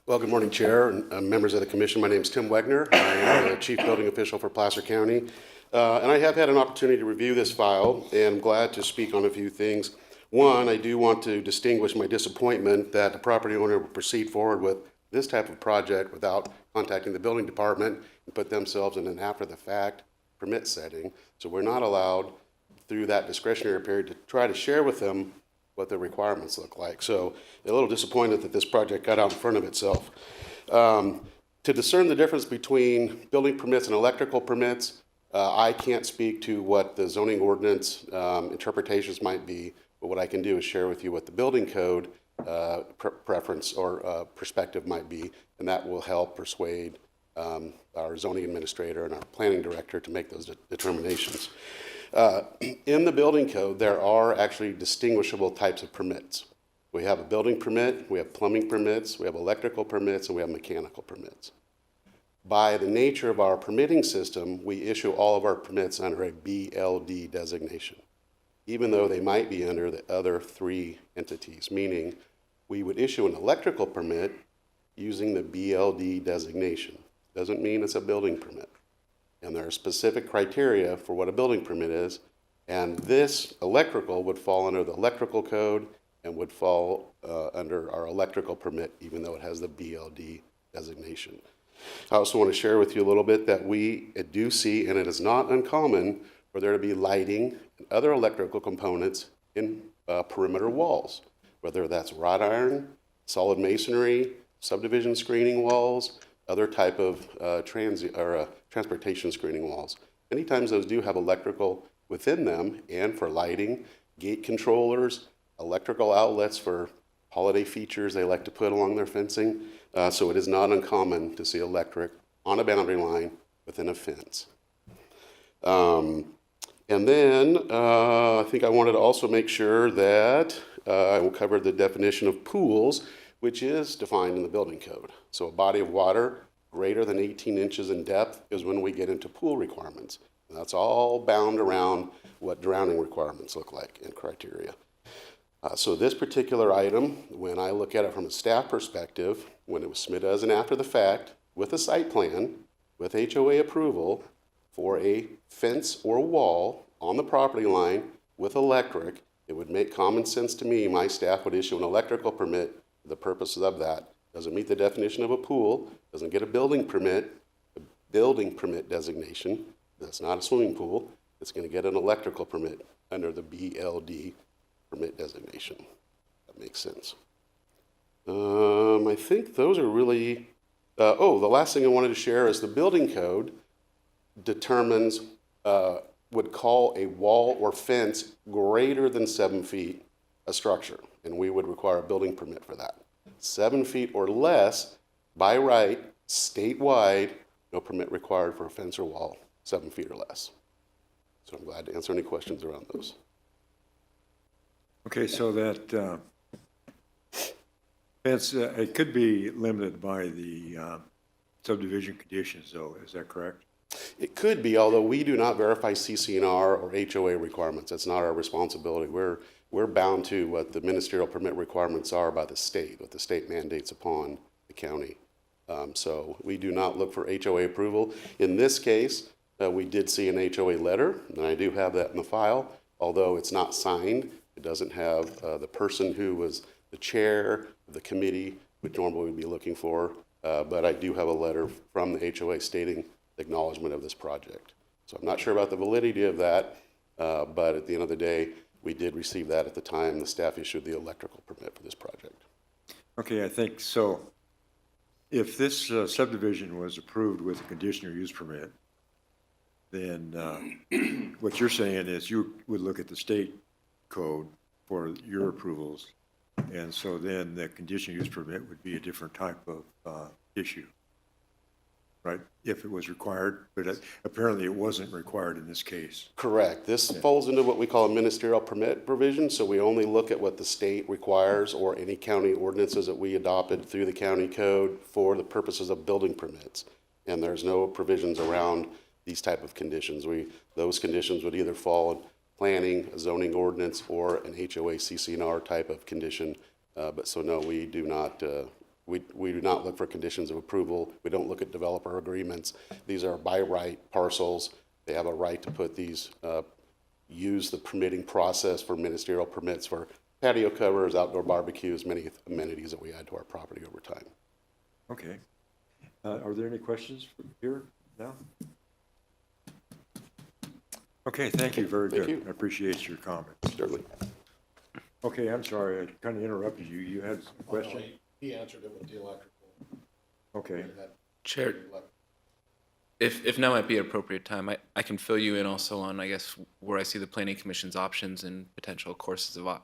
Speaker 1: Well, good morning, Chair and members of the Commission. My name is Tim Wegner. I am the Chief Building Official for Placer County. And I have had an opportunity to review this file, and I'm glad to speak on a few things. One, I do want to distinguish my disappointment that the property owner would proceed forward with this type of project without contacting the building department and put themselves in an after-the-fact permit setting. So we're not allowed, through that discretionary period, to try to share with them what the requirements look like. So a little disappointed that this project got out in front of itself. To discern the difference between building permits and electrical permits, I can't speak to what the zoning ordinance interpretations might be, but what I can do is share with you what the building code preference or perspective might be, and that will help persuade our zoning administrator and our planning director to make those determinations. In the building code, there are actually distinguishable types of permits. We have a building permit, we have plumbing permits, we have electrical permits, and we have mechanical permits. By the nature of our permitting system, we issue all of our permits under a BLD designation, even though they might be under the other three entities, meaning we would issue an electrical permit using the BLD designation. Doesn't mean it's a building permit. And there are specific criteria for what a building permit is, and this electrical would fall under the electrical code and would fall under our electrical permit, even though it has the BLD designation. I also want to share with you a little bit that we do see, and it is not uncommon, for there to be lighting and other electrical components in perimeter walls, whether that's wrought iron, solid masonry, subdivision screening walls, other type of transportation screening walls. Many times those do have electrical within them, and for lighting, gate controllers, electrical outlets for holiday features they like to put along their fencing. So it is not uncommon to see electric on a boundary line within a fence. And then I think I wanted to also make sure that I will cover the definition of pools, which is defined in the building code. So a body of water greater than 18 inches in depth is when we get into pool requirements. And that's all bound around what drowning requirements look like and criteria. So this particular item, when I look at it from a staff perspective, when it was submitted as an after the fact with a site plan, with HOA approval for a fence or wall on the property line with electric, it would make common sense to me, my staff would issue an electrical permit for the purposes of that. Doesn't meet the definition of a pool, doesn't get a building permit designation. That's not a swimming pool. It's going to get an electrical permit under the BLD permit designation. That makes sense. I think those are really, the last thing I wanted to share is the building code determines, would call a wall or fence greater than 7 feet a structure, and we would require a building permit for that. 7 feet or less, by right, statewide, no permit required for a fence or wall, 7 feet or less. So I'm glad to answer any questions around those.
Speaker 3: Okay, so that fence, it could be limited by the subdivision conditions, though, is that correct?
Speaker 1: It could be, although we do not verify CC&R or HOA requirements. That's not our responsibility. We're bound to what the ministerial permit requirements are by the state, what the state mandates upon the county. So we do not look for HOA approval. In this case, we did see an HOA letter, and I do have that in the file, although it's not signed. It doesn't have the person who was the chair of the committee, which normally we'd be looking for, but I do have a letter from the HOA stating acknowledgement of this project. So I'm not sure about the validity of that, but at the end of the day, we did receive that at the time the staff issued the electrical permit for this project.
Speaker 3: Okay, I think so. If this subdivision was approved with a conditional use permit, then what you're saying is you would look at the state code for your approvals, and so then the conditional use permit would be a different type of issue, right? If it was required, but apparently it wasn't required in this case.
Speaker 1: Correct. This falls into what we call a ministerial permit provision, so we only look at what the state requires or any county ordinances that we adopted through the county code for the purposes of building permits. And there's no provisions around these type of conditions. Those conditions would either fall in planning, a zoning ordinance, or an HOA CC&R type of condition. But so no, we do not we do not look for conditions of approval. We don't look at developer agreements. These are by right parcels. They have a right to put these, use the permitting process for ministerial permits for patio covers, outdoor barbecues, many amenities that we add to our property over time.
Speaker 3: Okay. Are there any questions from here now? Okay, thank you, very good. I appreciate your comments.
Speaker 1: Certainly.
Speaker 3: Okay, I'm sorry, I kind of interrupted you. You had a question?
Speaker 9: He answered it with the electrical.
Speaker 3: Okay.
Speaker 13: Chair, if now might be an appropriate time, I can fill you in also on, I guess, where I see the Planning Commission's options and potential courses of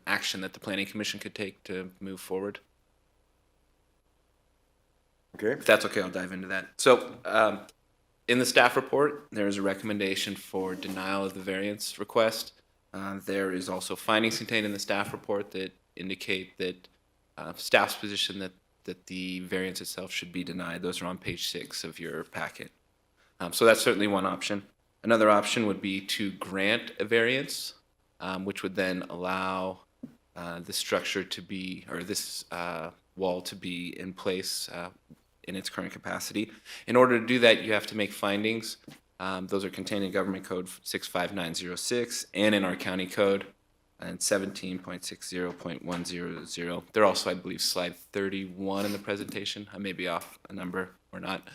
Speaker 13: action that the Planning Commission could take to move forward.
Speaker 3: Okay.
Speaker 13: If that's okay, I'll dive into that. So, in the staff report, there is a recommendation for denial of the variance request. There is also findings contained in the staff report that indicate that staff's position that that the variance itself should be denied. Those are on page 6 of your packet. So that's certainly one option. Another option would be to grant a variance, which would then allow the structure to be, or this wall to be in place in its current capacity. In order to do that, you have to make findings. Those are contained in Government Code 65906 and in our county code and 17.60.100. They're also, I believe, slide 31 in the presentation. I may be off a number or not.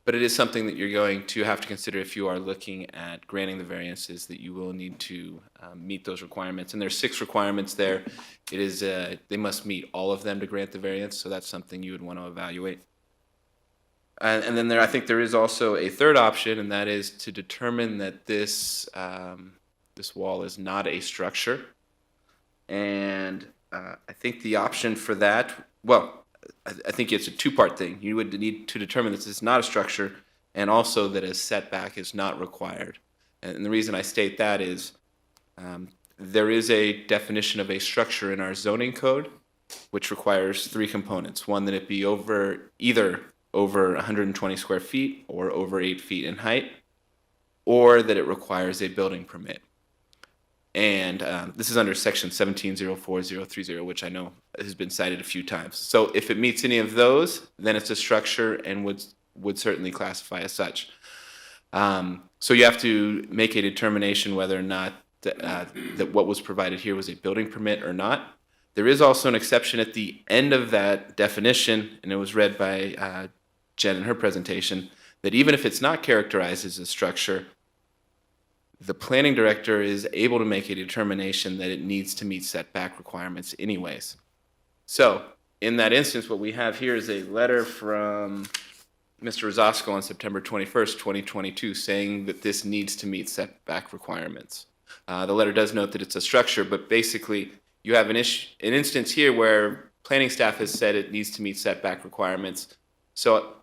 Speaker 13: But it is something that you're going to have to consider if you are looking at granting the variances, that you will need to meet those requirements. And there's 6 requirements there. It is they must meet all of them to grant the variance, so that's something you would want to evaluate. And then I think there is also a third option, and that is to determine that this this wall is not a structure. And I think the option for that, well, I think it's a two-part thing. You would need to determine that this is not a structure, and also that a setback is not required. And the reason I state that is there is a definition of a structure in our zoning code, which requires 3 components. One, that it be either over 120 square feet or over 8 feet in height, or that it requires a building permit. And this is under section 1704.030, which I know has been cited a few times. So if it meets any of those, then it's a structure and would certainly classify as such. So you have to make a determination whether or not that what was provided here was a building permit or not. There is also an exception at the end of that definition, and it was read by Jen in her presentation, that even if it's not characterized as a structure, the planning director is able to make a determination that it needs to meet setback requirements anyways. So in that instance, what we have here is a letter from Mr. Rosasco on September 21st, 2022, saying that this needs to meet setback requirements. The letter does note that it's a structure, but basically you have an instance here where planning staff has said it needs to meet setback requirements. So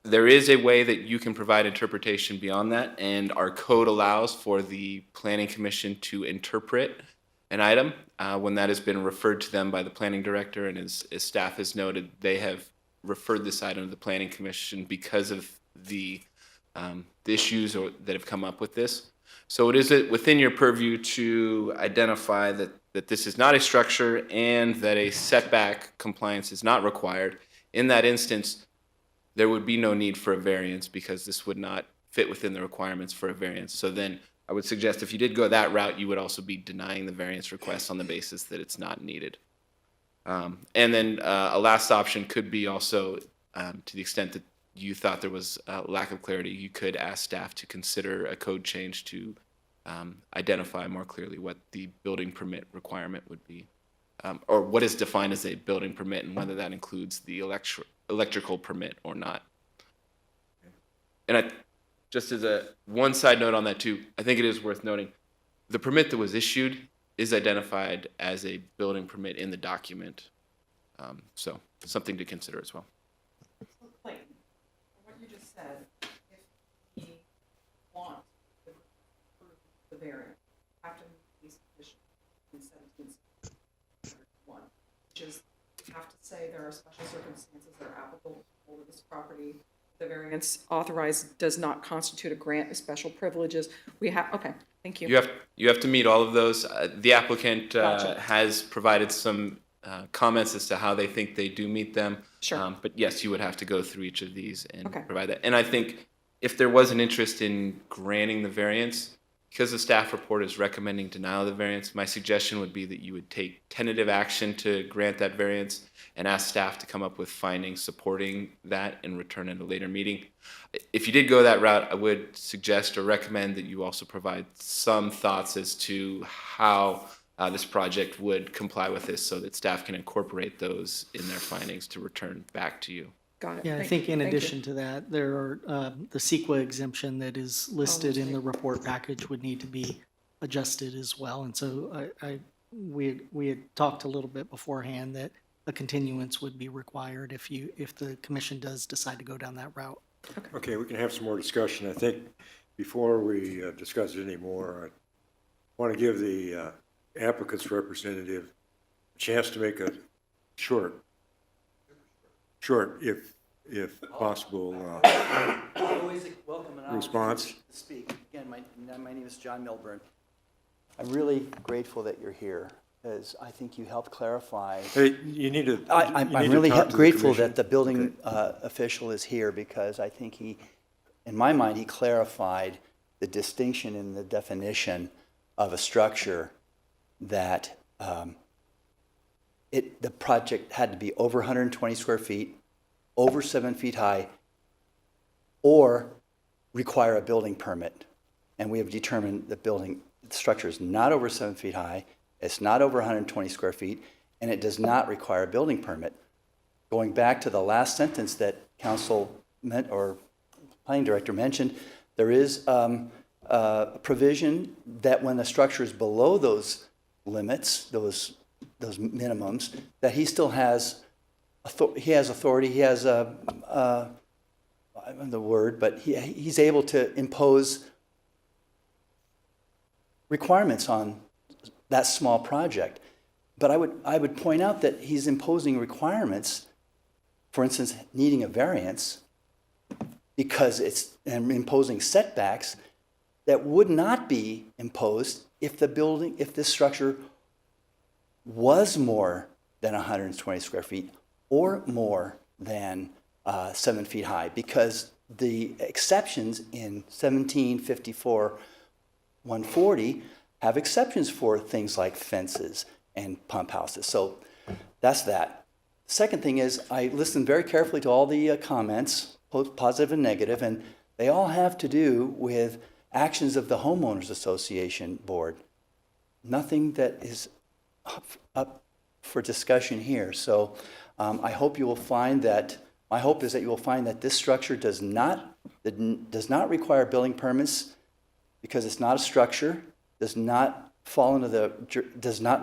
Speaker 13: there is a way that you can provide interpretation beyond that, and our code allows for the Planning Commission to interpret an item when that has been referred to them by the planning director, and as staff has noted, they have referred this item to the Planning Commission because of the issues that have come up with this. So it is within your purview to identify that this is not a structure and that a setback compliance is not required. In that instance, there would be no need for a variance because this would not fit within the requirements for a variance. So then I would suggest if you did go that route, you would also be denying the variance request on the basis that it's not needed. And then a last option could be also, to the extent that you thought there was a lack of clarity, you could ask staff to consider a code change to identify more clearly what the building permit requirement would be, or what is defined as a building permit and whether that includes the electrical permit or not. And just as one side note on that too, I think it is worth noting, the permit that was issued is identified as a building permit in the document. So something to consider as well.
Speaker 6: Clayton, what you just said, if we want to approve the variance, have to meet these conditions in 17.1, which is you have to say there are special circumstances that are applicable to this property. The variance authorized does not constitute a grant of special privileges. We have, okay, thank you.
Speaker 13: You have to meet all of those. The applicant
Speaker 6: Gotcha.
Speaker 13: has provided some comments as to how they think they do meet them.
Speaker 6: Sure.
Speaker 13: But yes, you would have to go through each of these and
Speaker 6: Okay.
Speaker 13: provide that. And I think if there was an interest in granting the variance, because the staff report is recommending denial of the variance, my suggestion would be that you would take tentative action to grant that variance and ask staff to come up with findings supporting that and return at a later meeting. If you did go that route, I would suggest or recommend that you also provide some thoughts as to how this project would comply with this so that staff can incorporate those in their findings to return back to you.
Speaker 6: Got it.
Speaker 5: Yeah, I
Speaker 6: Thank
Speaker 5: think
Speaker 6: you.
Speaker 5: in
Speaker 6: Thank you.
Speaker 5: addition to that, there are, the CEQA exemption that is listed in the report package would need to be adjusted as well. And so we had talked a little bit beforehand that a continuance would be required if the commission does decide to go down that route.
Speaker 3: Okay, we can have some more discussion. I think before we discuss it anymore, I want to give the applicant's representative a chance to make a short short, if possible,
Speaker 15: Always welcome an
Speaker 3: response.
Speaker 15: opportunity to speak. Again, my name is John Milburn. I'm really grateful that you're here, because I think you helped clarify.
Speaker 3: Hey, you need to.
Speaker 15: I'm really grateful that the building official is here, because I think in my mind, he clarified the distinction in the definition of a structure that the project had to be over 120 square feet, over 7 feet high, or require a building permit. And we have determined the structure is not over 7 feet high, it's not over 120 square feet, and it does not require a building permit. Going back to the last sentence that council meant, or planning director mentioned, there is a provision that when the structure is below those limits, those minimums, that he still has authority, he has I don't know the word, but he's able to impose requirements on that small project. But I would point out that he's imposing requirements, for instance, needing a variance, and imposing setbacks that would not be imposed if this structure was more than 120 square feet or more than 7 feet high, because the exceptions in 1754-140 have exceptions for things like fences and pump houses. So that's that. Second thing is, I listened very carefully to all the comments, both positive and negative, and they all have to do with actions of the Homeowners Association Board. Nothing that is up for discussion here. So I hope you will find that, my hope is that you will find that this structure does not require building permits, because it's not a structure, does not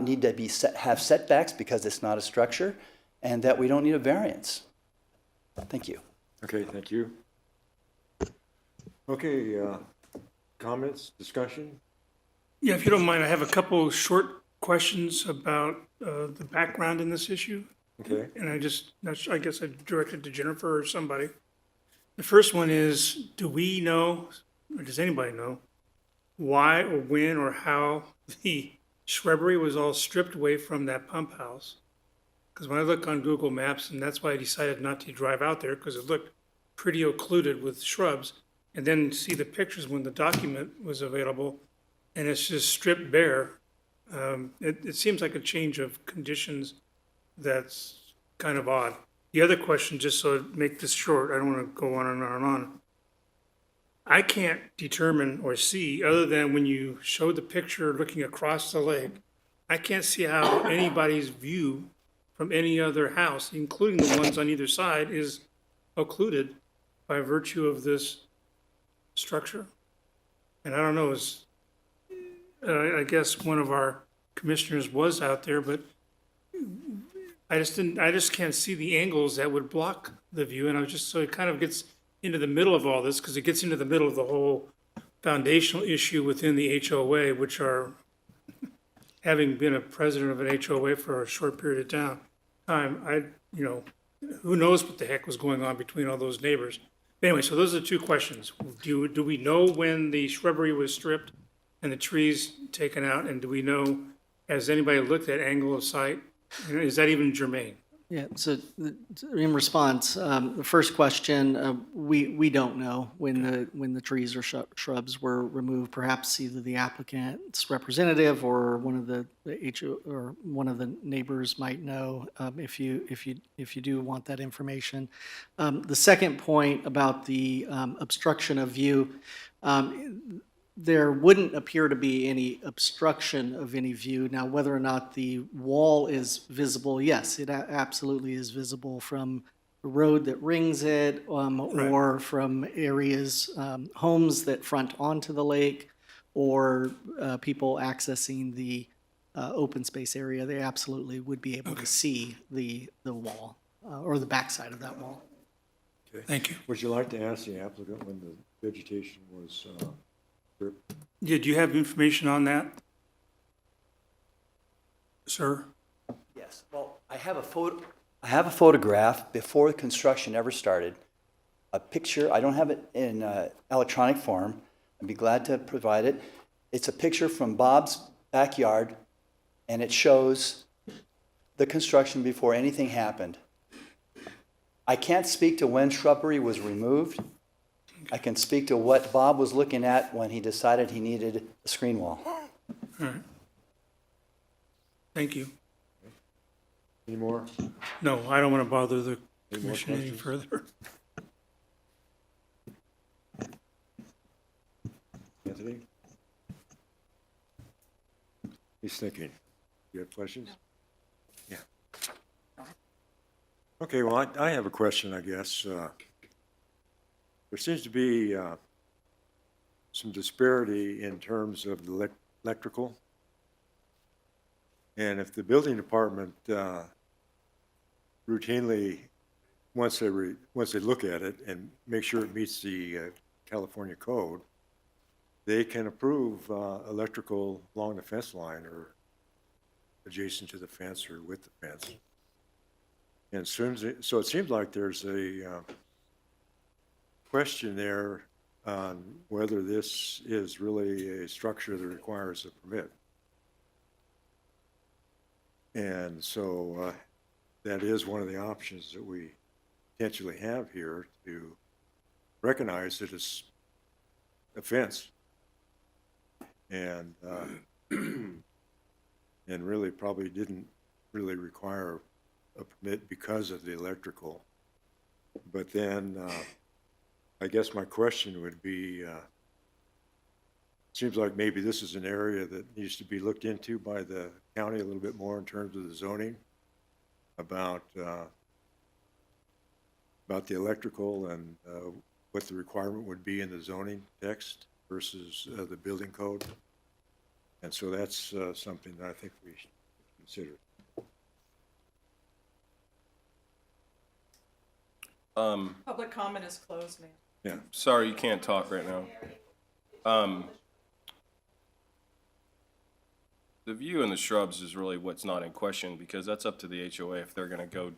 Speaker 15: need to have setbacks because it's not a structure, and that we don't need a variance. Thank you.
Speaker 3: Okay, thank you. Okay, comments, discussion?
Speaker 7: Yeah, if you don't mind, I have a couple short questions about the background in this issue.
Speaker 3: Okay.
Speaker 7: And I guess I directed to Jennifer or somebody. The first one is, do we know, or does anybody know, why or when or how the shrubbery was all stripped away from that pump house? Because when I look on Google Maps, and that's why I decided not to drive out there, because it looked pretty occluded with shrubs, and then see the pictures when the document was available, and it's just stripped bare. It seems like a change of conditions that's kind of odd. The other question, just so to make this short, I don't want to go on and on and on. I can't determine or see, other than when you showed the picture looking across the lake, I can't see how anybody's view from any other house, including the ones on either side, is occluded by virtue of this structure. And I don't know, I guess one of our commissioners was out there, but I just can't see the angles that would block the view. And so it kind of gets into the middle of all this, because it gets into the middle of the whole foundational issue within the HOA, which are, having been a president of an HOA for a short period of time, who knows what the heck was going on between all those neighbors. Anyway, so those are the two questions. Do we know when the shrubbery was stripped and the trees taken out? And do we know, has anybody looked at angle of sight? Is that even germane?
Speaker 5: Yeah, so in response, the first question, we don't know when the trees or shrubs were removed. Perhaps either the applicant's representative or one of the HO or one of the neighbors might know, if you do want that information. The second point about the obstruction of view, there wouldn't appear to be any obstruction of any view. Now, whether or not the wall is visible, yes, it absolutely is visible from the road that rings it, or from areas, homes that front onto the lake, or people accessing the open space area. They absolutely would be able to see the wall, or the backside of that wall.
Speaker 3: Okay.
Speaker 7: Thank you.
Speaker 3: Would you like to ask the applicant when the vegetation was
Speaker 7: Yeah, do you have information on that, sir?
Speaker 15: Yes, well, I have a photo. I have a photograph before the construction ever started, a picture. I don't have it in electronic form. I'd be glad to provide it. It's a picture from Bob's backyard, and it shows the construction before anything happened. I can't speak to when shrubbery was removed. I can speak to what Bob was looking at when he decided he needed a screen wall.
Speaker 7: All right. Thank you.
Speaker 3: Any more?
Speaker 7: No, I don't want to bother the
Speaker 3: Any more
Speaker 7: commission any
Speaker 3: questions?
Speaker 7: further.
Speaker 3: Anthony? He's thinking. You have questions? Yeah. Okay, well, I have a question, I guess. There seems to be some disparity in terms of the electrical. And if the building department routinely, once they look at it and make sure it meets the California code, they can approve electrical along the fence line or adjacent to the fence or with the fence. And so it seems like there's a question there on whether this is really a structure that requires a permit. And so that is one of the options that we potentially have here, to recognize that it's a fence. And and really probably didn't really require a permit because of the electrical. But then I guess my question would be, seems like maybe this is an area that needs to be looked into by the county a little bit more in terms of the zoning about the electrical and what the requirement would be in the zoning text versus the building code. And so that's something that I think we should consider.
Speaker 6: Public comment is closed, ma'am.
Speaker 3: Yeah.
Speaker 12: Sorry, you can't talk right now. The view in the shrubs is really what's not in question, because that's up to the HOA if they're gonna go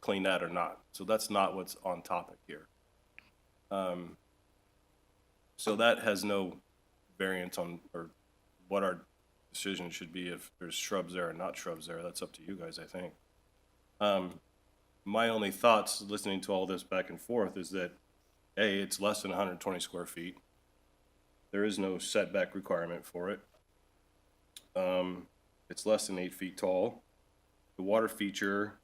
Speaker 12: clean that or not. So that's not what's on topic here. So that has no variance on, or what our decision should be if there's shrubs there or not shrubs there. That's up to you guys, I think. My only thoughts listening to all this back and forth is that, A, it's less than 120 square feet. There is no setback requirement for it. It's less than 8 feet tall. The water feature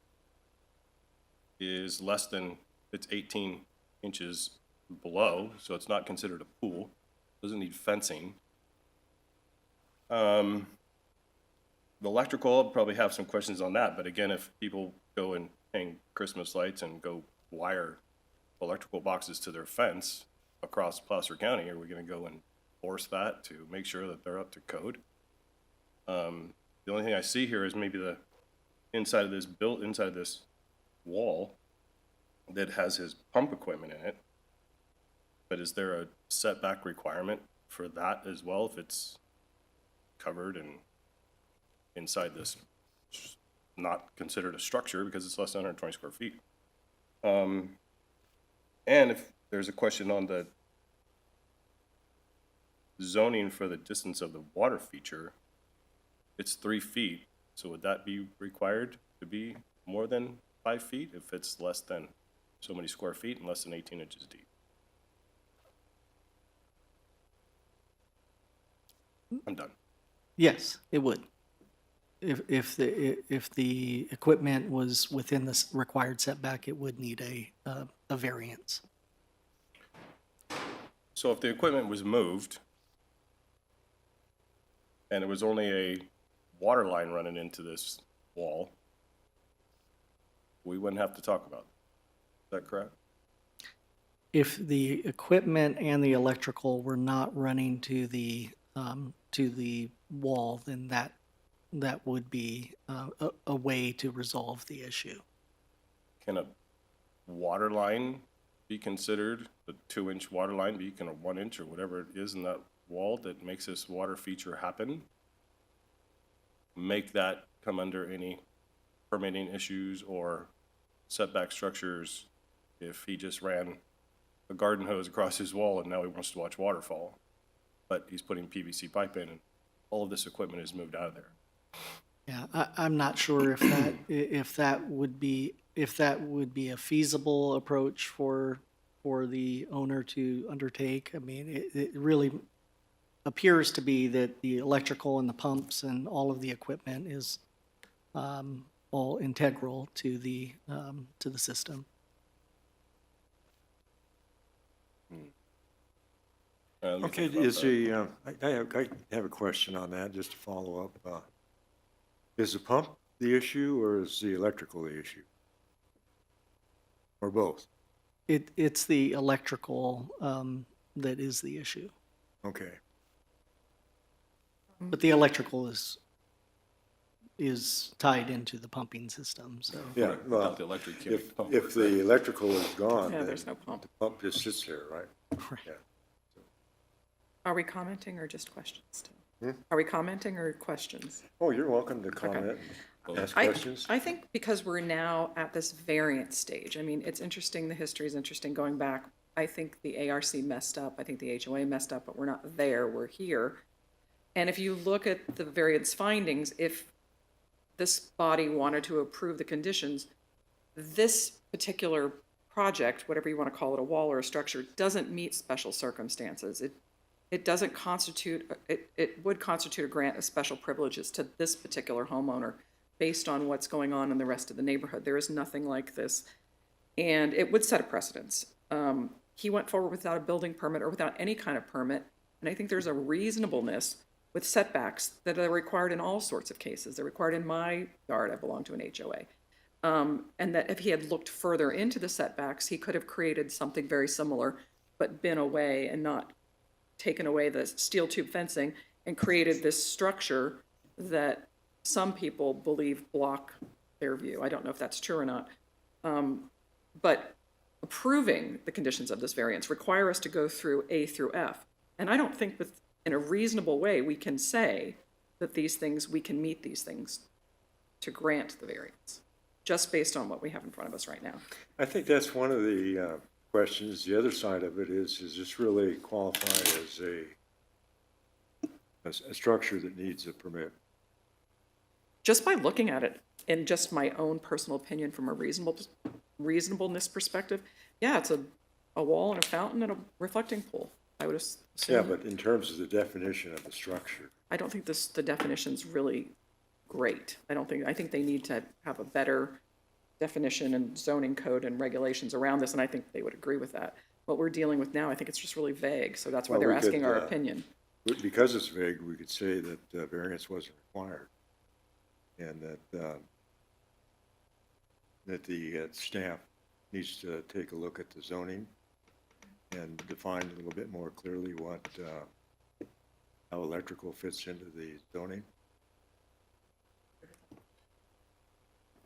Speaker 12: is less than, it's 18 inches below, so it's not considered a pool. Doesn't need fencing. The electrical, I'll probably have some questions on that, but again, if people go and hang Christmas lights and go wire electrical boxes to their fence across Placer County, are we gonna go and force that to make sure that they're up to code? The only thing I see here is maybe the inside of this wall that has his pump equipment in it. But is there a setback requirement for that as well, if it's covered and inside this, not considered a structure because it's less than 120 square feet? And if there's a question on the zoning for the distance of the water feature, it's 3 feet, so would that be required to be more than 5 feet if it's less than so many square feet and less than 18 inches deep? I'm done.
Speaker 5: Yes, it would. If the equipment was within the required setback, it would need a variance.
Speaker 12: So if the equipment was moved and it was only a water line running into this wall, we wouldn't have to talk about it. Is that correct?
Speaker 5: If the equipment and the electrical were not running to the wall, then that would be a way to resolve the issue.
Speaker 12: Can a water line be considered, a 2-inch water line be a 1 inch or whatever it is in that wall that makes this water feature happen? Make that come under any permitting issues or setback structures if he just ran a garden hose across his wall and now he wants to watch waterfall. But he's putting PVC pipe in and all of this equipment is moved out of there.
Speaker 5: Yeah, I'm not sure if that would be a feasible approach for the owner to undertake. I mean, it really appears to be that the electrical and the pumps and all of the equipment is all integral to the system.
Speaker 3: Okay, is the, I have a question on that, just to follow up. Is the pump the issue or is the electrical the issue? Or both?
Speaker 5: It's the electrical that is the issue.
Speaker 3: Okay.
Speaker 5: But the electrical is tied into the pumping system, so.
Speaker 3: Yeah, well,
Speaker 12: the electric
Speaker 3: if the electrical is gone,
Speaker 6: Yeah,
Speaker 3: then
Speaker 6: there's no pump.
Speaker 3: the pump just sits there, right? Yeah.
Speaker 6: Are we commenting or just questions? Are we commenting or questions?
Speaker 3: Oh, you're welcome to comment and ask questions.
Speaker 6: I think because we're now at this variant stage, I mean, it's interesting, the history is interesting going back. I think the ARC messed up, I think the HOA messed up, but we're not there, we're here. And if you look at the variance findings, if this body wanted to approve the conditions, this particular project, whatever you want to call it, a wall or a structure, doesn't meet special circumstances. It doesn't constitute, it would constitute a grant of special privileges to this particular homeowner based on what's going on in the rest of the neighborhood. There is nothing like this. And it would set a precedence. He went forward without a building permit or without any kind of permit. And I think there's a reasonableness with setbacks that are required in all sorts of cases. They're required in my yard, I belong to an HOA. And that if he had looked further into the setbacks, he could have created something very similar, but been away and not taken away the steel tube fencing and created this structure that some people believe block their view. I don't know if that's true or not. But approving the conditions of this variance require us to go through A through F. And I don't think in a reasonable way we can say that these things, we can meet these things to grant the variance, just based on what we have in front of us right now.
Speaker 3: I think that's one of the questions. The other side of it is this really qualify as a structure that needs a permit?
Speaker 6: Just by looking at it, in just my own personal opinion from a reasonableness perspective, yeah, it's a wall and a fountain and a reflecting pool, I would assume.
Speaker 3: Yeah, but in terms of the definition of the structure.
Speaker 6: I don't think the definition's really great. I think they need to have a better definition and zoning code and regulations around this, and I think they would agree with that. What we're dealing with now, I think it's just really vague, so that's why they're asking our opinion.
Speaker 3: Because it's vague, we could say that variance wasn't required, and that the staff needs to take a look at the zoning and define a little bit more clearly how electrical fits into the zoning.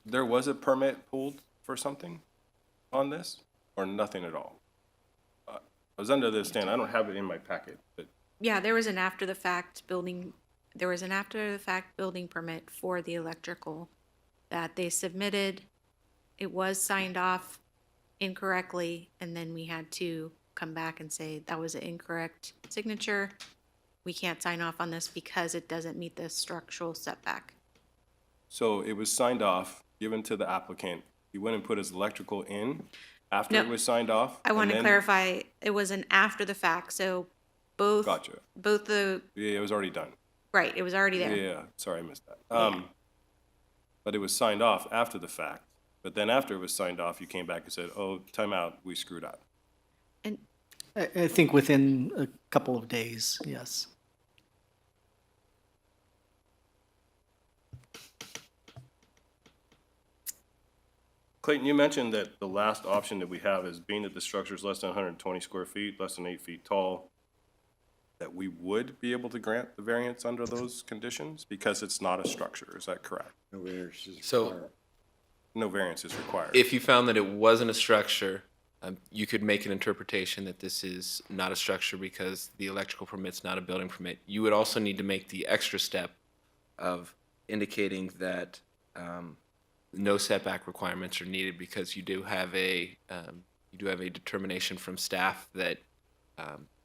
Speaker 12: There was a permit pulled for something on this, or nothing at all? I was under the stand, I don't have it in my packet, but.
Speaker 2: Yeah, there was an after-the-fact building permit for the electrical that they submitted. It was signed off incorrectly, and then we had to come back and say that was an incorrect signature. We can't sign off on this because it doesn't meet the structural setback.
Speaker 12: So it was signed off, given to the applicant. He went and put his electrical in after
Speaker 2: No.
Speaker 12: it was signed off?
Speaker 2: I want
Speaker 12: and
Speaker 2: to
Speaker 12: then-
Speaker 2: clarify, it was an after-the-fact, so both.
Speaker 12: Gotcha.
Speaker 2: Both the,
Speaker 12: Yeah, it was already done.
Speaker 2: right, it was already there.
Speaker 12: Yeah, sorry, I missed that. But it was signed off after the fact. But then after it was signed off, you came back and said, oh, time out, we screwed up.
Speaker 5: I think within a couple of days, yes.
Speaker 12: Clayton, you mentioned that the last option that we have is being that the structure is less than 120 square feet, less than 8 feet tall, that we would be able to grant the variance under those conditions because it's not a structure. Is that correct?
Speaker 3: No variance is
Speaker 13: So-
Speaker 3: required.
Speaker 12: No variance is required.
Speaker 13: If you found that it wasn't a structure, you could make an interpretation that this is not a structure because the electrical permit's not a building permit. You would also need to make the extra step of indicating that no setback requirements are needed because you do have a determination from staff that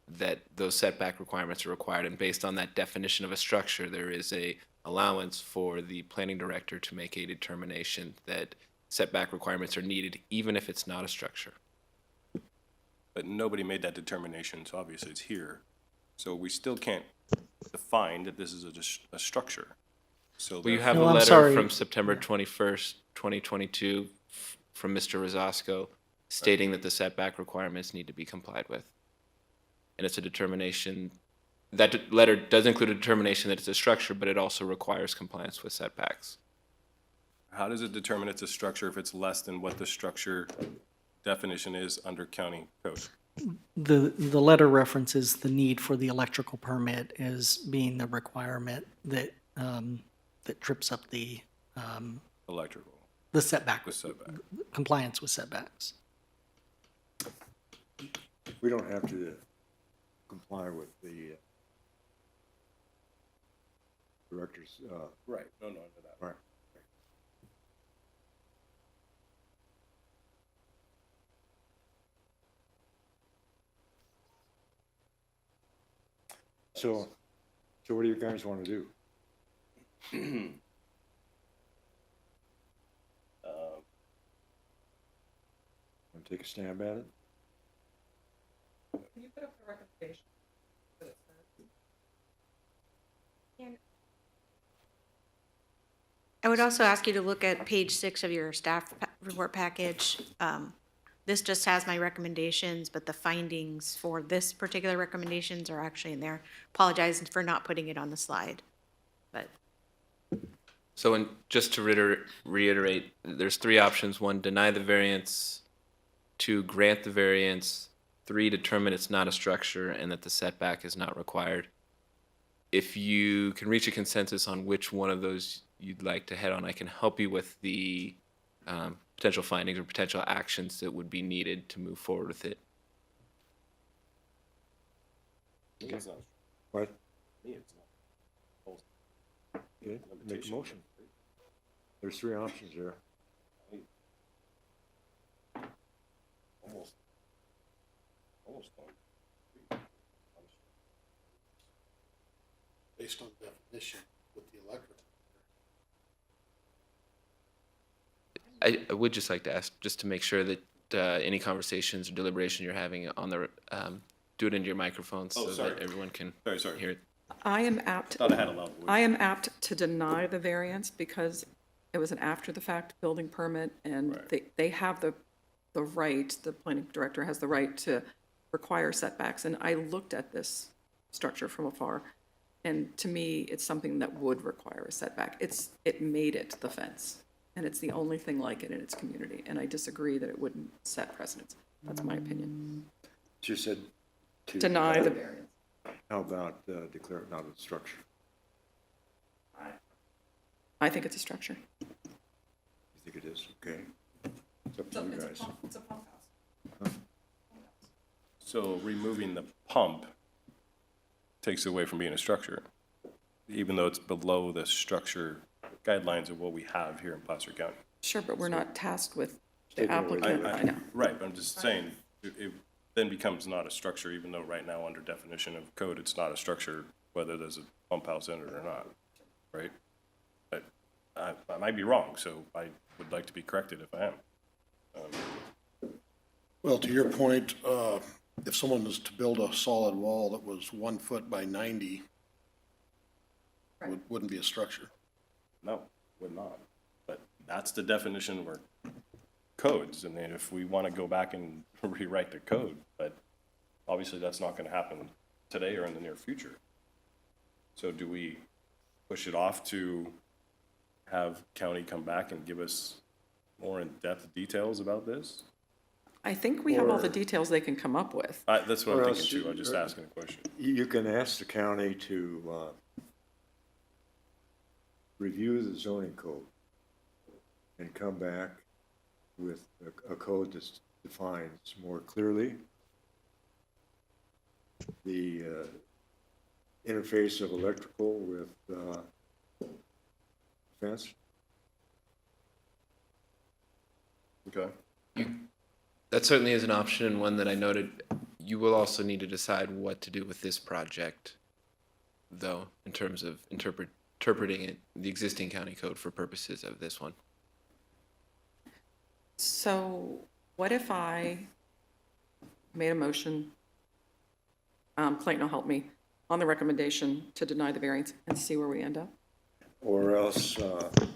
Speaker 13: that those setback requirements are required, and based on that definition of a structure, there is a allowance for the planning director to make a determination that setback requirements are needed, even if it's not a structure.
Speaker 12: But nobody made that determination, so obviously it's here. So we still can't define that this is a structure. So
Speaker 13: Well, you have a
Speaker 5: No, I'm
Speaker 13: letter
Speaker 5: sorry.
Speaker 13: from September 21st, 2022, from Mr. Rosasco stating that the setback requirements need to be complied with. And it's a determination, that letter does include a determination that it's a structure, but it also requires compliance with setbacks.
Speaker 12: how does it determine it's a structure if it's less than what the structure definition is under county code?
Speaker 5: The letter references the need for the electrical permit as being the requirement that, that trips up the
Speaker 12: Electrical.
Speaker 5: setback,
Speaker 12: The setback.
Speaker 5: compliance with setbacks.
Speaker 3: We don't have to comply with the director's,
Speaker 12: Right, no, no, that.
Speaker 3: right. So what do you guys want to do? Want to take a stab at it?
Speaker 6: Can you put up the recommendation?
Speaker 2: I would also ask you to look at page 6 of your staff report package. This just has my recommendations, but the findings for this particular recommendations are actually in there. Apologize for not putting it on the slide, but
Speaker 13: So just to reiterate, there's 3 options. 1, deny the variance. 2, grant the variance. 3, determine it's not a structure and that the setback is not required. If you can reach a consensus on which one of those you'd like to head on, I can help you with the potential findings or potential actions that would be needed to move forward with it.
Speaker 3: What? Okay, make a motion. There's 3 options there.
Speaker 12: Almost.
Speaker 9: Based on definition with the electrical.
Speaker 13: I would just like to ask, just to make sure that any conversations or deliberation you're having on the, do it into your microphone so that everyone can hear it.
Speaker 6: I am apt.
Speaker 12: Thought I had a loud voice.
Speaker 6: I am apt to deny the variance because it was an after-the-fact building permit, and they have the right, the planning director has the right to require setbacks. And I looked at this structure from afar, and to me, it's something that would require a setback. It made it the fence, and it's the only thing like it in its community. And I disagree that it wouldn't set precedents. That's my opinion.
Speaker 3: She said to
Speaker 6: Deny the variance.
Speaker 3: How about declare it not a structure?
Speaker 6: I think it's a structure.
Speaker 3: You think it is? Okay. It's up to you guys.
Speaker 6: It's a pump house.
Speaker 12: So removing the pump takes away from being a structure, even though it's below the structure guidelines of what we have here in Placer County.
Speaker 6: Sure, but we're not tasked with the
Speaker 3: Taking away
Speaker 6: applicant. I know.
Speaker 12: Right, but I'm just saying, it then becomes not a structure, even though right now under definition of code, it's not a structure, whether there's a pump house in it or not, right? But I might be wrong, so I would like to be corrected if I am.
Speaker 9: Well, to your point, if someone was to build a solid wall that was 1 foot by 90, wouldn't be a structure.
Speaker 12: No, would not. But that's the definition of our codes, and then if we want to go back and rewrite the code, but obviously that's not going to happen today or in the near future. So do we push it off to have county come back and give us more in-depth details about this?
Speaker 6: I think we have all the details they can come up with.
Speaker 12: That's what I'm
Speaker 3: Or
Speaker 12: thinking
Speaker 3: else
Speaker 12: too, I'm just asking a question.
Speaker 3: You can ask the county to review the zoning code and come back with a code that defines more clearly the interface of electrical with fence.
Speaker 12: Okay.
Speaker 13: That certainly is an option, and one that I noted. You will also need to decide what to do with this project, though, in terms of interpreting it, the existing county code for purposes of this one.
Speaker 6: So what if I made a motion, Clayton will help me, on the recommendation to deny the variance and see where we end up?
Speaker 3: Or else, at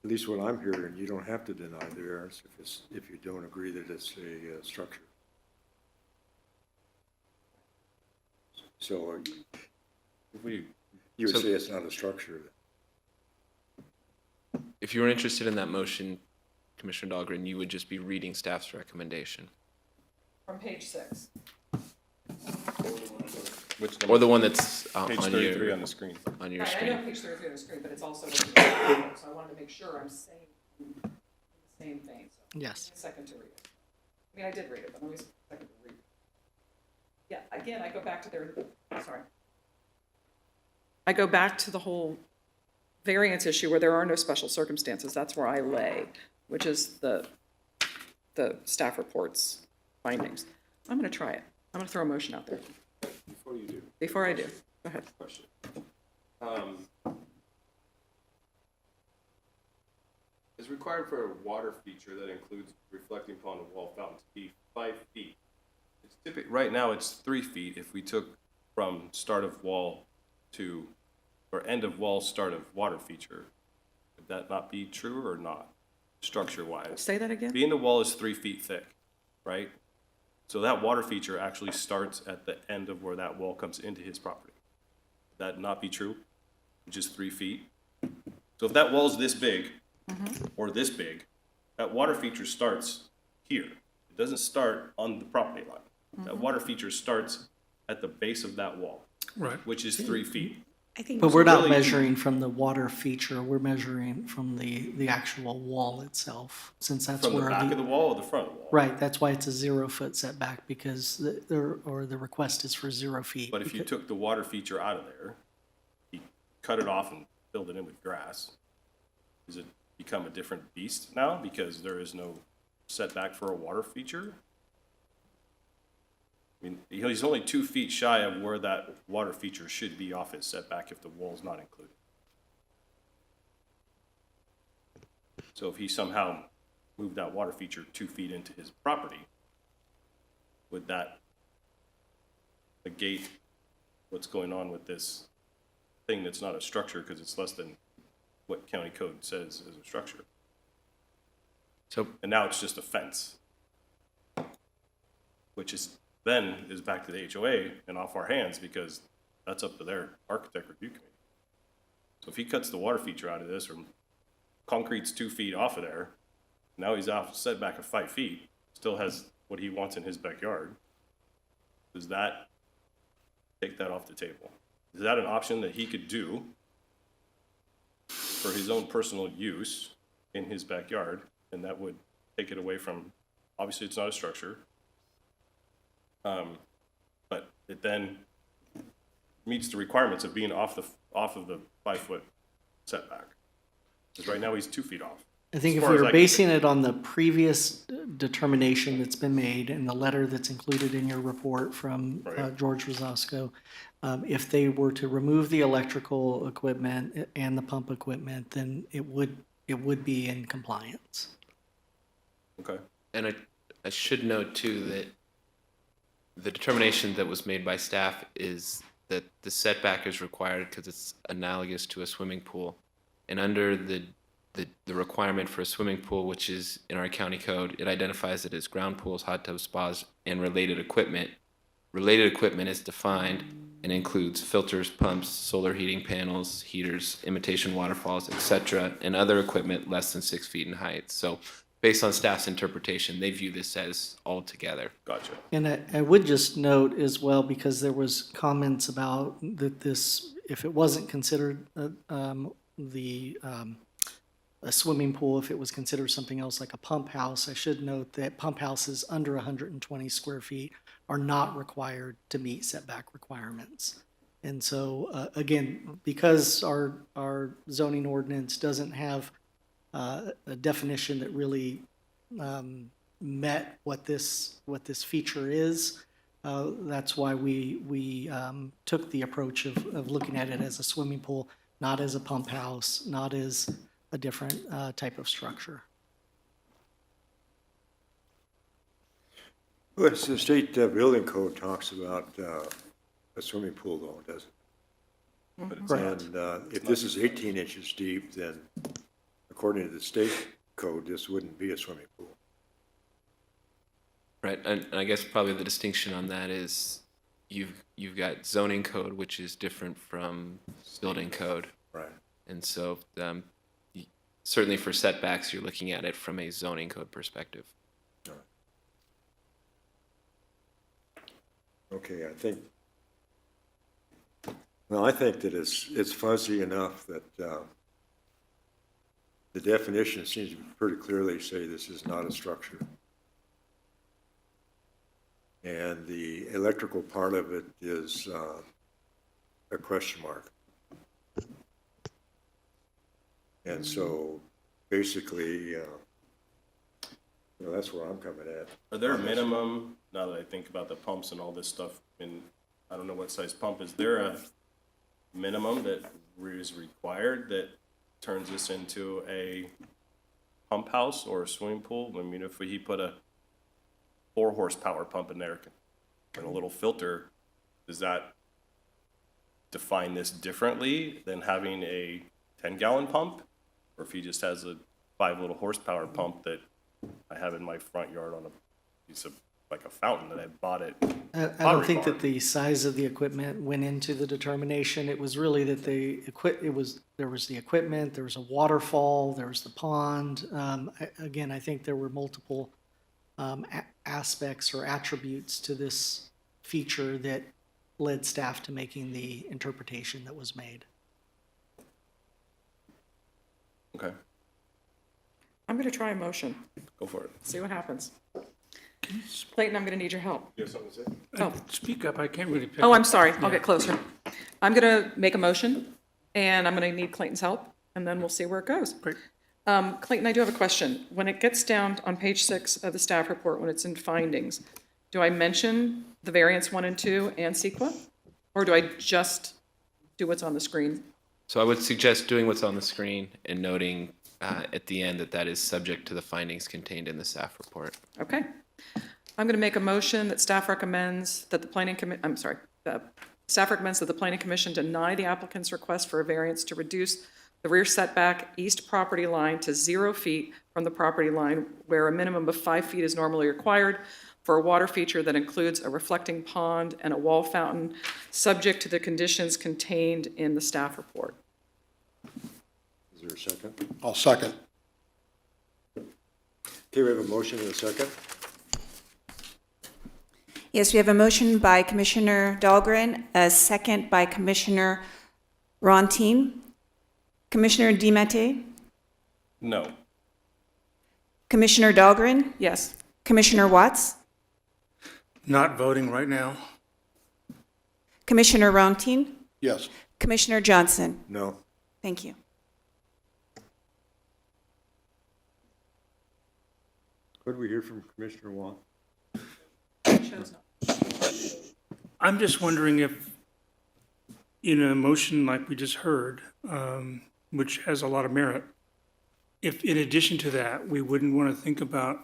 Speaker 3: least what I'm hearing, you don't have to deny the variance if you don't agree that it's a structure. So you would say it's not a structure.
Speaker 13: If you were interested in that motion, Commissioner Dahlgren, you would just be reading staff's recommendation.
Speaker 6: From page 6.
Speaker 12: Which
Speaker 13: Or the one that's on
Speaker 12: Page
Speaker 13: your
Speaker 12: 33 on the screen.
Speaker 13: On your
Speaker 6: Right, I
Speaker 13: screen.
Speaker 6: know page 33 on the screen, but it's also, so I wanted to make sure I'm saying the same thing. So
Speaker 5: Yes.
Speaker 6: give me a second to read it. I mean, I did read it, but let me just a second to read it. Yeah, again, I go back to I go back to the whole variance issue where there are no special circumstances. That's where I lay, which is the staff report's findings. I'm going to try it. I'm going to throw a motion out there.
Speaker 12: Before you do.
Speaker 6: Before I do, go ahead.
Speaker 12: Question. Is required for a water feature that includes reflecting upon a wall fountain to be 5 feet. It's typically, right now it's 3 feet if we took from start of wall to, or end of wall, start of water feature. Would that not be true or not, structure-wise?
Speaker 6: Say that again?
Speaker 12: Being the wall is 3 feet thick, right? So that water feature actually starts at the end of where that wall comes into his property. Would that not be true? Which is 3 feet? So if that wall's this big, or this big, that water feature starts here. It doesn't start on the property line. That water feature starts at the base of that wall.
Speaker 7: Right.
Speaker 12: Which is 3 feet.
Speaker 2: I think.
Speaker 5: But we're not
Speaker 12: really-
Speaker 5: measuring from the water feature, we're measuring from the actual wall itself, since that's
Speaker 12: From the
Speaker 5: where
Speaker 12: back of the wall or the front of the wall?
Speaker 5: Right, that's why it's a 0-foot setback, because the request is for 0 feet.
Speaker 12: But if you took the water feature out of there, you cut it off and filled it in with grass, does it become a different beast now because there is no setback for a water feature? I mean, he's only 2 feet shy of where that water feature should be off his setback if the wall's not included. So if he somehow moved that water feature 2 feet into his property, would that negate what's going on with this thing that's not a structure because it's less than what county code says is a structure?
Speaker 13: So,
Speaker 12: and now it's just a fence, which is back to the HOA and off our hands because that's up to their architect review committee. So if he cuts the water feature out of this, or concrete's 2 feet off of there, now he's off setback of 5 feet, still has what he wants in his backyard, does that take that off the table? Is that an option that he could do for his own personal use in his backyard, and that would take it away from, obviously it's not a structure, but it then meets the requirements of being off of the 5-foot setback. Because right now he's 2 feet off.
Speaker 5: I think
Speaker 12: as
Speaker 5: if
Speaker 12: far
Speaker 5: we
Speaker 12: as
Speaker 5: were
Speaker 12: I can
Speaker 5: basing it on the previous determination that's been made and the letter that's included in your report from George Rosasco, if they were to remove the electrical equipment and the pump equipment, then it would be in compliance.
Speaker 12: Okay.
Speaker 13: And I should note too that the determination that was made by staff is that the setback is required because it's analogous to a swimming pool. And under the requirement for a swimming pool, which is in our county code, it identifies it as ground pools, hot tub spas, and related equipment. Related equipment is defined and includes filters, pumps, solar heating panels, heaters, imitation waterfalls, etc., and other equipment less than 6 feet in height. So based on staff's interpretation, they view this as all together.
Speaker 12: Gotcha.
Speaker 5: And I would just note as well, because there was comments about that this, if it wasn't considered a swimming pool, if it was considered something else like a pump house, I should note that pump houses under 120 square feet are not required to meet setback requirements. And so, again, because our zoning ordinance doesn't have a definition that really met what this feature is. That's why we took the approach of looking at it as a swimming pool, not as a pump house, not as a different type of structure.
Speaker 3: Well, the state building code talks about a swimming pool, though, doesn't it?
Speaker 5: Correct.
Speaker 3: And if this is 18 inches deep, then according to the state code, this wouldn't be a swimming pool.
Speaker 13: Right, and I guess probably the distinction on that is you've got zoning code, which is different from building code.
Speaker 3: Right.
Speaker 13: And so certainly for setbacks, you're looking at it from a zoning code perspective.
Speaker 3: Okay, I think that it's fuzzy enough that the definition seems to pretty clearly say this is not a structure. And the electrical part of it is a question mark. And so basically, that's where I'm coming at.
Speaker 12: Are there a minimum, now that I think about the pumps and all this stuff, and I don't know what size pump, is there a minimum that is required that turns this into a pump house or a swimming pool? I mean, if he put a 4 horsepower pump in there and a little filter, does that define this differently than having a 10-gallon pump? Or if he just has a 5 little horsepower pump that I have in my front yard on a piece of, like a fountain that I bought at
Speaker 5: I don't think that the size of the equipment went into the determination. It was really that there was the equipment, there was a waterfall, there was the pond. Again, I think there were multiple aspects or attributes to this feature that led staff to making the interpretation that was made.
Speaker 12: Okay,
Speaker 6: I'm going to try a motion,
Speaker 12: go for it.
Speaker 6: see what happens. Clayton, I'm going to need your help.
Speaker 12: You have something to say?
Speaker 6: Oh.
Speaker 7: Speak up, I can't really pick
Speaker 6: Oh,
Speaker 7: up.
Speaker 6: I'm sorry, I'll get closer. I'm going to make a motion, and I'm going to need Clayton's help, and then we'll see where it goes.
Speaker 7: Great.
Speaker 6: Clayton, I do have a question. When it gets down on page 6 of the staff report, when it's in findings, do I mention the variance 1 and 2 and CEQA? Or do I just do what's on the screen?
Speaker 13: So I would suggest doing what's on the screen and noting at the end that is subject to the findings contained in the staff report.
Speaker 6: Okay. I'm going to make a motion that staff recommends that the staff recommends that the planning commission deny the applicant's request for a variance to reduce the rear setback east property line to 0 feet from the property line where a minimum of 5 feet is normally required for a water feature that includes a reflecting pond and a wall fountain, subject to the conditions contained in the staff report.
Speaker 3: Is there a second?
Speaker 9: I'll second.
Speaker 3: Okay, we have a motion and a second.
Speaker 4: Yes, we have a motion by Commissioner Dahlgren, a second by Commissioner Rontin. Commissioner DiMattei?
Speaker 12: No.
Speaker 4: Commissioner Dahlgren?
Speaker 6: Yes.
Speaker 4: Commissioner Watts?
Speaker 7: Not voting right now.
Speaker 4: Commissioner Rontin?
Speaker 9: Yes.
Speaker 4: Commissioner Johnson?
Speaker 3: No.
Speaker 4: Thank you.
Speaker 3: Could we hear from Commissioner Watt?
Speaker 7: I'm just wondering if, in a motion like we just heard, which has a lot of merit, if in addition to that, we wouldn't want to think about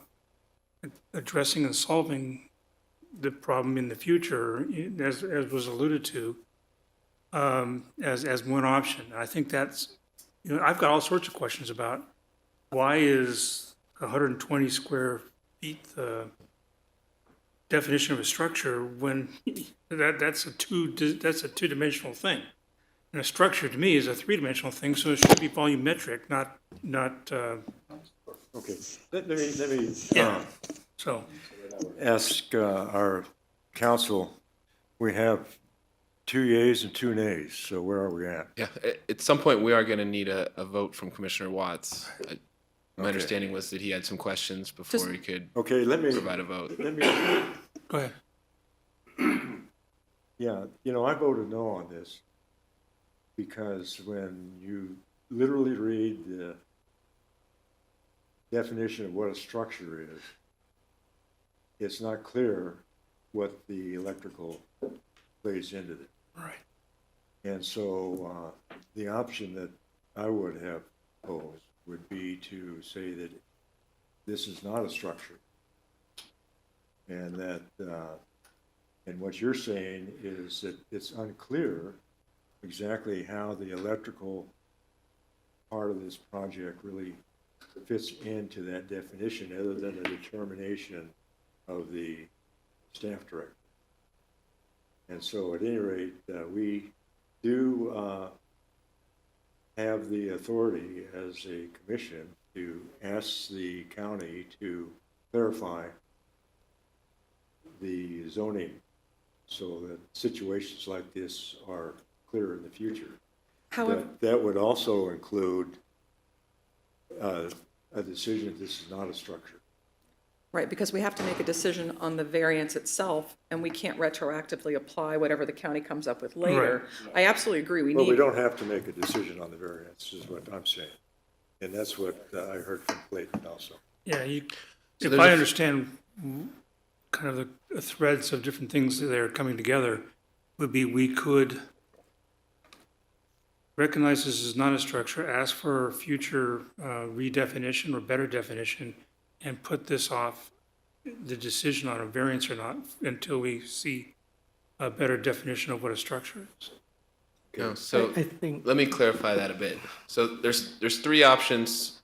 Speaker 7: addressing and solving the problem in the future, as was alluded to, as one option. I think that's, I've got all sorts of questions about why is 120 square feet the definition of a structure when that's a two-dimensional thing. And a structure to me is a three-dimensional thing, so it should be volumetric, not.
Speaker 3: Okay, let me
Speaker 7: So
Speaker 3: ask our council. We have 2 yeas and 2 nays, so where are we at?
Speaker 13: Yeah, at some point we are going to need a vote from Commissioner Watts. My understanding was that he had some questions before he could provide a vote.
Speaker 7: Go ahead.
Speaker 3: Yeah, I voted no on this because when you literally read definition of what a structure is, it's not clear what the electrical plays into it.
Speaker 7: Right.
Speaker 3: And so the option that I would have posed would be to say that this is not a structure. And that, and what you're saying is that it's unclear exactly how the electrical part of this project really fits into that definition, other than the determination of the staff director. And so at any rate, we do have the authority as a commission to ask the county to clarify the zoning so that situations like this are clear in the future.
Speaker 6: However,
Speaker 3: That would also include a decision that this is not a structure.
Speaker 6: right, because we have to make a decision on the variance itself, and we can't retroactively apply whatever the county comes up with later. I absolutely agree, we
Speaker 3: Well, we
Speaker 6: need,
Speaker 3: don't have to make a decision on the variance, is what I'm saying. And that's what I heard from Clayton also.
Speaker 7: Yeah, if
Speaker 13: there's
Speaker 7: I
Speaker 13: a-
Speaker 7: understand kind of the threads of different things that are coming together, would be we could recognize this is not a structure, ask for future redefinition or better definition, and put this off, the decision on a variance or not, until we see a better definition of what a structure is.
Speaker 13: No, so
Speaker 5: I think-
Speaker 13: let me clarify that a bit. So there's three options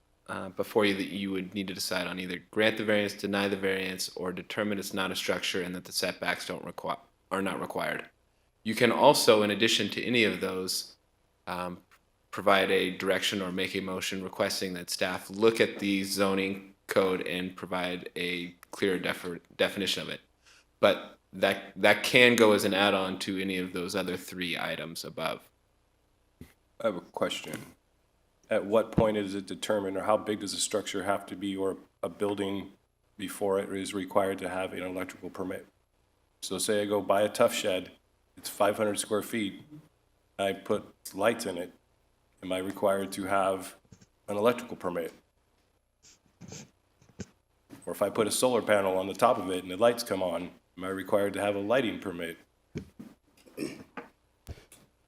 Speaker 13: before you that you would need to decide on: either grant the variance, deny the variance, or determine it's not a structure and that the setbacks are not required. You can also, in addition to any of those, provide a direction or make a motion requesting that staff look at the zoning code and provide a clear definition of it. But that can go as an add-on to any of those other three items above.
Speaker 12: I have a question. At what point is it determined, or how big does a structure have to be, or a building, before it is required to have an electrical permit? So say I go buy a tough shed, it's 500 square feet, I put lights in it, am I required to have an electrical permit? Or if I put a solar panel on the top of it and the lights come on, am I required to have a lighting permit?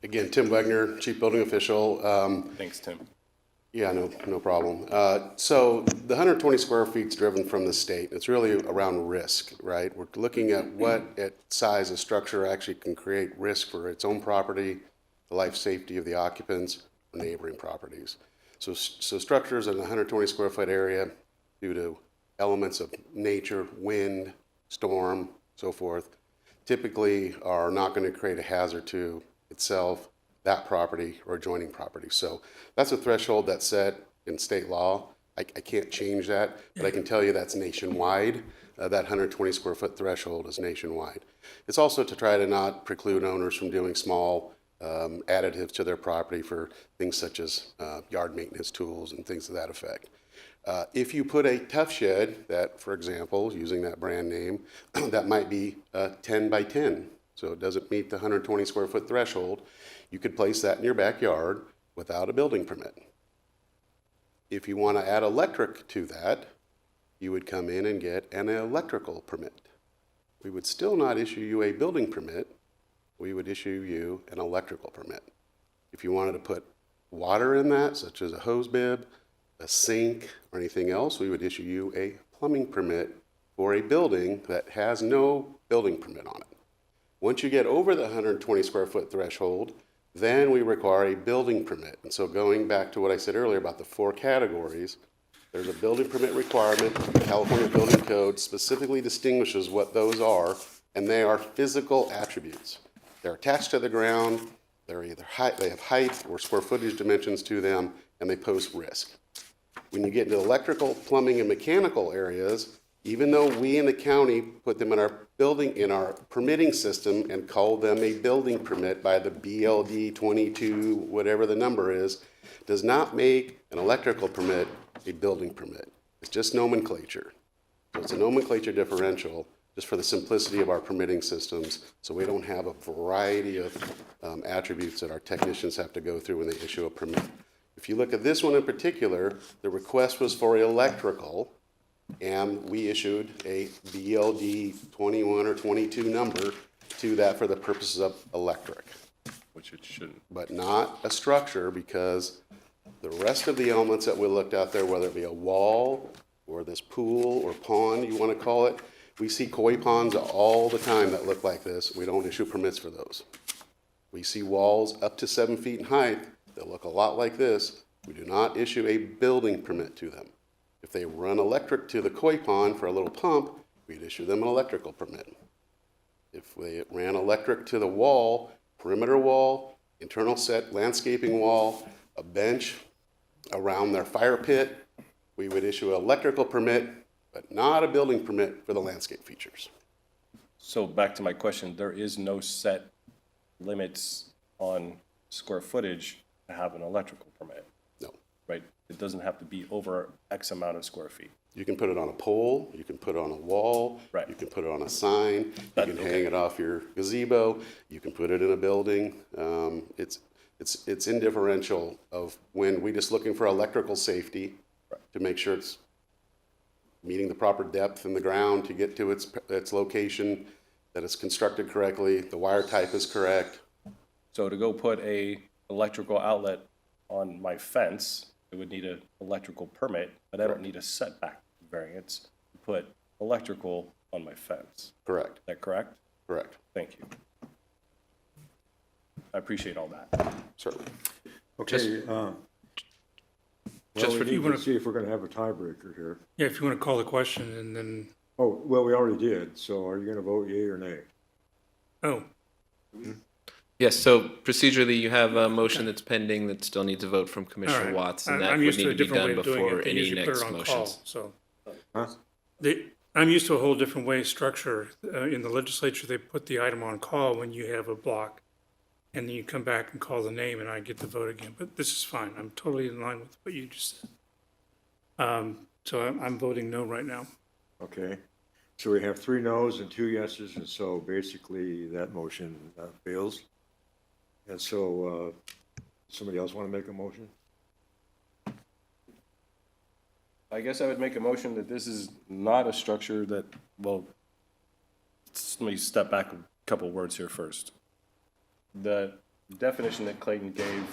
Speaker 1: Again, Tim Wegner, Chief Building Official.
Speaker 12: Thanks, Tim.
Speaker 1: Yeah, no problem. So the 120 square feet is driven from the state. It's really around risk, right? We're looking at what size a structure actually can create risk for its own property, the life safety of the occupants, or neighboring properties. So structures in a 120 square foot area, due to elements of nature, wind, storm, so forth, typically are not going to create a hazard to itself, that property, or adjoining property. So that's a threshold that's set in state law. I can't change that, but I can tell you that's nationwide. That 120 square foot threshold is nationwide. It's also to try to not preclude owners from doing small additives to their property for things such as yard maintenance tools and things to that effect. If you put a tough shed that, for example, using that brand name, that might be 10 by 10, so it doesn't meet the 120 square foot threshold, you could place that in your backyard without a building permit. If you want to add electric to that, you would come in and get an electrical permit. We would still not issue you a building permit. We would issue you an electrical permit. If you wanted to put water in that, such as a hose bib, a sink, or anything else, we would issue you a plumbing permit for a building that has no building permit on it. Once you get over the 120 square foot threshold, then we require a building permit. And so going back to what I said earlier about the 4 categories, there's a building permit requirement. The California Building Code specifically distinguishes what those are, and they are physical attributes. They're attached to the ground, they're either they have height or square footage dimensions to them, and they pose risk. When you get into electrical, plumbing, and mechanical areas, even though we in the county put them in our permitting system and call them a building permit by the BLD 22, whatever the number is, does not make an electrical permit a building permit. It's just nomenclature. So it's a nomenclature differential just for the simplicity of our permitting systems, so we don't have a variety of attributes that our technicians have to go through when they issue a permit. If you look at this one in particular, the request was for electrical, and we issued a BLD 21 or 22 number to that for the purposes of electric.
Speaker 12: Which it shouldn't.
Speaker 1: But not a structure, because the rest of the elements that we looked at there, whether it be a wall or this pool or pond, you want to call it, we see koi ponds all the time that look like this. We don't issue permits for those. We see walls up to 7 feet in height that look a lot like this. We do not issue a building permit to them. If they run electric to the koi pond for a little pump, we'd issue them an electrical permit. If they ran electric to the wall, perimeter wall, internal set landscaping wall, a bench around their fire pit, we would issue an electrical permit, but not a building permit for the landscape features.
Speaker 12: So back to my question, there is no set limits on square footage to have an electrical permit?
Speaker 1: No.
Speaker 12: Right? It doesn't have to be over X amount of square feet?
Speaker 1: You can put it on a pole, you can put it on a wall,
Speaker 12: Right.
Speaker 1: you can put it on a sign, you can hang it off your gazebo, you can put it in a building. It's indifferential of when we just looking for electrical safety to make sure it's meeting the proper depth in the ground to get to its location, that it's constructed correctly, the wire type is correct.
Speaker 12: So to go put a electrical outlet on my fence, it would need an electrical permit, but I don't need a setback variance to put electrical on my fence.
Speaker 1: Correct.
Speaker 12: Is that correct?
Speaker 1: Correct.
Speaker 12: Thank you. I appreciate all that.
Speaker 1: Certainly.
Speaker 3: Okay, well,
Speaker 7: just
Speaker 3: we
Speaker 7: for-
Speaker 3: need
Speaker 7: you wanna-
Speaker 3: to see if we're gonna have a tiebreaker here.
Speaker 7: Yeah, if you want to call the question and then,
Speaker 3: Oh, well, we already did, so are you gonna vote yea or nay?
Speaker 7: oh,
Speaker 13: Yes, so procedurally, you have a motion that's pending that still needs a vote from
Speaker 7: all
Speaker 13: Commissioner
Speaker 7: right.
Speaker 13: Watts, and that
Speaker 7: I'm
Speaker 13: would
Speaker 7: used
Speaker 13: need
Speaker 7: to a
Speaker 13: to be
Speaker 7: different way
Speaker 13: done
Speaker 7: of doing
Speaker 13: before
Speaker 7: it. They
Speaker 13: any
Speaker 7: usually put
Speaker 13: next
Speaker 7: it on call,
Speaker 13: motions.
Speaker 7: so.
Speaker 3: Huh?
Speaker 7: I'm used to a whole different way of structure. In the legislature, they put the item on call when you have a block. And then you come back and call the name and I get to vote again. But this is fine. I'm totally in line with what you just said. So I'm voting no right now.
Speaker 3: Okay, so we have 3 noes and 2 yeses, and so basically that motion fails. And so, somebody else want to make a motion?
Speaker 12: I guess I would make a motion that this is not a structure that, well, let me step back a couple words here first. The definition that Clayton gave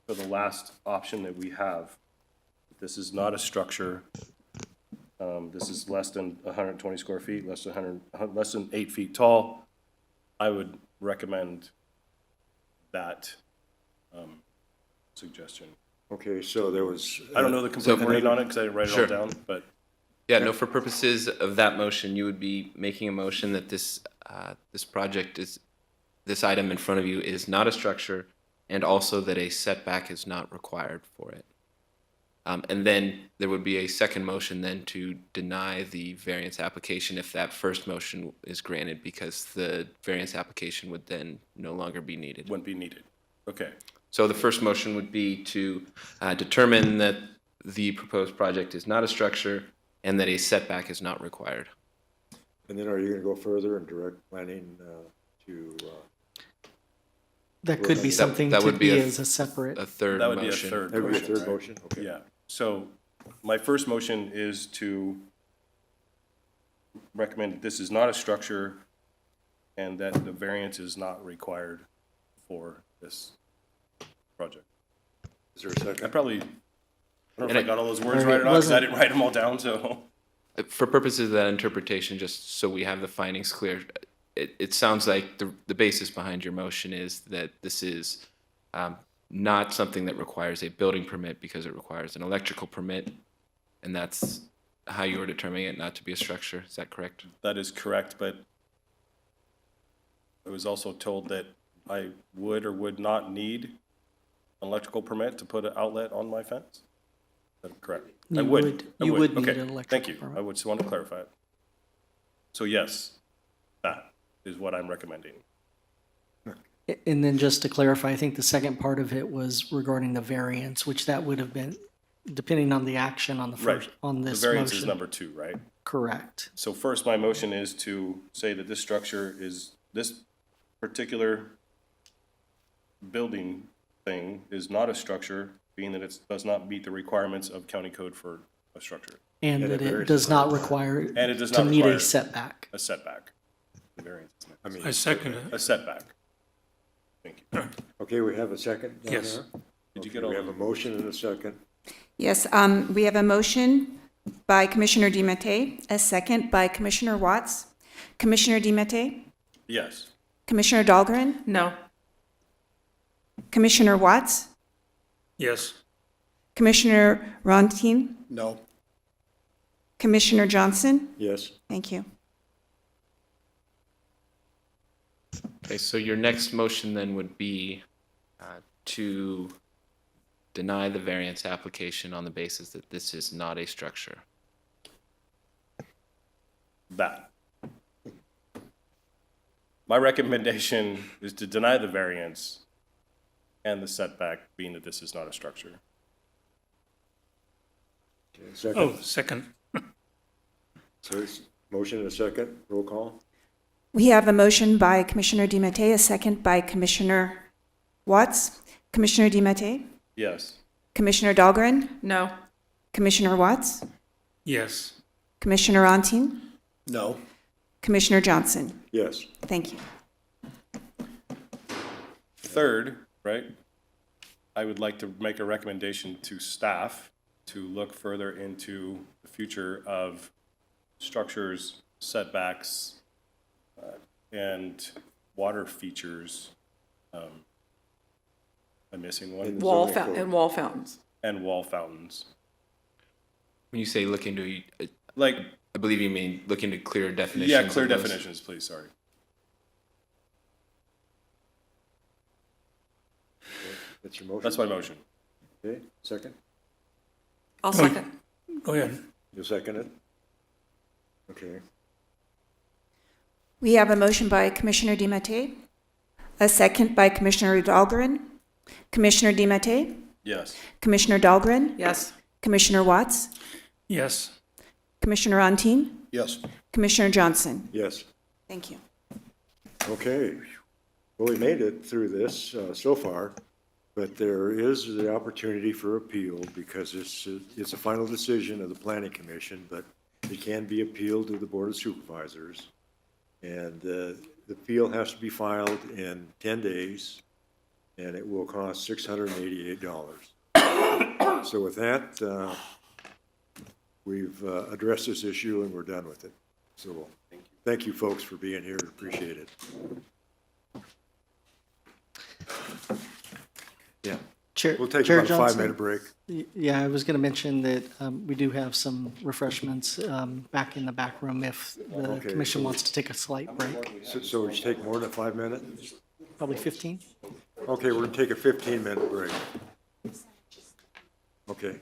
Speaker 12: for the last option that we have, this is not a structure. This is less than 120 square feet, less than 8 feet tall. I would recommend that suggestion.
Speaker 3: Okay, so there was.
Speaker 12: I don't know the complete
Speaker 13: So-
Speaker 12: wording on it because I didn't write it all
Speaker 13: Sure.
Speaker 12: down, but
Speaker 13: Yeah, no, for purposes of that motion, you would be making a motion that this project is, this item in front of you is not a structure, and also that a setback is not required for it. And then there would be a second motion then to deny the variance application if that first motion is granted, because the variance application would then no longer be needed.
Speaker 12: wouldn't be needed. Okay.
Speaker 13: So the first motion would be to determine that the proposed project is not a structure and that a setback is not required.
Speaker 3: And then are you gonna go further and direct planning to?
Speaker 5: That could be
Speaker 13: That-
Speaker 5: something
Speaker 13: that
Speaker 5: to
Speaker 13: would be
Speaker 5: be
Speaker 13: a-
Speaker 5: as a separate.
Speaker 13: A third
Speaker 12: That would be a
Speaker 13: motion.
Speaker 12: third
Speaker 3: That would be a
Speaker 12: motion,
Speaker 3: third
Speaker 12: right?
Speaker 3: motion, okay.
Speaker 12: Yeah, so my first motion is to recommend that this is not a structure and that the variance is not required for this project.
Speaker 3: Is there a second?
Speaker 12: I probably, I don't know if I got all those words
Speaker 5: Or
Speaker 12: right
Speaker 5: it
Speaker 12: or not, because I
Speaker 5: wasn't-
Speaker 12: didn't write them all down, so.
Speaker 13: For purposes of that interpretation, just so we have the findings clear, it sounds like the basis behind your motion is that this is not something that requires a building permit because it requires an electrical permit, and that's how you are determining it not to be a structure. Is that correct?
Speaker 12: That is correct, but I was also told that I would or would not need an electrical permit to put an outlet on my fence? Is that correct? I
Speaker 5: You would-
Speaker 12: I
Speaker 5: you would need
Speaker 12: Okay,
Speaker 5: an
Speaker 12: Thank
Speaker 5: electrical
Speaker 12: you.
Speaker 5: permit.
Speaker 12: I would just want to clarify it. So yes, that is what I'm recommending.
Speaker 5: And then just to clarify, I think the second part of it was regarding the variance, which that would have been, depending on the action on the
Speaker 12: Right.
Speaker 5: first, on
Speaker 12: The
Speaker 5: this
Speaker 12: variance is
Speaker 5: motion.
Speaker 12: number 2, right?
Speaker 5: Correct.
Speaker 12: So first, my motion is to say that this structure is, this particular building thing is not a structure being that it does not meet the requirements of county code for a structure.
Speaker 5: And that it does not require
Speaker 12: And it does
Speaker 5: to
Speaker 12: not
Speaker 5: meet
Speaker 12: require
Speaker 5: a setback.
Speaker 12: a setback. The variance is not-
Speaker 7: I second it.
Speaker 12: A setback. Thank you.
Speaker 3: Okay, we have a second down
Speaker 7: Yes.
Speaker 3: there?
Speaker 12: Did you
Speaker 3: Okay,
Speaker 12: get all
Speaker 3: we have a
Speaker 12: of
Speaker 3: motion and a second.
Speaker 4: Yes, we have a motion by Commissioner DiMattei, a second by Commissioner Watts. Commissioner DiMattei,
Speaker 12: Yes.
Speaker 4: Commissioner Dahlgren,
Speaker 6: No.
Speaker 4: Commissioner Watts,
Speaker 7: Yes.
Speaker 4: Commissioner Rontin,
Speaker 9: No.
Speaker 4: Commissioner Johnson.
Speaker 3: Yes.
Speaker 4: Thank you.
Speaker 13: Okay, so your next motion then would be to deny the variance application on the basis that this is not a structure.
Speaker 12: That. My recommendation is to deny the variance and the setback, being that this is not a structure.
Speaker 3: Okay, second.
Speaker 7: Oh, second.
Speaker 3: So it's motion and a second, roll call?
Speaker 4: We have a motion by Commissioner DiMattei, a second by Commissioner Watts. Commissioner DiMattei,
Speaker 12: Yes.
Speaker 4: Commissioner Dahlgren,
Speaker 6: No.
Speaker 4: Commissioner Watts,
Speaker 7: Yes.
Speaker 4: Commissioner Rontin,
Speaker 9: No.
Speaker 4: Commissioner Johnson.
Speaker 3: Yes.
Speaker 4: Thank you.
Speaker 12: Third, right, I would like to make a recommendation to staff to look further into the future of structures, setbacks, and water features. I'm missing one.
Speaker 3: In the zoning code.
Speaker 6: And wall fountains.
Speaker 12: And wall fountains.
Speaker 13: When you say look into,
Speaker 12: Like,
Speaker 13: I believe you mean look into clear definitions.
Speaker 12: yeah, clear
Speaker 13: of those.
Speaker 12: definitions, please, sorry.
Speaker 3: That's your motion?
Speaker 12: That's my motion.
Speaker 3: Okay, second?
Speaker 6: I'll second.
Speaker 7: Go ahead.
Speaker 3: You second it? Okay.
Speaker 4: We have a motion by Commissioner DiMattei, a second by Commissioner Dahlgren. Commissioner DiMattei,
Speaker 12: Yes.
Speaker 4: Commissioner Dahlgren,
Speaker 6: Yes.
Speaker 4: Commissioner Watts,
Speaker 7: Yes.
Speaker 4: Commissioner Rontin,
Speaker 9: Yes.
Speaker 4: Commissioner Johnson.
Speaker 3: Yes.
Speaker 4: Thank you.
Speaker 3: Okay. Well, we made it through this so far, but there is the opportunity for appeal because it's a final decision of the Planning Commission, but it can be appealed to the Board of Supervisors. And the appeal has to be filed in 10 days, and it will cost $688. So with that, we've addressed this issue and we're done with it. So thank you folks for being here. Appreciate it. Yeah.
Speaker 5: Chair,
Speaker 3: We'll take
Speaker 5: Chair
Speaker 3: about a
Speaker 5: Johnson.
Speaker 3: 5-minute break.
Speaker 5: Yeah, I was going to mention that we do have some refreshments back in the back room if the
Speaker 3: Okay.
Speaker 5: commission wants to take a slight break,
Speaker 3: So would you take more than a 5 minute?
Speaker 5: probably 15.
Speaker 3: Okay, we're gonna take a 15-minute break. Okay.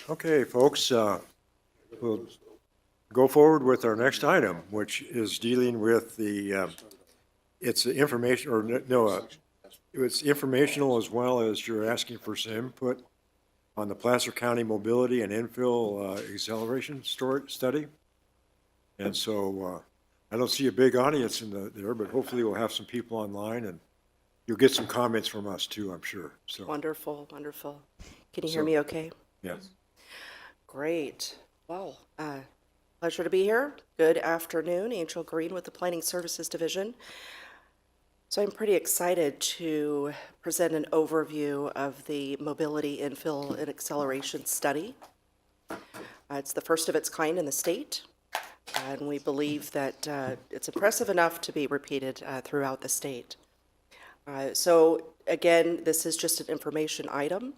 Speaker 3: Okay, folks, we'll go forward with our next item, which is dealing with the, it's information, or no, it's informational as well as you're asking for some input on the Placer County Mobility and Infill Acceleration Study. And so I don't see a big audience there, but hopefully we'll have some people online and you'll get some comments from us too, I'm sure. So,
Speaker 10: Wonderful, wonderful. Can you hear me okay?
Speaker 3: yes.
Speaker 10: Great. Well, pleasure to be here. Good afternoon. Angel Green with the Planning Services Division. So I'm pretty excited to present an overview of the Mobility Infill and Acceleration Study. It's the first of its kind in the state, and we believe that it's impressive enough to be repeated throughout the state. So again, this is just an information item.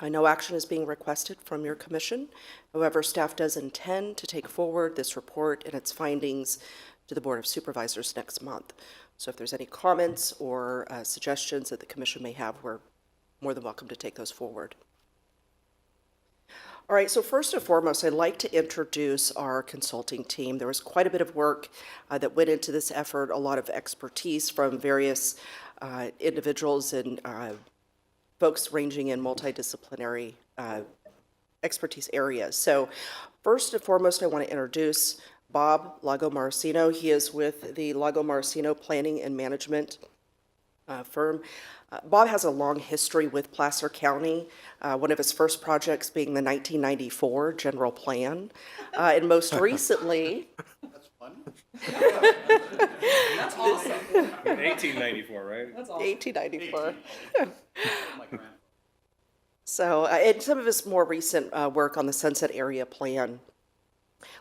Speaker 10: No action is being requested from your commission. However, staff does intend to take forward this report and its findings to the Board of Supervisors next month. So if there's any comments or suggestions that the commission may have, we're more than welcome to take those forward. All right, so first and foremost, I'd like to introduce our consulting team. There was quite a bit of work that went into this effort, a lot of expertise from various individuals and folks ranging in multidisciplinary expertise areas. So first and foremost, I want to introduce Bob Lago-Marcino. He is with the Lago-Marcino Planning and Management firm. Bob has a long history with Placer County, one of his first projects being the 1994 General Plan, and most recently...
Speaker 12: That's fun. That's awesome. 1894, right?
Speaker 10: That's awesome. 1894. So, and some of his more recent work on the Sunset Area Plan.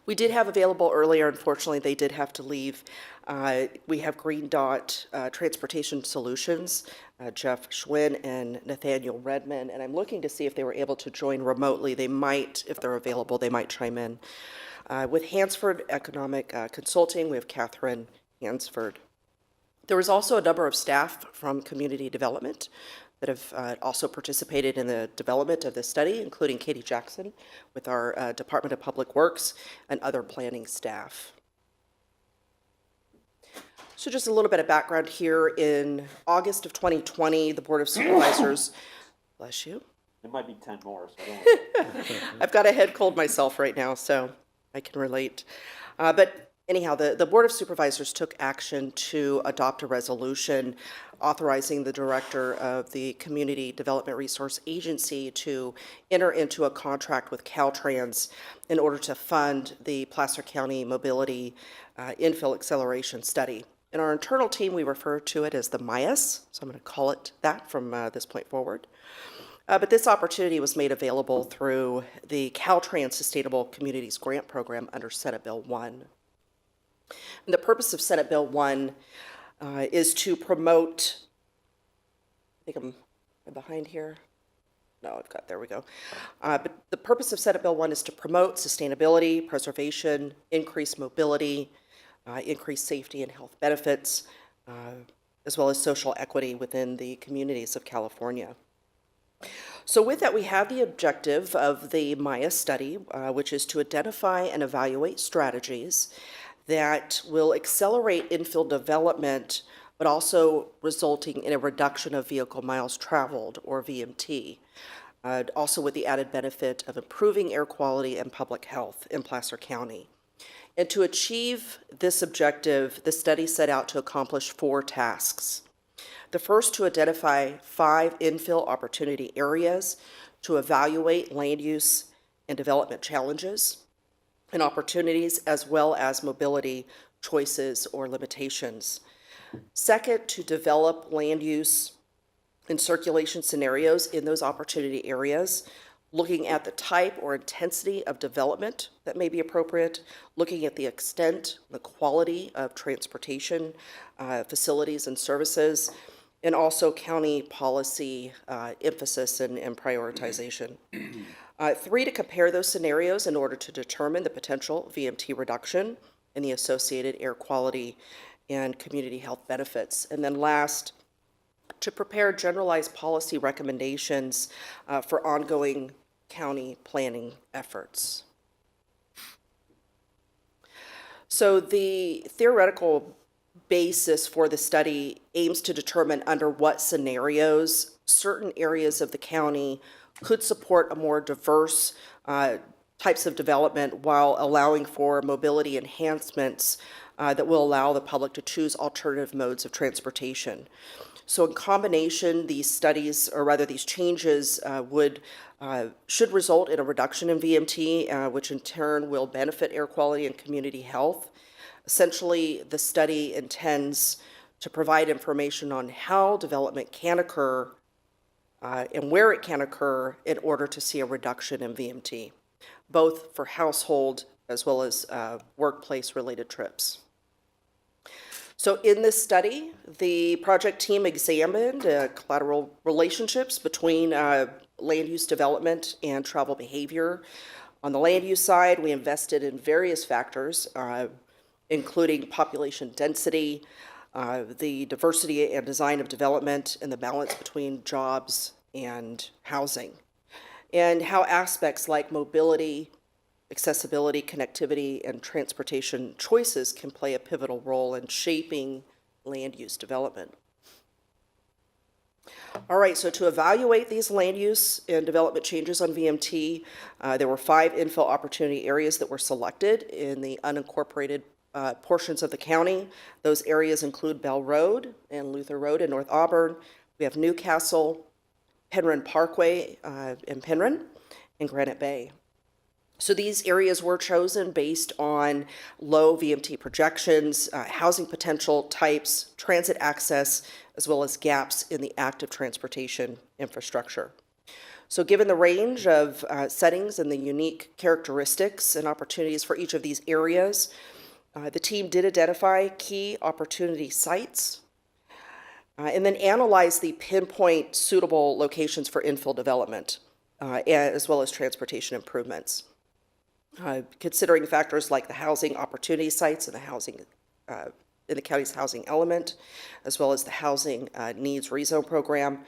Speaker 10: We did have available earlier, unfortunately, they did have to leave. We have Green Dot Transportation Solutions, Jeff Schwinn and Nathaniel Redman, and I'm looking to see if they were able to join remotely. They might, if they're available, they might chime in. With Hansford Economic Consulting, we have Catherine Hansford. There was also a number of staff from community development that have also participated in the development of this study, including Katie Jackson with our Department of Public Works and other planning staff. So just a little bit of background here. In August of 2020, the Board of Supervisors, bless you.
Speaker 11: There might be 10 more, so
Speaker 10: I've got a head cold myself right now, so I can relate. But anyhow, the Board of Supervisors took action to adopt a resolution authorizing the director of the Community Development Resource Agency to enter into a contract with Caltrans in order to fund the Placer County Mobility Infill Acceleration Study. In our internal team, we refer to it as the MIAS, so I'm going to call it that from this point forward. But this opportunity was made available through the Caltrans Sustainable Communities Grant Program under Senate Bill 1. And the purpose of Senate Bill 1 is to promote, I think I'm behind here. No, I've got, there we go. But the purpose of Senate Bill 1 is to promote sustainability, preservation, increase mobility, increase safety and health benefits, as well as social equity within the communities of California. So with that, we have the objective of the MIA study, which is to identify and evaluate strategies that will accelerate infill development, but also resulting in a reduction of vehicle miles traveled, or VMT, also with the added benefit of improving air quality and public health in Placer County. And to achieve this objective, the study set out to accomplish 4 tasks. The first, to identify 5 infill opportunity areas to evaluate land use and development challenges and opportunities, as well as mobility choices or limitations. Second, to develop land use and circulation scenarios in those opportunity areas, looking at the type or intensity of development that may be appropriate, looking at the extent, the quality of transportation facilities and services, and also county policy emphasis and prioritization. 3, to compare those scenarios in order to determine the potential VMT reduction and the associated air quality and community health benefits. And then last, to prepare generalized policy recommendations for ongoing county planning efforts. So the theoretical basis for the study aims to determine under what scenarios certain areas of the county could support a more diverse types of development while allowing for mobility enhancements that will allow the public to choose alternative modes of transportation. So in combination, these studies, or rather these changes, should result in a reduction in VMT, which in turn will benefit air quality and community health. Essentially, the study intends to provide information on how development can occur and where it can occur in order to see a reduction in VMT, both for household as well as workplace-related trips. So in this study, the project team examined collateral relationships between land use development and travel behavior. On the land use side, we invested in various factors, including population density, the diversity and design of development, and the balance between jobs and housing, and how aspects like mobility, accessibility, connectivity, and transportation choices can play a pivotal role in shaping land use development. All right, so to evaluate these land use and development changes on VMT, there were 5 infill opportunity areas that were selected in the unincorporated portions of the county. Those areas include Bell Road and Luther Road in North Auburn. We have Newcastle, Penryn Parkway in Penryn, and Granite Bay. So these areas were chosen based on low VMT projections, housing potential types, transit access, as well as gaps in the active transportation infrastructure. So given the range of settings and the unique characteristics and opportunities for each of these areas, the team did identify key opportunity sites and then analyze the pinpoint suitable locations for infill development, as well as transportation improvements. Considering factors like the housing opportunity sites and the housing in the county's housing element, as well as the housing needs rezone program.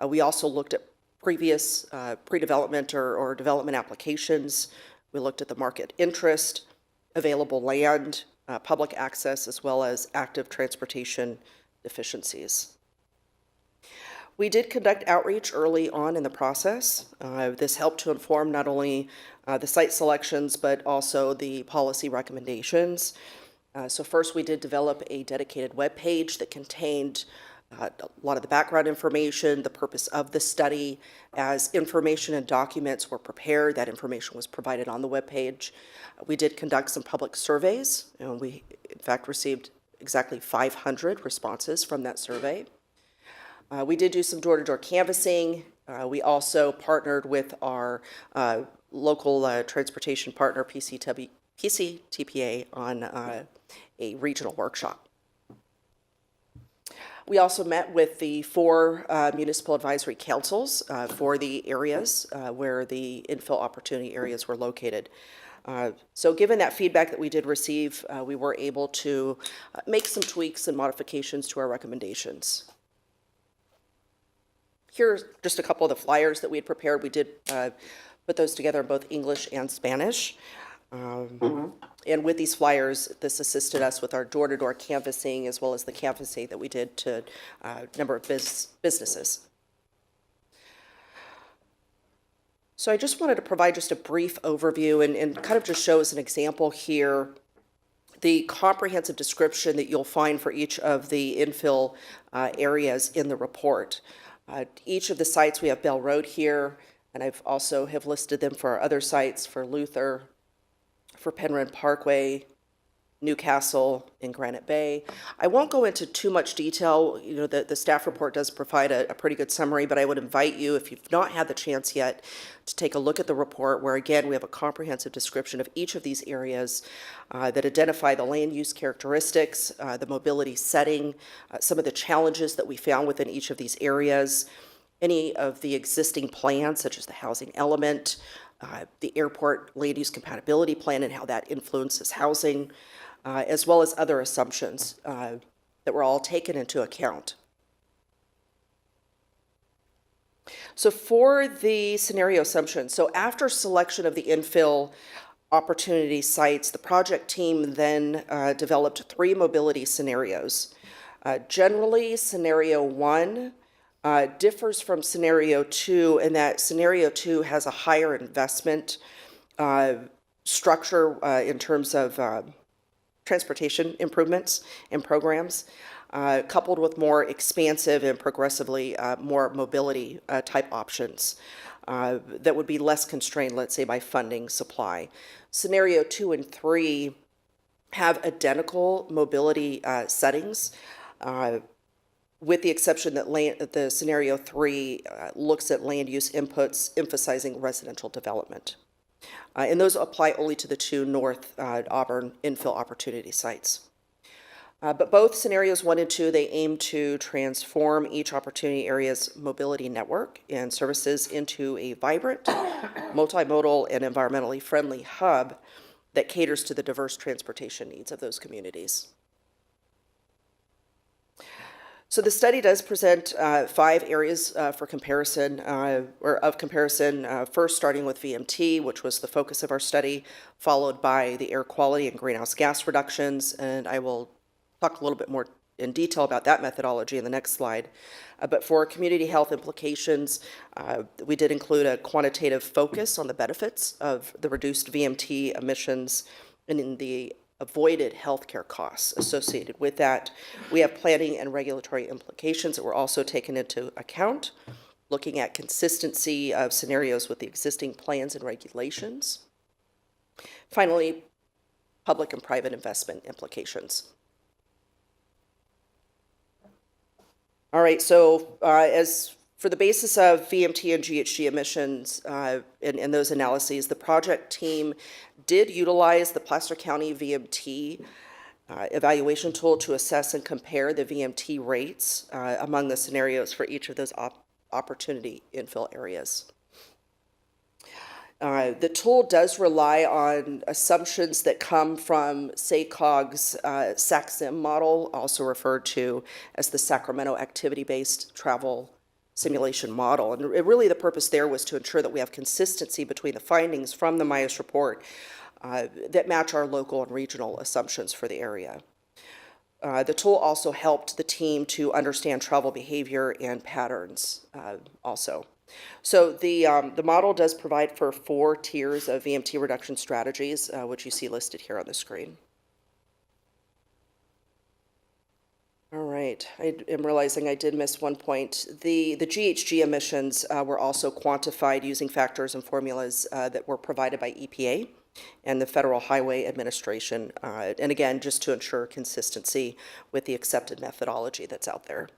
Speaker 10: We also looked at previous pre-development or development applications. We looked at the market interest, available land, public access, as well as active transportation deficiencies. We did conduct outreach early on in the process. This helped to inform not only the site selections, but also the policy recommendations. So first, we did develop a dedicated web page that contained a lot of the background information, the purpose of the study. As information and documents were prepared, that information was provided on the web page. We did conduct some public surveys, and we, in fact, received exactly 500 responses from that survey. We did do some door-to-door canvassing. We also partnered with our local transportation partner, PCTPA, on a regional workshop. We also met with the 4 municipal advisory councils for the areas where the infill opportunity areas were located. So given that feedback that we did receive, we were able to make some tweaks and modifications to our recommendations. Here's just a couple of the flyers that we had prepared. We did put those together in both English and Spanish. And with these flyers, this assisted us with our door-to-door canvassing, as well as the canvassing that we did to a number of businesses. So I just wanted to provide just a brief overview and kind of just show as an example here the comprehensive description that you'll find for each of the infill areas in the report. Each of the sites, we have Bell Road here, and I've also have listed them for our other sites, for Luther, for Penryn Parkway, Newcastle, and Granite Bay. I won't go into too much detail. You know, the staff report does provide a pretty good summary, but I would invite you, if you've not had the chance yet, to take a look at the report, where again, we have a comprehensive description of each of these areas that identify the land use characteristics, the mobility setting, some of the challenges that we found within each of these areas, any of the existing plans, such as the housing element, the airport land use compatibility plan and how that influences housing, as well as other assumptions that were all taken into account. So for the scenario assumption, so after selection of the infill opportunity sites, the project team then developed 3 mobility scenarios. Generally, scenario 1 differs from scenario 2 in that scenario 2 has a higher investment structure in terms of transportation improvements and programs, coupled with more expansive and progressively more mobility type options that would be less constrained, let's say, by funding supply. Scenario 2 and 3 have identical mobility settings, with the exception that the scenario 3 looks at land use inputs emphasizing residential development. And those apply only to the 2 North Auburn infill opportunity sites. But both scenarios 1 and 2, they aim to transform each opportunity area's mobility network and services into a vibrant, multimodal, and environmentally friendly hub that caters to the diverse transportation needs of those communities. So the study does present 5 areas for comparison, or of comparison, first starting with VMT, which was the focus of our study, followed by the air quality and greenhouse gas reductions, and I will talk a little bit more in detail about that methodology in the next slide. But for community health implications, we did include a quantitative focus on the benefits of the reduced VMT emissions and in the avoided healthcare costs associated with that. We have planning and regulatory implications that were also taken into account, looking at consistency of scenarios with the existing plans and regulations. Finally, public and private investment implications. All right, so as for the basis of VMT and GHG emissions in those analyses, the project team did utilize the Placer County VMT evaluation tool to assess and compare the VMT rates among the scenarios for each of those opportunity infill areas. The tool does rely on assumptions that come from SACOG's SACSIM model, also referred to as the Sacramento Activity-Based Travel Simulation Model. And really the purpose there was to ensure that we have consistency between the findings from the MIAS report that match our local and regional assumptions for the area. The tool also helped the team to understand travel behavior and patterns also. So the model does provide for 4 tiers of VMT reduction strategies, which you see listed here on the screen. All right, I am realizing I did miss one point. The GHG emissions were also quantified using factors and formulas that were provided by EPA and the Federal Highway Administration, and again, just to ensure consistency with the accepted methodology that's out there.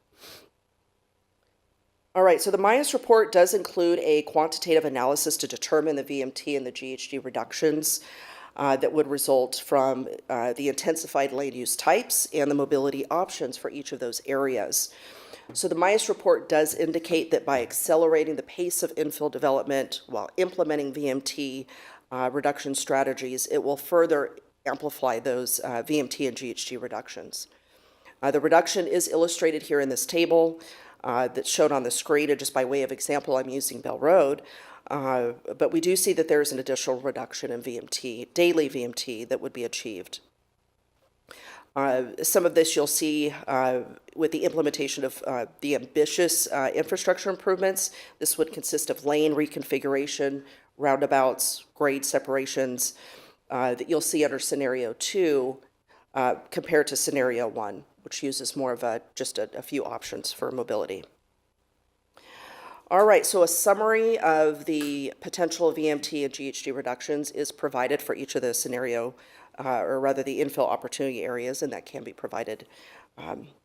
Speaker 10: All right, so the MIAS report does include a quantitative analysis to determine the VMT and the GHG reductions that would result from the intensified land use types and the mobility options for each of those areas. So the MIAS report does indicate that by accelerating the pace of infill development while implementing VMT reduction strategies, it will further amplify those VMT and GHG reductions. The reduction is illustrated here in this table that's shown on the screen, and just by way of example, I'm using Bell Road. But we do see that there's an additional reduction in VMT, daily VMT, that would be achieved. Some of this you'll see with the implementation of the ambitious infrastructure improvements. This would consist of lane reconfiguration, roundabouts, grade separations that you'll see under scenario 2 compared to scenario 1, which uses more of just a few options for mobility. All right, so a summary of the potential VMT and GHG reductions is provided for each of the scenario, or rather the infill opportunity areas, and that can be provided,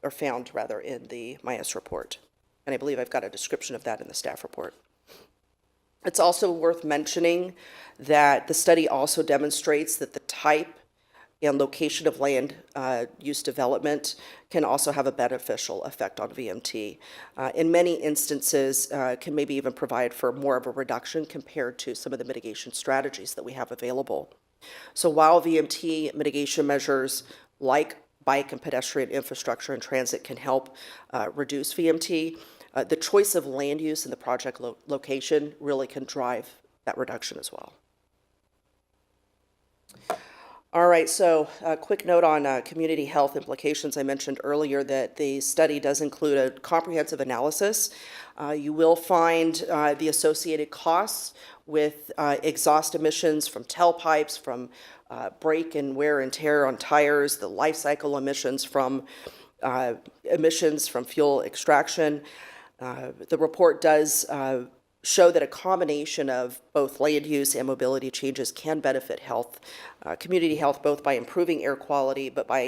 Speaker 10: or found rather, in the MIAS report. And I believe I've got a description of that in the staff report. It's also worth mentioning that the study also demonstrates that the type and location of land use development can also have a beneficial effect on VMT. In many instances, can maybe even provide for more of a reduction compared to some of the mitigation strategies that we have available. So while VMT mitigation measures like bike and pedestrian infrastructure and transit can help reduce VMT, the choice of land use and the project location really can drive that reduction as well. All right, so a quick note on community health implications. I mentioned earlier that the study does include a comprehensive analysis. You will find the associated costs with exhaust emissions from tailpipes, from brake and wear and tear on tires, the life cycle emissions from fuel extraction. The report does show that a combination of both land use and mobility changes can benefit health, community health, both by improving air quality, but by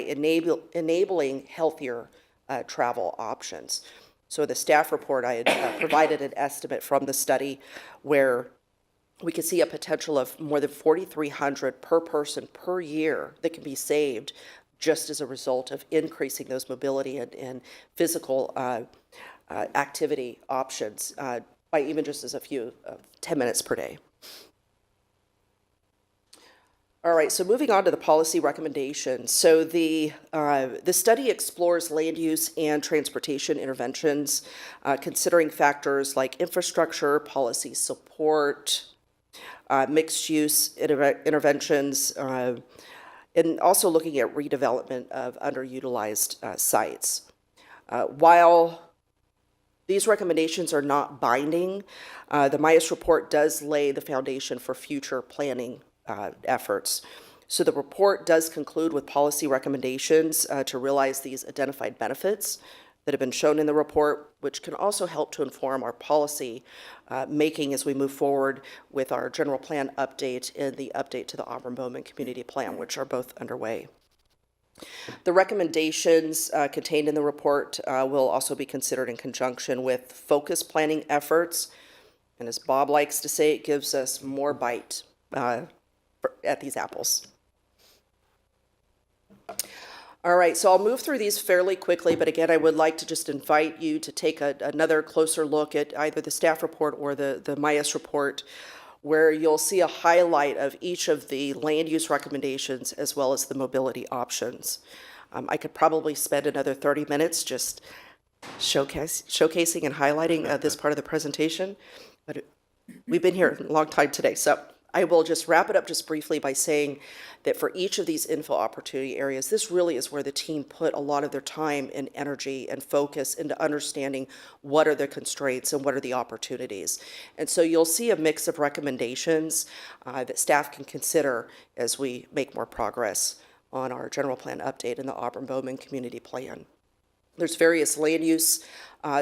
Speaker 10: enabling healthier travel options. So the staff report, I had provided an estimate from the study where we could see a potential of more than 4,300 per person per year that can be saved just as a result of increasing those mobility and physical activity options by even just as a few 10 minutes per day. All right, so moving on to the policy recommendations. So the study explores land use and transportation interventions, considering factors like infrastructure, policy support, mixed use interventions, and also looking at redevelopment of underutilized sites. While these recommendations are not binding, the MIAS report does lay the foundation for future planning efforts. So the report does conclude with policy recommendations to realize these identified benefits that have been shown in the report, which can also help to inform our policy making as we move forward with our general plan update and the update to the Auburn-Bowman Community Plan, which are both underway. The recommendations contained in the report will also be considered in conjunction with focused planning efforts. And as Bob likes to say, it gives us more bite at these apples. All right, so I'll move through these fairly quickly, but again, I would like to just invite you to take another closer look at either the staff report or the MIAS report, where you'll see a highlight of each of the land use recommendations as well as the mobility options. I could probably spend another 30 minutes just showcasing and highlighting this part of the presentation, but we've been here a long time today, so I will just wrap it up just briefly by saying that for each of these info opportunity areas, this really is where the team put a lot of their time and energy and focus into understanding what are the constraints and what are the opportunities. And so you'll see a mix of recommendations that staff can consider as we make more progress on our general plan update in the Auburn-Bowman Community Plan. There's various land use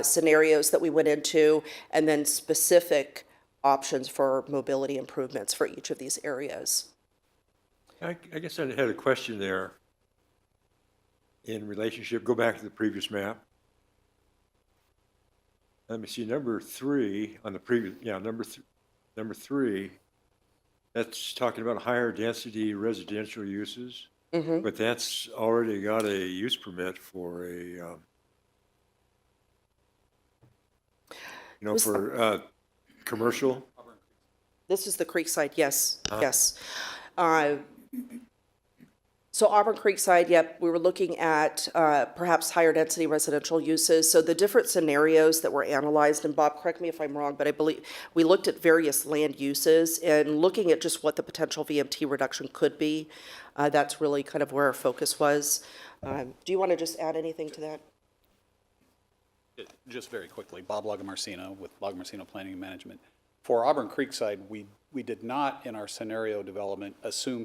Speaker 10: scenarios that we went into, and then specific options for mobility improvements for each of these areas.
Speaker 3: I guess I had a question there in relationship, go back to the previous map. Let me see, number 3 on the previous, number 3, that's talking about higher density residential uses, but that's already got a use permit for a, for commercial.
Speaker 10: This is the Creekside, yes, yes. So Auburn Creekside, yep, we were looking at perhaps higher density residential uses. So the different scenarios that were analyzed, and Bob, correct me if I'm wrong, but I believe we looked at various land uses and looking at just what the potential VMT reduction could be. That's really kind of where our focus was. Do you want to just add anything to that?
Speaker 8: Just very quickly, Bob Lagomarsino with Lagomarsino Planning and Management. For Auburn Creekside, we did not in our scenario development assume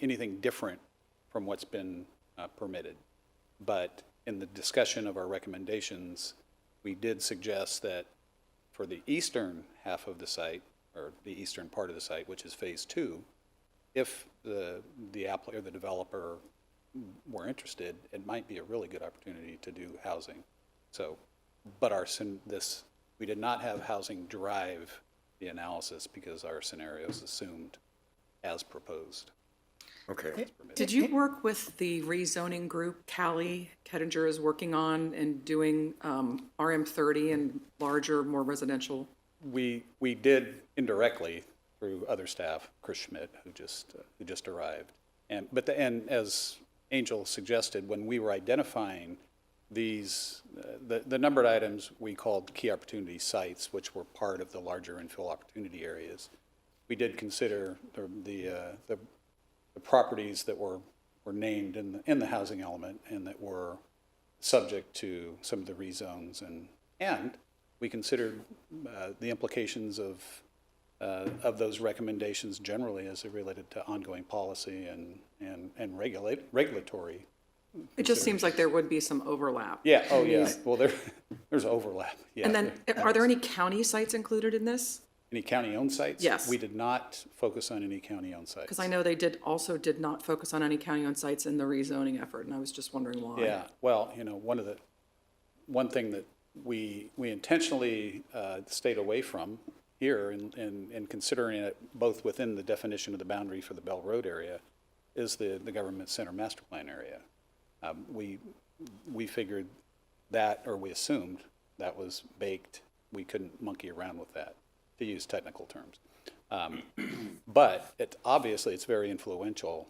Speaker 8: anything different from what's been permitted. But in the discussion of our recommendations, we did suggest that for the eastern half of the site, or the eastern part of the site, which is phase 2, if the applicant or the developer were interested, it might be a really good opportunity to do housing. So, but we did not have housing drive the analysis because our scenarios assumed as proposed.
Speaker 3: Okay.
Speaker 6: Did you work with the rezoning group Callie Kettinger is working on and doing RM30 and larger, more residential?
Speaker 8: We did indirectly through other staff, Chris Schmidt, who just arrived. And as Angel suggested, when we were identifying these, the numbered items we called key opportunity sites, which were part of the larger infill opportunity areas. We did consider the properties that were named in the housing element and that were subject to some of the rezones, and we considered the implications of those recommendations generally as it related to ongoing policy and regulatory.
Speaker 6: It just seems like there would be some overlap.
Speaker 8: Yeah, oh yeah, well there's overlap, yeah.
Speaker 6: And then, are there any county sites included in this?
Speaker 8: Any county-owned sites?
Speaker 6: Yes.
Speaker 8: We did not focus on any county-owned sites.
Speaker 6: Because I know they did not focus on any county-owned sites in the rezoning effort, and I was just wondering why.
Speaker 8: Yeah, well, one thing that we intentionally stayed away from here in considering it both within the definition of the boundary for the Bell Road area is the government center master plan area. We figured that, or we assumed that was baked. We couldn't monkey around with that, to use technical terms. But it's very influential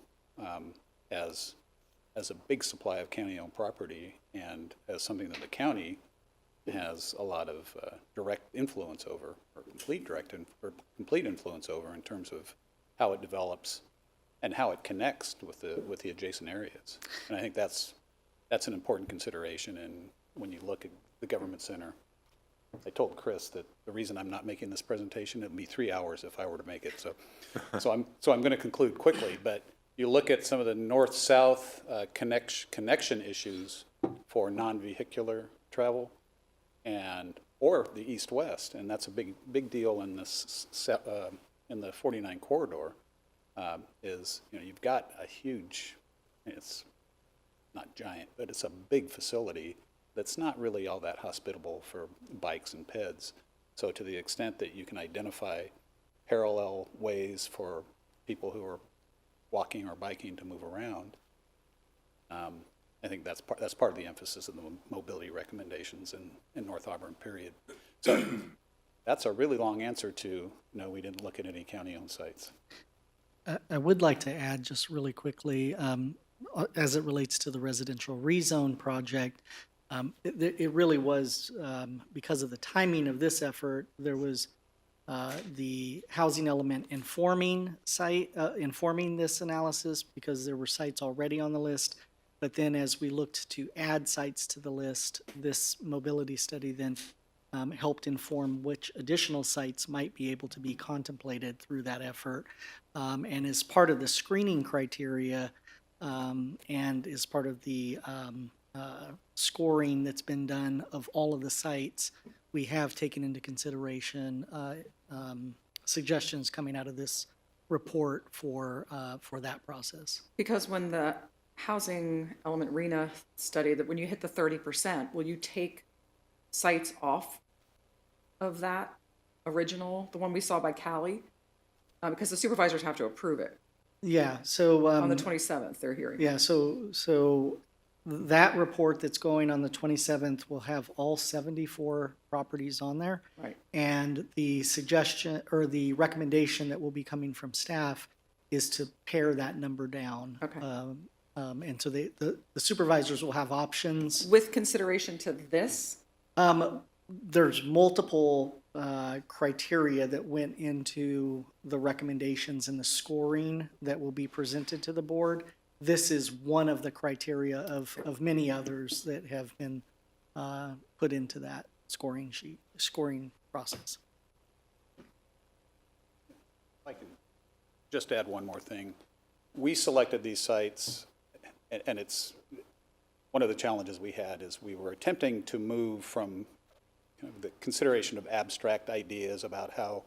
Speaker 8: as a big supply of county-owned property and as something that the county has a lot of direct influence over, or complete influence over in terms of how it develops and how it connects with the adjacent areas. And I think that's an important consideration. And when you look at the government center, I told Chris that the reason I'm not making this presentation, it would be 3 hours if I were to make it. So I'm going to conclude quickly. But you look at some of the north-south connection issues for non-vehicular travel, or the east-west, and that's a big deal in the 49 corridor. You've got a huge, it's not giant, but it's a big facility that's not really all that hospitable for bikes and peds. So to the extent that you can identify parallel ways for people who are walking or biking to move around, I think that's part of the emphasis of the mobility recommendations in North Auburn, period. So that's a really long answer to, no, we didn't look at any county-owned sites.
Speaker 5: I would like to add just really quickly, as it relates to the residential rezone project, it really was, because of the timing of this effort, there was the housing element informing this analysis because there were sites already on the list. But then as we looked to add sites to the list, this mobility study then helped inform which additional sites might be able to be contemplated through that effort. And as part of the screening criteria and as part of the scoring that's been done of all of the sites, we have taken into consideration suggestions coming out of this report for that process.
Speaker 6: Because when the housing element RENA study, that when you hit the 30%, will you take sites off of that original, the one we saw by Cali? Because the supervisors have to approve it.
Speaker 5: Yeah, so
Speaker 6: On the 27th, they're hearing.
Speaker 5: yeah, so that report that's going on the 27th will have all 74 properties on there.
Speaker 6: Right.
Speaker 5: And the suggestion or the recommendation that will be coming from staff is to pare that number down.
Speaker 6: Okay.
Speaker 5: And so the supervisors will have options.
Speaker 6: With consideration to this?
Speaker 5: There's multiple criteria that went into the recommendations and the scoring that will be presented to the board. This is one of the criteria of many others that have been put into that scoring process.
Speaker 8: I can just add one more thing. We selected these sites, and it's one of the challenges we had is we were attempting to move from the consideration of abstract ideas about how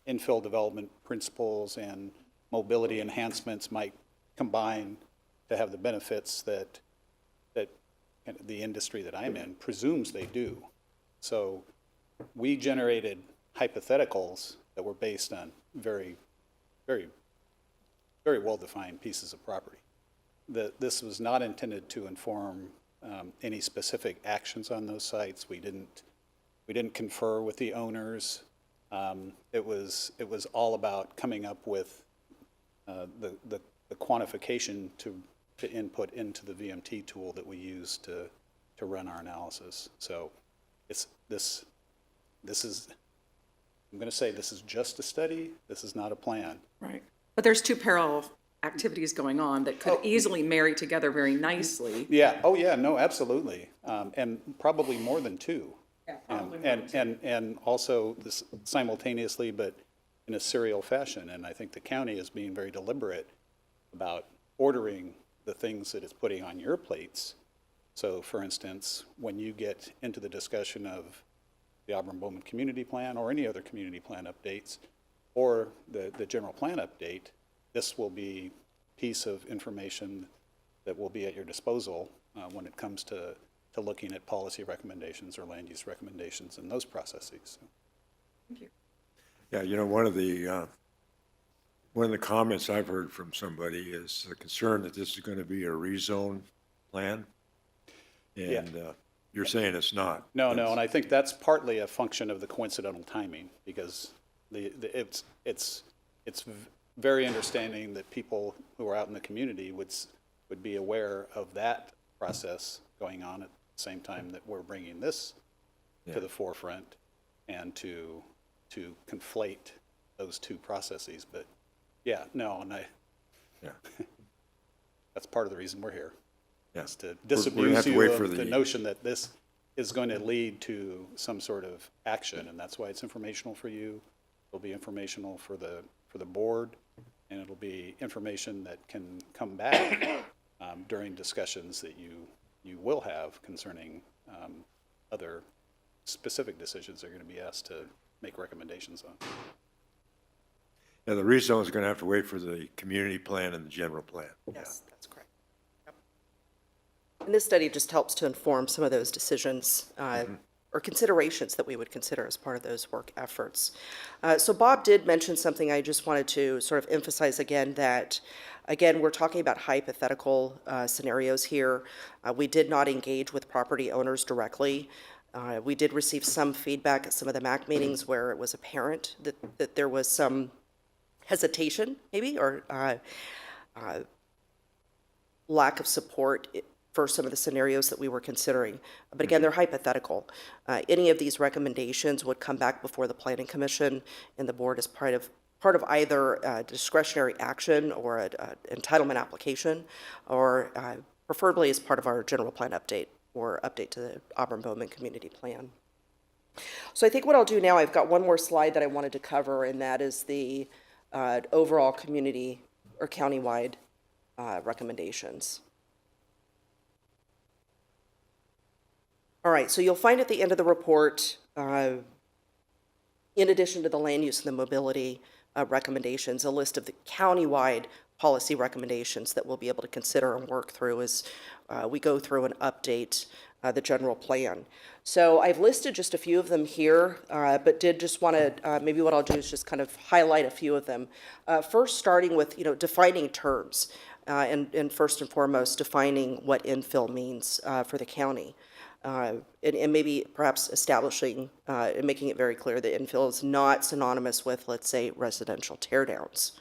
Speaker 8: infill development principles and mobility enhancements might combine to have the benefits that the industry that I'm in presumes they do. So we generated hypotheticals that were based on very, very, very well-defined pieces of property. This was not intended to inform any specific actions on those sites. We didn't confer with the owners. It was all about coming up with the quantification to input into the VMT tool that we use to run our analysis. So it's, this is, I'm going to say this is just a study. This is not a plan.
Speaker 6: Right. But there's two parallel activities going on that could easily marry together very nicely.
Speaker 8: Yeah, oh yeah, no, absolutely. And probably more than two.
Speaker 6: Yeah, probably more than two.
Speaker 8: And also this simultaneously, but in a serial fashion. And I think the county is being very deliberate about ordering the things that it's putting on your plates. So for instance, when you get into the discussion of the Auburn-Bowman Community Plan or any other community plan updates, or the general plan update, this will be a piece of information that will be at your disposal when it comes to looking at policy recommendations or land use recommendations and those processes.
Speaker 6: Thank you.
Speaker 3: Yeah, you know, one of the comments I've heard from somebody is the concern that this is going to be a rezone plan. And you're saying it's not.
Speaker 8: No, and I think that's partly a function of the coincidental timing, because it's very understanding that people who are out in the community would be aware of that process going on at the same time that we're bringing this to the forefront, and to conflate those two processes. But yeah, no, and that's part of the reason we're here. Is to disabuse you of the notion that this is going to lead to some sort of action, and that's why it's informational for you. It'll be informational for the board, and it'll be information that can come back during discussions that you will have concerning other specific decisions they're going to be asked to make recommendations on.
Speaker 3: Yeah, the rezone is going to have to wait for the community plan and the general plan.
Speaker 10: Yes, that's correct. Yep. And this study just helps to inform some of those decisions or considerations that we would consider as part of those work efforts. So Bob did mention something I just wanted to sort of emphasize again, that, again, we're talking about hypothetical scenarios here. We did not engage with property owners directly. We did receive some feedback at some of the MAC meetings where it was apparent that there was some hesitation, maybe, or lack of support for some of the scenarios that we were considering. But again, they're hypothetical. Any of these recommendations would come back before the Planning Commission and the board as part of either discretionary action or an entitlement application, or preferably as part of our general plan update or update to the Auburn-Bowman Community Plan. So I think what I'll do now, I've got one more slide that I wanted to cover, and that is the overall community or countywide recommendations. All right, so you'll find at the end of the report, in addition to the land use and the mobility recommendations, a list of the countywide policy recommendations that we'll be able to consider and work through as we go through and update the general plan. So I've listed just a few of them here, but did just want to, maybe what I'll do is just kind of highlight a few of them. First, starting with, defining terms, and first and foremost, defining what infill means for the county. And maybe perhaps establishing and making it very clear that infill is not synonymous with, let's say, residential teardowns.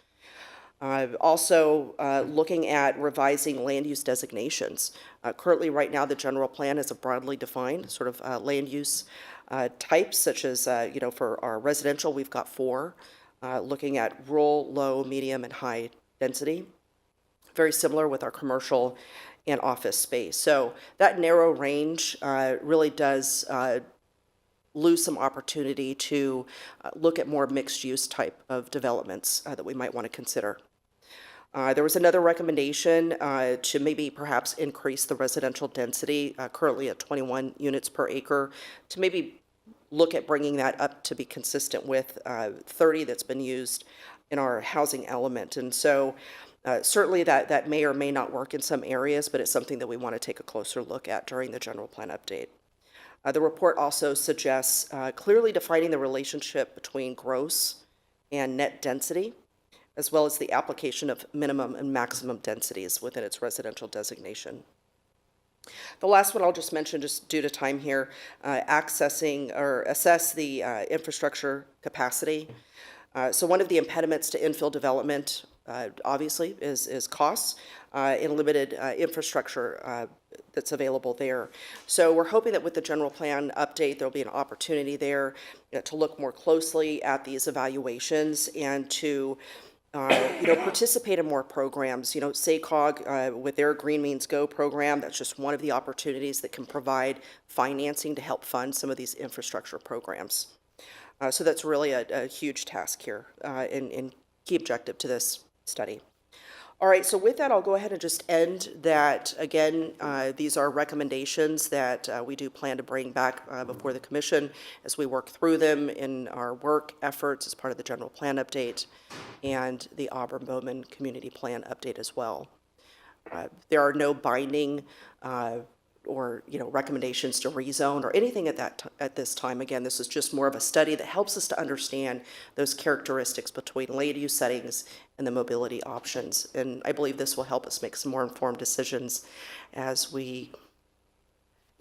Speaker 10: Also, looking at revising land use designations. Currently, right now, the general plan is a broadly defined sort of land use types, such as, for our residential, we've got 4, looking at rural, low, medium, and high density. Very similar with our commercial and office space. So that narrow range really does lose some opportunity to look at more mixed-use type of developments that we might want to consider. There was another recommendation to maybe perhaps increase the residential density, currently at 21 units per acre, to maybe look at bringing that up to be consistent with 30 that's been used in our housing element. And so certainly that may or may not work in some areas, but it's something that we want to take a closer look at during the general plan update. The report also suggests clearly defining the relationship between gross and net density, as well as the application of minimum and maximum densities within its residential designation. The last one I'll just mention, just due to time here, accessing or assess the infrastructure capacity. So one of the impediments to infill development, obviously, is costs and limited infrastructure that's available there. So we're hoping that with the general plan update, there'll be an opportunity there to look more closely at these evaluations and to participate in more programs. SACOG with their Green Means Go program, that's just one of the opportunities that can provide financing to help fund some of these infrastructure programs. So that's really a huge task here and key objective to this study. All right, so with that, I'll go ahead and just end that. Again, these are recommendations that we do plan to bring back before the commission as we work through them in our work efforts as part of the general plan update and the Auburn-Bowman community plan update as well. There are no binding or recommendations to rezone or anything at this time. Again, this is just more of a study that helps us to understand those characteristics between land use settings and the mobility options. And I believe this will help us make some more informed decisions as we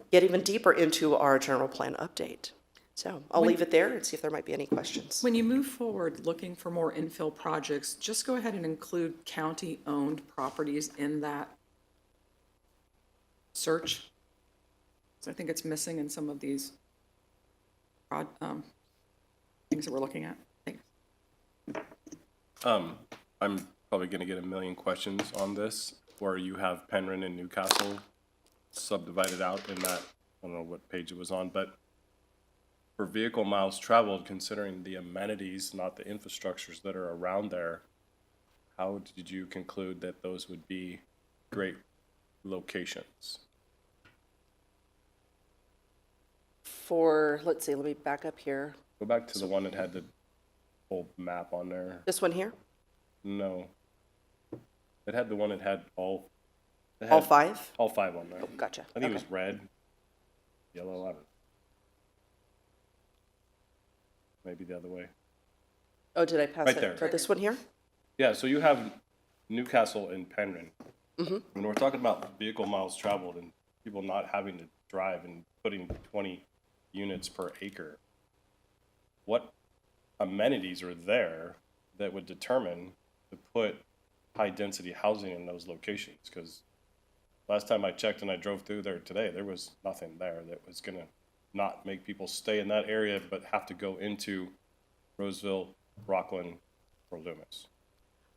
Speaker 10: get even deeper into our general plan update. So I'll leave it there and see if there might be any questions.
Speaker 6: When you move forward looking for more infill projects, just go ahead and include county-owned properties in that search. So I think it's missing in some of these things that we're looking at. Thanks.
Speaker 12: I'm probably going to get a million questions on this, where you have Penryn and Newcastle subdivided out in that, I don't know what page it was on, but for vehicle miles traveled, considering the amenities, not the infrastructures that are around there, how did you conclude that those would be great locations?
Speaker 10: Let's see, let me back up here.
Speaker 12: Go back to the one that had the old map on there.
Speaker 10: This one here?
Speaker 12: No. It had the one that had all.
Speaker 10: All five?
Speaker 12: All five on there.
Speaker 10: Oh, gotcha.
Speaker 12: I think it was red, yellow, I don't know. Maybe the other way.
Speaker 10: Oh, did I pass
Speaker 12: Right
Speaker 10: it?
Speaker 12: there.
Speaker 10: For this one here?
Speaker 12: Yeah, so you have Newcastle and Penryn.
Speaker 10: Mm-hmm.
Speaker 12: When we're talking about vehicle miles traveled and people not having to drive and putting 20 units per acre, what amenities are there that would determine to put high-density housing in those locations? Because last time I checked and I drove through there today, there was nothing there that was going to not make people stay in that area but have to go into Roseville, Rockland, or Loomis.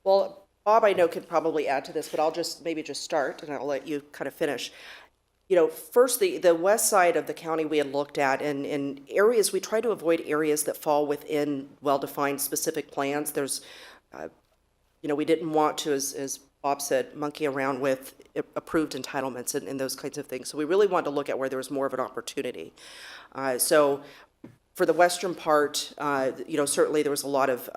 Speaker 10: Well, Bob, I know, could probably add to this, but I'll just maybe just start and I'll let you kind of finish. First, the west side of the county we had looked at, and in areas, we try to avoid areas that fall within well-defined specific plans. There's, we didn't want to, as Bob said, monkey around with approved entitlements and those kinds of things. So we really wanted to look at where there was more of an opportunity. So for the western part, certainly there was a lot of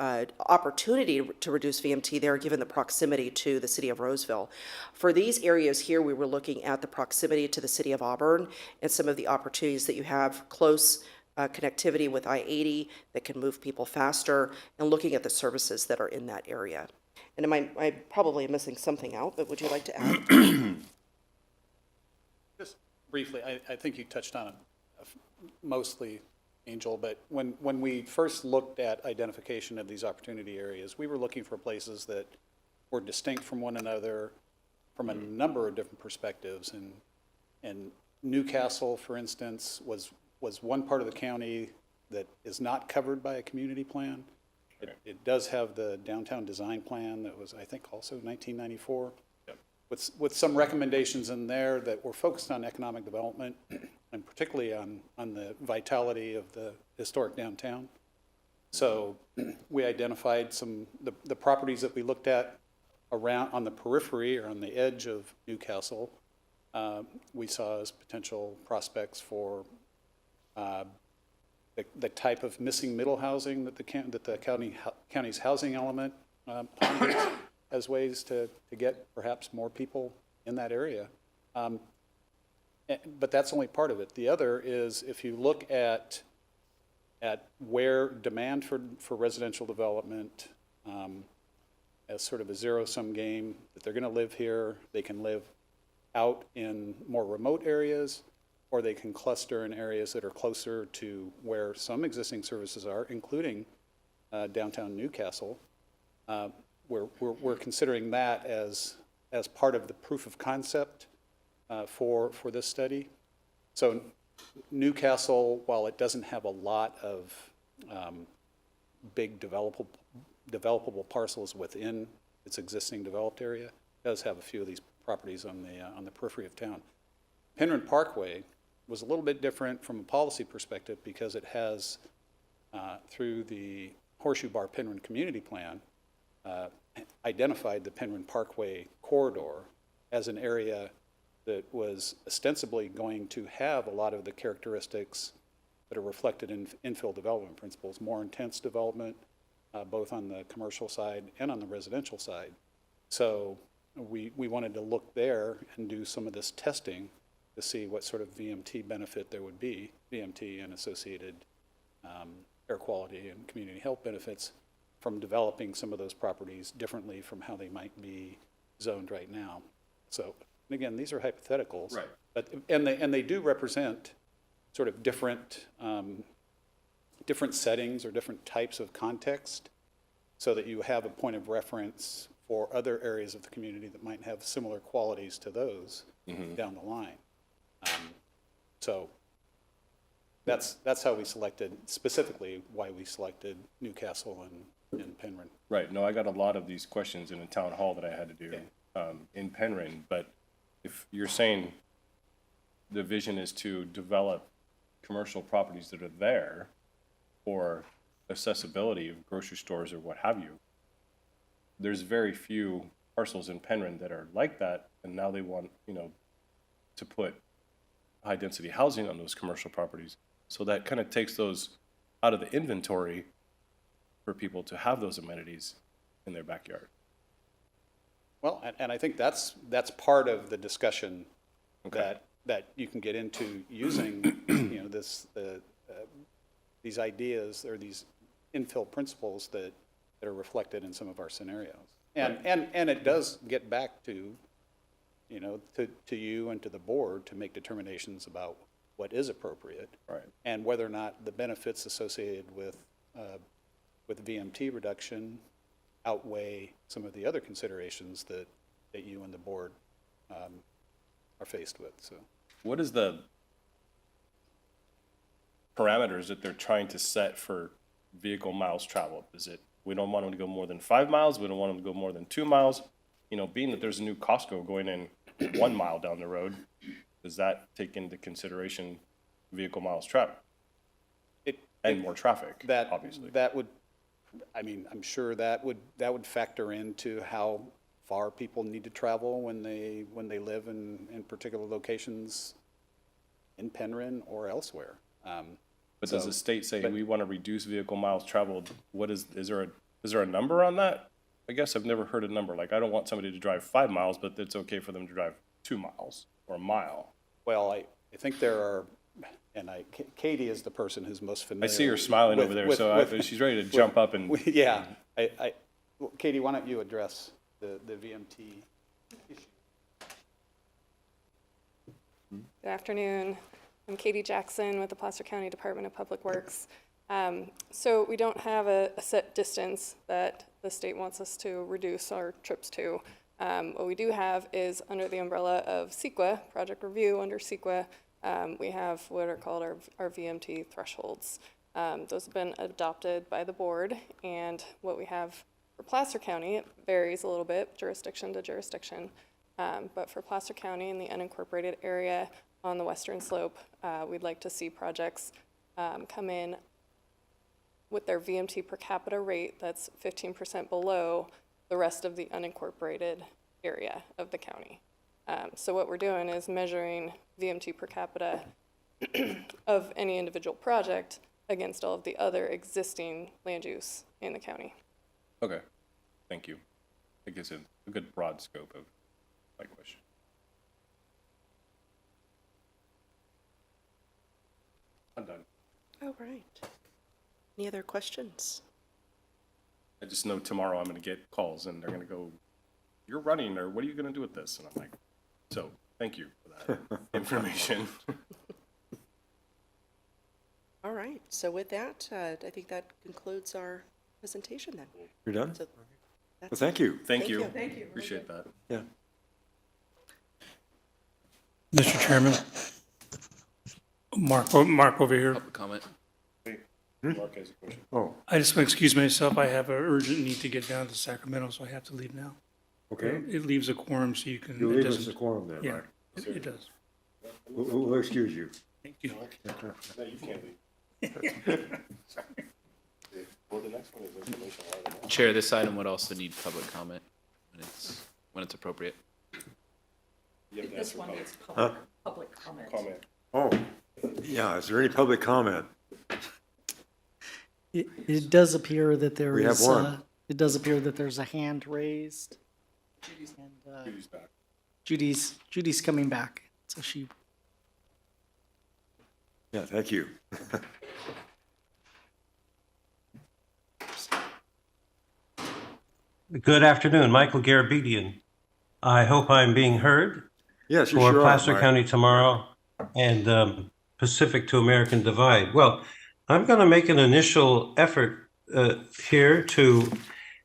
Speaker 10: opportunity to reduce VMT there, given the proximity to the city of Roseville. For these areas here, we were looking at the proximity to the city of Auburn and some of the opportunities that you have close connectivity with I-80 that can move people faster, and looking at the services that are in that area. And I probably am missing something out, but would you like to add?
Speaker 8: Just briefly, I think you touched on it mostly, Angel, but when we first looked at identification of these opportunity areas, we were looking for places that were distinct from one another from a number of different perspectives. And Newcastle, for instance, was one part of the county that is not covered by a community plan. It does have the downtown design plan that was, I think, also 1994, with some recommendations in there that were focused on economic development and particularly on the vitality of the historic downtown. So we identified the properties that we looked at around on the periphery or on the edge of Newcastle. We saw as potential prospects for the type of missing middle housing that the county's housing element ponders as ways to get perhaps more people in that area. But that's only part of it. The other is if you look at where demand for residential development as sort of a zero-sum game, that they're going to live here, they can live out in more remote areas, or they can cluster in areas that are closer to where some existing services are, including downtown Newcastle. We're considering that as part of the proof of concept for this study. So Newcastle, while it doesn't have a lot of big developable parcels within its existing developed area, does have a few of these properties on the periphery of town. Penryn Parkway was a little bit different from a policy perspective because it has, through the Horseshoe Bar Penryn Community Plan, identified the Penryn Parkway corridor as an area that was ostensibly going to have a lot of the characteristics that are reflected in infill development principles, more intense development, both on the commercial side and on the residential side. So we wanted to look there and do some of this testing to see what sort of VMT benefit there would be, VMT and associated air quality and community health benefits from developing some of those properties differently from how they might be zoned right now. So, and again, these are hypotheticals.
Speaker 12: Right.
Speaker 8: But, and they do represent sort of different, different settings or different types of context so that you have a point of reference for other areas of the community that might have similar qualities to those down the line. So that's how we selected, specifically why we selected Newcastle and Penryn.
Speaker 12: Right, no, I got a lot of these questions in a town hall that I had to do in Penryn, but if you're saying the vision is to develop commercial properties that are there for accessibility of grocery stores or what have you, there's very few parcels in Penryn that are like that, and now they want, to put high-density housing on those commercial properties. So that kind of takes those out of the inventory for people to have those amenities in their backyard.
Speaker 8: Well, and I think that's part of the discussion that you can get into using, these ideas or these infill principles that are reflected in some of our scenarios. And it does get back to, to you and to the board to make determinations about what is appropriate.
Speaker 12: Right.
Speaker 8: And whether or not the benefits associated with VMT reduction outweigh some of the other considerations that you and the board are faced with. So,
Speaker 12: what is the parameters that they're trying to set for vehicle miles traveled? Is it, we don't want them to go more than 5 miles, we don't want them to go more than 2 miles? Being that there's a new Costco going in 1 mile down the road, does that take into consideration vehicle miles traveled? And more traffic, obviously.
Speaker 8: That would, I'm sure that would factor into how far people need to travel when they live in particular locations in Penryn or elsewhere.
Speaker 12: But does the state say we want to reduce vehicle miles traveled? Is there a number on that? I guess I've never heard a number. Like, I don't want somebody to drive 5 miles, but it's okay for them to drive 2 miles or a mile.
Speaker 8: Well, I think there are, and Katie is the person who's most familiar.
Speaker 12: I see her smiling over there, she's ready to jump up and.
Speaker 8: Yeah, well, Katie, why don't you address the VMT issue?
Speaker 16: Good afternoon. I'm Katie Jackson with the Placer County Department of Public Works. So we don't have a set distance that the state wants us to reduce our trips to. What we do have is under the umbrella of CEQA, Project Review under CEQA, we have what are called our VMT thresholds. Those have been adopted by the board, and what we have for Placer County, it varies a little bit, jurisdiction to jurisdiction, but for Placer County in the unincorporated area on the western slope, we'd like to see projects come in with their VMT per capita rate that's 15% below the rest of the unincorporated area of the county. So what we're doing is measuring VMT per capita of any individual project against all of the other existing land use in the county.
Speaker 12: Okay, thank you. That gives it a good broad scope of my question. I'm done.
Speaker 10: All right. Any other questions?
Speaker 12: I just know tomorrow I'm gonna get calls and they're gonna go, "You're running," or "What are you gonna do with this?" And I'm like, so, thank you for that information.
Speaker 10: All right. So with that, I think that concludes our presentation then.
Speaker 3: You're done?
Speaker 10: So
Speaker 3: Well,
Speaker 10: that's
Speaker 3: thank
Speaker 10: it.
Speaker 3: you.
Speaker 12: Thank you.
Speaker 10: Thank you.
Speaker 12: Appreciate that.
Speaker 3: Yeah.
Speaker 7: Mr. Chairman. Mark over here.
Speaker 13: Public comment.
Speaker 12: Mark has a question.
Speaker 3: Oh,
Speaker 7: I just want to excuse myself. I have an urgent need to get down to Sacramento, so I have to leave now.
Speaker 3: okay.
Speaker 7: It leaves a quorum, so you can.
Speaker 3: You
Speaker 7: it
Speaker 3: leave us
Speaker 7: doesn't-
Speaker 3: a quorum then,
Speaker 7: Yeah,
Speaker 3: right?
Speaker 7: it does.
Speaker 3: We'll excuse you.
Speaker 7: Thank you.
Speaker 12: No, you can't leave. Well, the next one is informational item.
Speaker 13: Chair, this item would also need public comment when it's appropriate.
Speaker 12: You have to
Speaker 6: This
Speaker 12: ask for
Speaker 6: one
Speaker 12: public
Speaker 6: is
Speaker 3: Huh?
Speaker 6: public comment.
Speaker 12: comment.
Speaker 3: Oh, yeah, is there any public comment?
Speaker 5: It does appear that there
Speaker 3: We have
Speaker 5: is,
Speaker 3: one.
Speaker 5: it does appear that there's a hand raised. And,
Speaker 12: Judy's back.
Speaker 5: Judy's coming back, so she.
Speaker 3: Yeah, thank you.
Speaker 17: Good afternoon, Michael Garabedian. I hope I'm being heard
Speaker 3: Yes, you
Speaker 17: for
Speaker 3: sure are,
Speaker 17: Placer
Speaker 3: Mike.
Speaker 17: County tomorrow and Pacific to American Divide. Well, I'm going to make an initial effort here to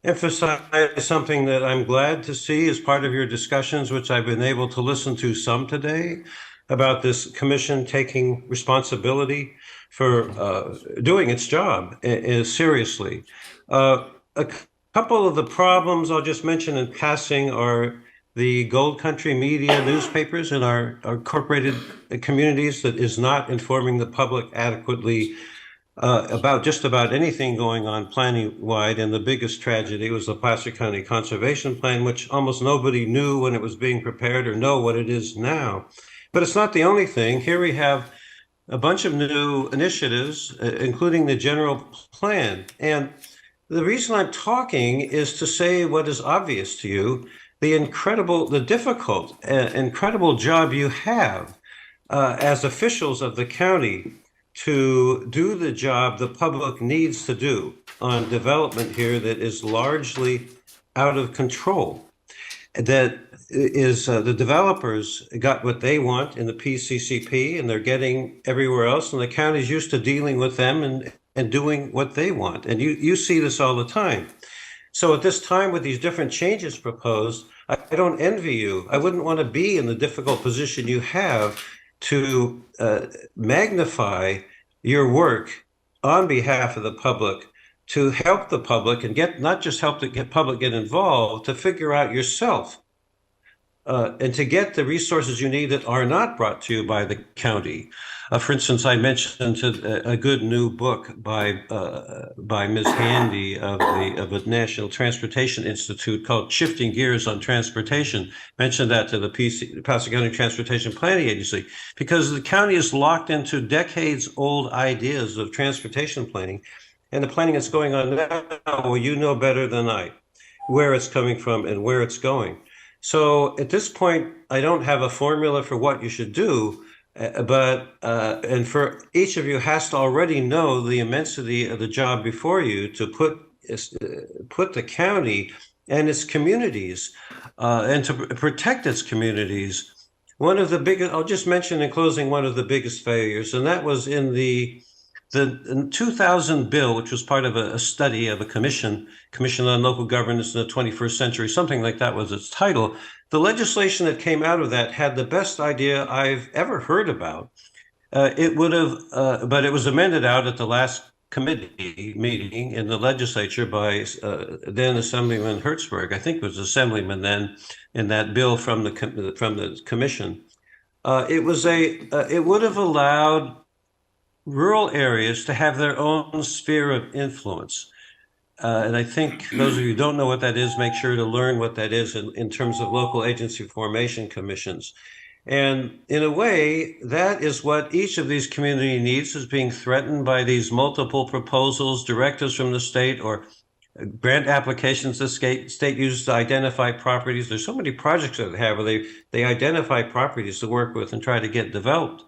Speaker 17: emphasize something that I'm glad to see as part of your discussions, which I've been able to listen to some today, about this commission taking responsibility for doing its job seriously. A couple of the problems I'll just mention in passing are the Gold Country Media newspapers in our incorporated communities that is not informing the public adequately about just about anything going on planning-wide. And the biggest tragedy was the Placer County Conservation Plan, which almost nobody knew when it was being prepared or know what it is now. But it's not the only thing. Here we have a bunch of new initiatives, including the general plan. And the reason I'm talking is to say what is obvious to you, the difficult, incredible job you have as officials of the county to do the job the public needs to do on development here that is largely out of control. That is, the developers got what they want in the PCCP and they're getting everywhere else, and the county's used to dealing with them and doing what they want. And you see this all the time. So at this time with these different changes proposed, I don't envy you. I wouldn't want to be in the difficult position you have to magnify your work on behalf of the public, to help the public and not just help the public get involved, to figure out yourself and to get the resources you need that are not brought to you by the county. For instance, I mentioned a good new book by Ms. Handy of the National Transportation Institute called Shifting Gears on Transportation. Mentioned that to the Placer County Transportation Planning Agency, because the county is locked into decades-old ideas of transportation planning, and the planning that's going on now, well, you know better than I where it's coming from and where it's going. So at this point, I don't have a formula for what you should do, but and for each of you has to already know the immensity of the job before you to put the county and its communities and to protect its communities. One of the biggest, I'll just mention in closing, one of the biggest failures, and that was in the 2000 bill, which was part of a study of a commission on local governance in the 21st century, something like that was its title. The legislation that came out of that had the best idea I've ever heard about. It would have, but it was amended out at the last committee meeting in the legislature by then Assemblyman Hertzberg. I think it was Assemblyman then in that bill from the commission. It would have allowed rural areas to have their own sphere of influence. And I think those of you who don't know what that is, make sure to learn what that is in terms of local agency formation commissions. And in a way, that is what each of these community needs, is being threatened by these multiple proposals, directives from the state, or grant applications the state uses to identify properties. There's so many projects that they have where they identify properties to work with and try to get developed.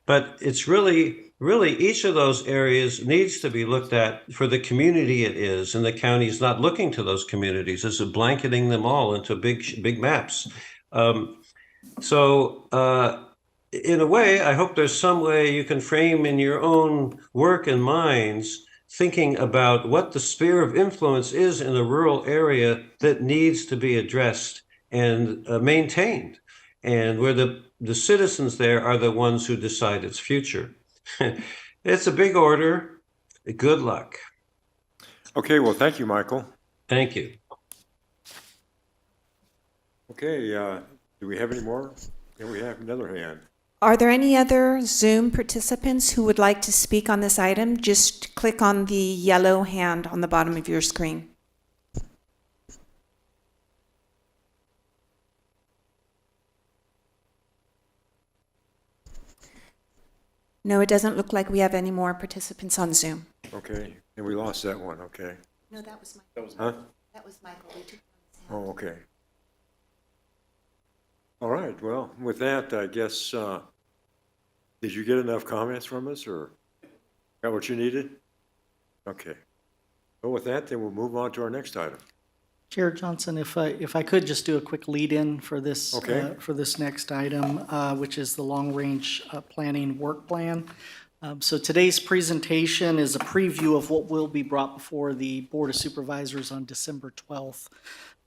Speaker 17: But it's really each of those areas needs to be looked at for the community it is, and the county is not looking to those communities. It's blanketing them all into big maps. So in a way, I hope there's some way you can frame in your own work and minds thinking about what the sphere of influence is in a rural area that needs to be addressed and maintained, and where the citizens there are the ones who decide its future. It's a big order. Good luck.
Speaker 3: Okay, well, thank you, Michael.
Speaker 17: Thank you.
Speaker 3: Okay, do we have any more? Then we have another hand.
Speaker 4: Are there any other Zoom participants who would like to speak on this item? Just click on the yellow hand on the bottom of your screen. No, it doesn't look like we have any more participants on Zoom.
Speaker 3: Okay, and we lost that one, okay.
Speaker 4: No, that was Michael.
Speaker 3: Huh?
Speaker 4: That was Michael. We took
Speaker 3: Oh, okay. All right, well, with that, I guess, did you get enough comments from us, or got what you needed? Okay. Well, with that, then we'll move on to our next item.
Speaker 5: Chair Johnson, if I could just do a quick lead-in for this,
Speaker 3: Okay.
Speaker 5: for this next item, which is the long-range planning work plan. So today's presentation is a preview of what will be brought before the Board of Supervisors on December 12th.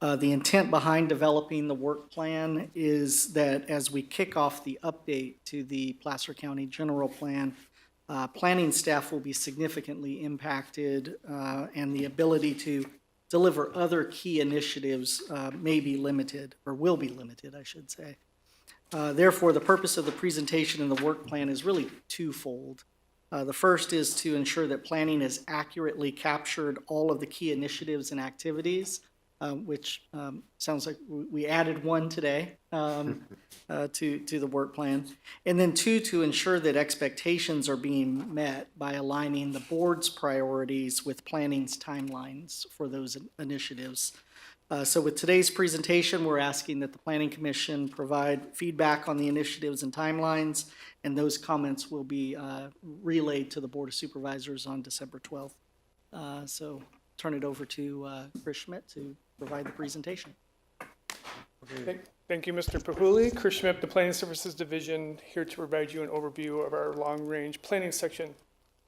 Speaker 5: The intent behind developing the work plan is that as we kick off the update to the Placer County General Plan, planning staff will be significantly impacted, and the ability to deliver other key initiatives may be limited, or will be limited, I should say. Therefore, the purpose of the presentation and the work plan is really twofold. The first is to ensure that planning has accurately captured all of the key initiatives and activities, which sounds like we added one today to the work plan. And then two, to ensure that expectations are being met by aligning the board's priorities with planning's timelines for those initiatives. So with today's presentation, we're asking that the Planning Commission provide feedback on the initiatives and timelines, and those comments will be relayed to the Board of Supervisors on December 12th. So turn it over to Chris Schmidt to provide the presentation.
Speaker 18: Thank you, Mr. Pahuli. Chris Schmidt, the Planning Services Division, here to provide you an overview of our long-range planning section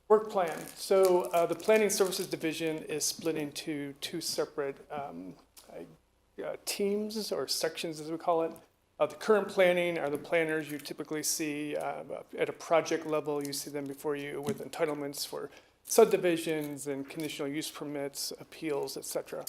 Speaker 18: work plan. So the Planning Services Division is split into two separate teams, or sections as we call it. The current planning are the planners you typically see at a project level. You see them before you with entitlements for subdivisions and conditional use permits, appeals, etc.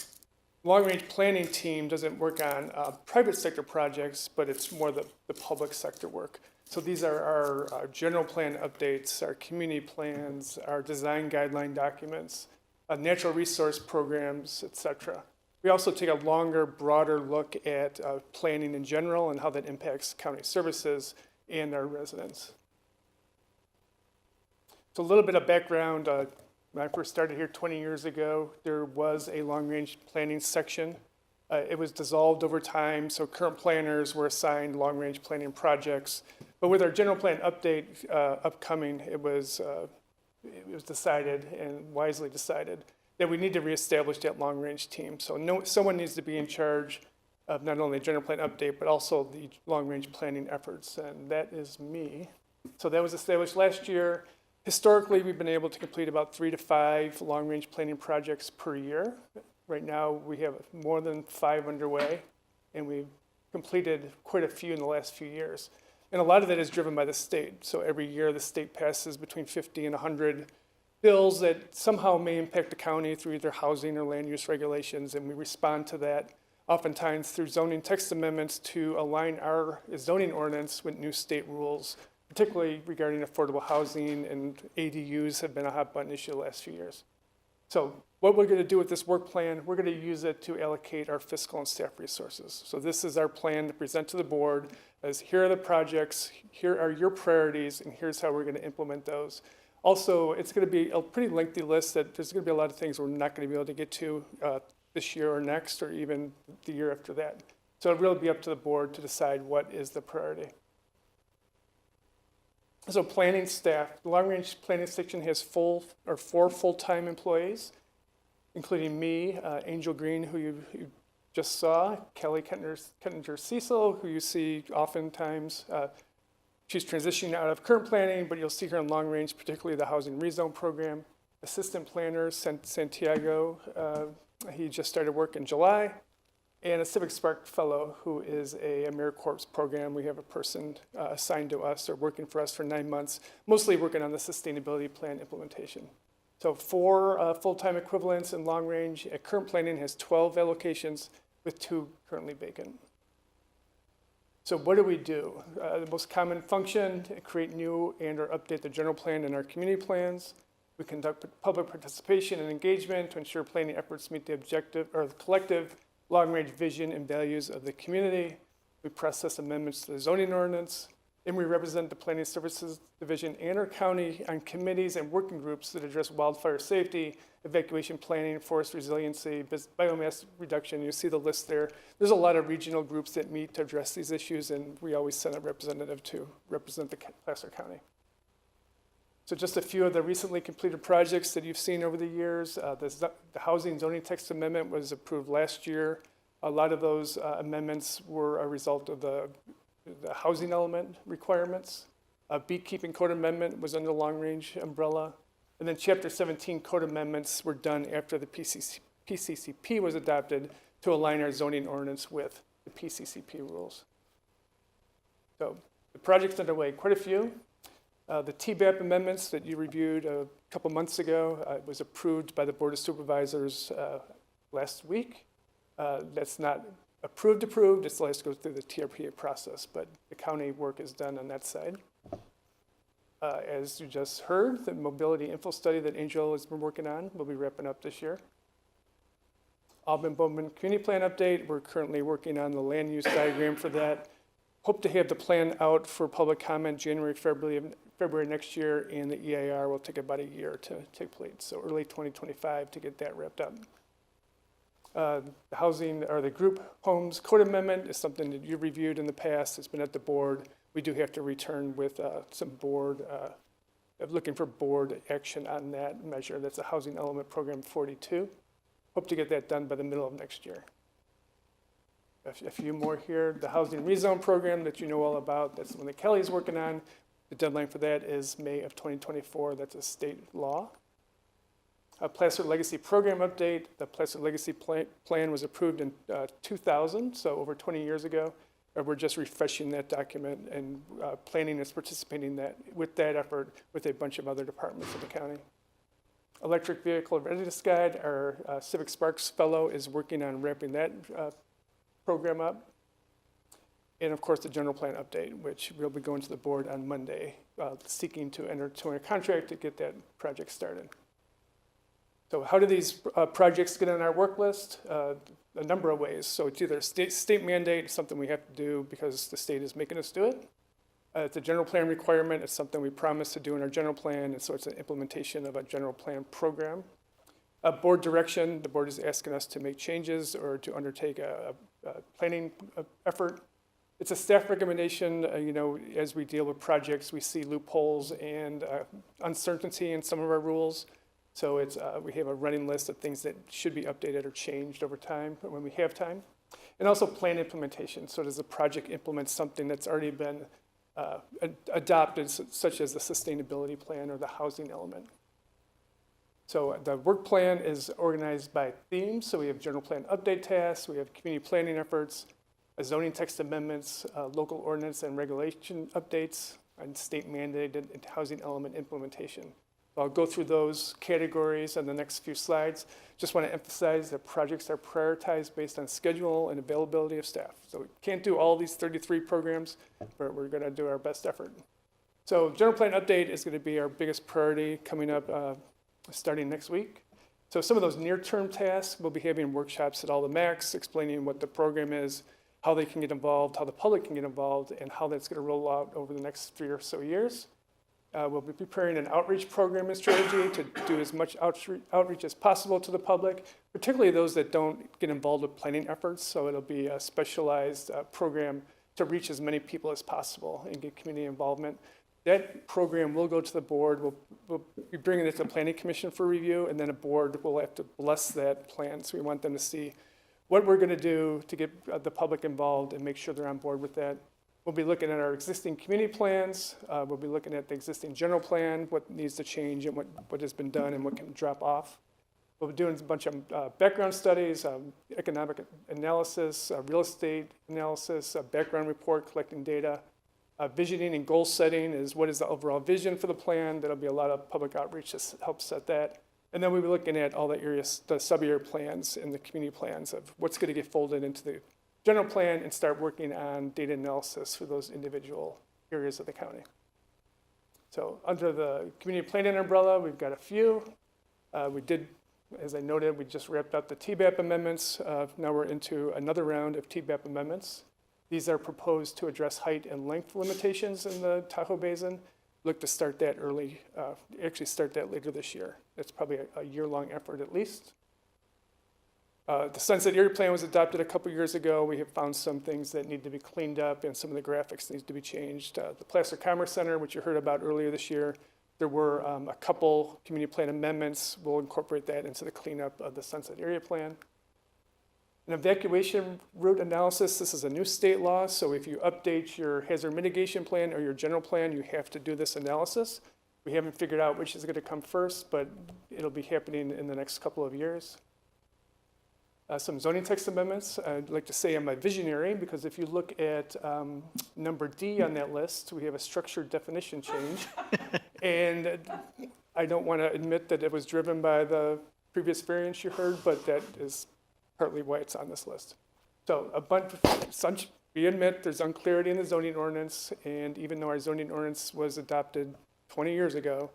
Speaker 18: Long-range planning team doesn't work on private sector projects, but it's more the public sector work. So these are our general plan updates, our community plans, our design guideline documents, natural resource programs, etc. We also take a longer, broader look at planning in general and how that impacts county services and our residents. So a little bit of background. When I first started here 20 years ago, there was a long-range planning section. It was dissolved over time, so current planners were assigned long-range planning projects. But with our general plan update upcoming, it was decided, and wisely decided, that we need to reestablish that long-range team. So someone needs to be in charge of not only general plan update, but also the long-range planning efforts, and that is me. So that was established last year. Historically, we've been able to complete about 3 to 5 long-range planning projects per year. Right now, we have more than 5 underway, and we've completed quite a few in the last few years. And a lot of that is driven by the state. So every year, the state passes between 50 and 100 bills that somehow may impact the county through either housing or land use regulations, and we respond to that oftentimes through zoning text amendments to align our zoning ordinance with new state rules, particularly regarding affordable housing, and ADUs have been a hot button issue the last few years. So what we're going to do with this work plan, we're going to use it to allocate our fiscal and staff resources. So this is our plan to present to the board as here are the projects, here are your priorities, and here's how we're going to implement those. Also, it's going to be a pretty lengthy list that there's going to be a lot of things we're not going to be able to get to this year or next, or even the year after that. So it'll really be up to the board to decide what is the priority. So planning staff, the long-range planning section has 4 full-time employees, including me, Angel Green, who you just saw, Kelly Kettinger-Cecil, who you see oftentimes. She's transitioning out of current planning, but you'll see her in long-range, particularly the housing rezone program. Assistant planner, Santiago, he just started work in July. and a Civic Spark Fellow, who is a AmeriCorps program. We have a person assigned to us or working for us for 9 months, mostly working on the sustainability plan implementation. So 4 full-time equivalents in long range. Current planning has 12 allocations with 2 currently vacant. So what do we do? The most common function, create new and or update the general plan and our community plans. We conduct public participation and engagement to ensure planning efforts meet the objective or the collective long-range vision and values of the community. We process amendments to the zoning ordinance, and we represent the Planning Services Division and our county on committees and working groups that address wildfire safety, evacuation planning, forest resiliency, biomass reduction. You see the list there. There's a lot of regional groups that meet to address these issues, and we always send a representative to represent the Placer County. So just a few of the recently completed projects that you've seen over the years. The housing zoning text amendment was approved last year. A lot of those amendments were a result of the housing element requirements. A beekeeping code amendment was under long range umbrella. And then Chapter 17 code amendments were done after the PCCP was adopted to align our zoning ordinance with the PCCP rules. So the project's underway, quite a few. The TBAP amendments that you reviewed a couple months ago was approved by the Board of Supervisors last week. That's not approved, it still has to go through the TRPA process, but the county work is done on that side. As you just heard, the mobility info study that Angel has been working on will be wrapping up this year. Audubon Community Plan update, we're currently working on the land use diagram for that. Hope to have the plan out for public comment January, February next year, and the EIR will take about a year to take place, so early 2025 to get that wrapped up. The housing or the group homes code amendment is something that you reviewed in the past. It's been at the board. We do have to return with some board, looking for board action on that measure. That's a housing element program 42. Hope to get that done by the middle of next year. A few more here. The housing rezone program that you know all about, that's the one that Kelly's working on. The deadline for that is May of 2024. That's a state law. A Placer Legacy Program update. The Placer Legacy Plan was approved in 2000, so over 20 years ago. We're just refreshing that document, and planning is participating with that effort with a bunch of other departments of the county. Electric Vehicle Readiness Guide, our Civic Sparks Fellow is working on ramping that program up. And of course, the general plan update, which we'll be going to the board on Monday, seeking to enter into a contract to get that project started. So how do these projects get on our work list? A number of ways. So it's either state mandate, something we have to do because the state is making us do it. It's a general plan requirement. It's something we promise to do in our general plan, and so it's an implementation of a general plan program. Board direction, the board is asking us to make changes or to undertake a planning effort. It's a staff recommendation. As we deal with projects, we see loopholes and uncertainty in some of our rules. So we have a running list of things that should be updated or changed over time when we have time. And also plan implementation. So does the project implement something that's already been adopted, such as the sustainability plan or the housing element? So the work plan is organized by themes. So we have general plan update tasks, we have community planning efforts, zoning text amendments, local ordinance and regulation updates, and state mandated and housing element implementation. I'll go through those categories on the next few slides. Just want to emphasize that projects are prioritized based on schedule and availability of staff. So we can't do all these 33 programs, but we're going to do our best effort. So general plan update is going to be our biggest priority coming up starting next week. So some of those near-term tasks, we'll be having workshops at all the MACs explaining what the program is, how they can get involved, how the public can get involved, and how that's going to roll out over the next 3 or so years. We'll be preparing an outreach program and strategy to do as much outreach as possible to the public, particularly those that don't get involved with planning efforts. So it'll be a specialized program to reach as many people as possible and get community involvement. That program will go to the board. We'll be bringing it to the Planning Commission for review, and then a board will have to bless that plan. So we want them to see what we're going to do to get the public involved and make sure they're on board with that. We'll be looking at our existing community plans. We'll be looking at the existing general plan, what needs to change and what has been done and what can drop off. We'll be doing a bunch of background studies, economic analysis, real estate analysis, background report, collecting data. Visioning and goal setting is what is the overall vision for the plan. There'll be a lot of public outreach to help set that. And then we'll be looking at all the areas, the sub-area plans and the community plans of what's going to get folded into the general plan and start working on data analysis for those individual areas of the county. So under the community planning umbrella, we've got a few. We did, as I noted, we just wrapped up the TBAP amendments. Now we're into another round of TBAP amendments. These are proposed to address height and length limitations in the Tahoe Basin. Look to start that early, actually start that later this year. It's probably a year-long effort at least. The Sunset Area Plan was adopted a couple years ago. We have found some things that need to be cleaned up and some of the graphics need to be changed. The Placer Commerce Center, which you heard about earlier this year, there were a couple community plan amendments. We'll incorporate that into the cleanup of the Sunset Area Plan. An evacuation route analysis, this is a new state law, so if you update your hazard mitigation plan or your general plan, you have to do this analysis. We haven't figured out which is going to come first, but it'll be happening in the next couple of years. Some zoning text amendments. I'd like to say I'm a visionary because if you look at number D on that list, we have a structured definition change. And I don't want to admit that it was driven by the previous variance you heard, but that is partly why it's on this list. So a bunch of, we admit there's unclarity in the zoning ordinance, and even though our zoning ordinance was adopted 20 years ago,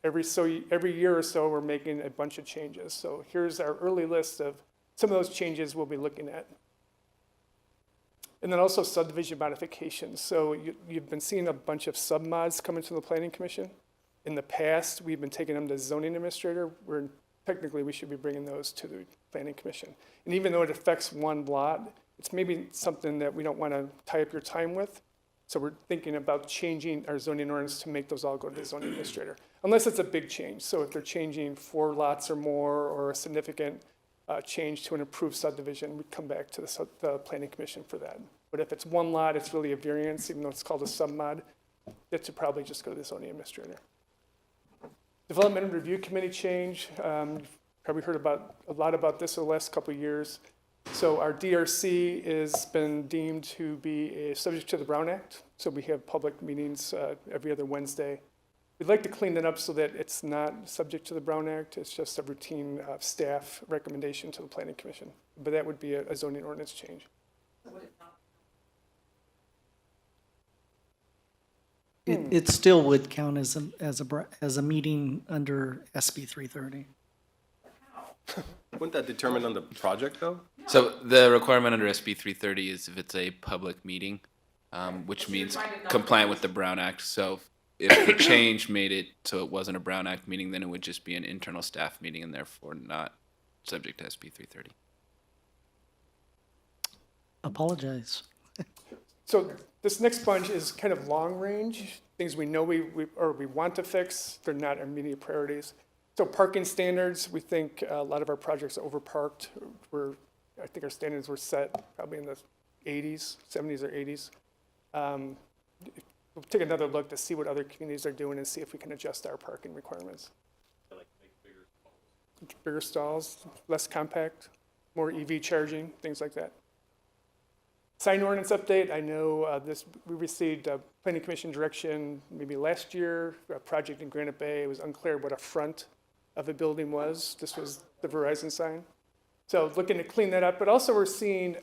Speaker 18: every year or so we're making a bunch of changes. So here's our early list of some of those changes we'll be looking at. And then also subdivision modifications. So you've been seeing a bunch of submods come into the Planning Commission. In the past, we've been taking them to zoning administrator, where technically we should be bringing those to the Planning Commission. And even though it affects one lot, it's maybe something that we don't want to tie up your time with. So we're thinking about changing our zoning ordinance to make those all go to the zoning administrator, unless it's a big change. So if they're changing 4 lots or more, or a significant change to an approved subdivision, we'd come back to the Planning Commission for that. But if it's 1 lot, it's really a variance, even though it's called a submod, it should probably just go to the zoning administrator. Development and Review Committee change. You've probably heard a lot about this in the last couple of years. So our DRC has been deemed to be subject to the Brown Act. So we have public meetings every other Wednesday. We'd like to clean that up so that it's not subject to the Brown Act. It's just a routine staff recommendation to the Planning Commission. But that would be a zoning ordinance change.
Speaker 5: It still would count as a meeting under SB 330.
Speaker 12: Wouldn't that determine on the project, though?
Speaker 13: So the requirement under SB 330 is if it's a public meeting, which means compliant with the Brown Act. So if the change made it so it wasn't a Brown Act meeting, then it would just be an internal staff meeting and therefore not subject to SB 330.
Speaker 5: Apologize.
Speaker 18: So this next bunch is kind of long range, things we know we want to fix. They're not immediate priorities. So parking standards, we think a lot of our projects are overparked. I think our standards were set probably in the 80s, 70s or 80s. We'll take another look to see what other communities are doing and see if we can adjust our parking requirements.
Speaker 12: Like make
Speaker 18: Bigger stalls, less compact, more EV charging, things like that. Sign ordinance update. I know we received a Planning Commission direction maybe last year, a project in Granite Bay. It was unclear what a front of a building was. This was the Verizon sign. So looking to clean that up, but also we're seeing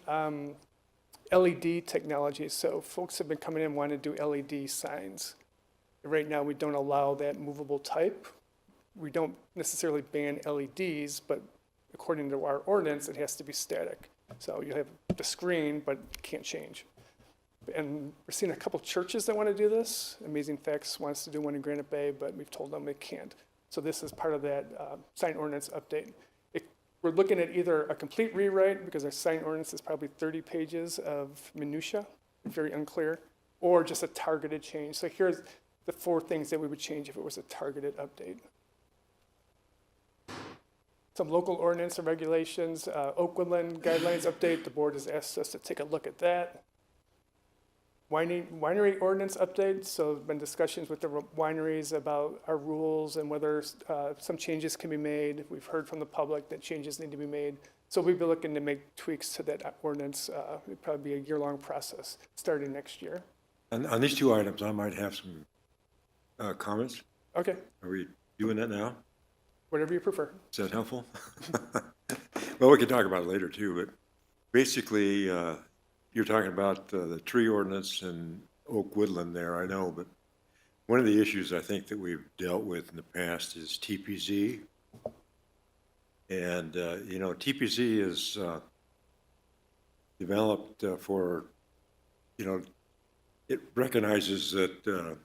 Speaker 18: LED technology. So folks have been coming in wanting to do LED signs. Right now we don't allow that movable type. We don't necessarily ban LEDs, but according to our ordinance, it has to be static. So you have the screen, but it can't change. And we're seeing a couple churches that want to do this. Amazing Facts wants to do one in Granite Bay, but we've told them they can't. So this is part of that sign ordinance update. We're looking at either a complete rewrite, because our sign ordinance is probably 30 pages of minutia, very unclear, or just a targeted change. So here's the 4 things that we would change if it was a targeted update. Some local ordinance and regulations, Oak Woodland guidelines update. The board has asked us to take a look at that. winery ordinance update. So there's been discussions with the wineries about our rules and whether some changes can be made. We've heard from the public that changes need to be made. So we'll be looking to make tweaks to that ordinance. It'll probably be a year-long process starting next year.
Speaker 3: On these two items, I might have some comments.
Speaker 18: Okay,
Speaker 3: Are we doing that now?
Speaker 18: whatever you prefer.
Speaker 3: Is that helpful? Well, we can talk about it later too, but basically, you're talking about the tree ordinance and oak woodland there, I know, but one of the issues I think that we've dealt with in the past is TPZ. And, you know, TPZ is developed for, you know, it recognizes that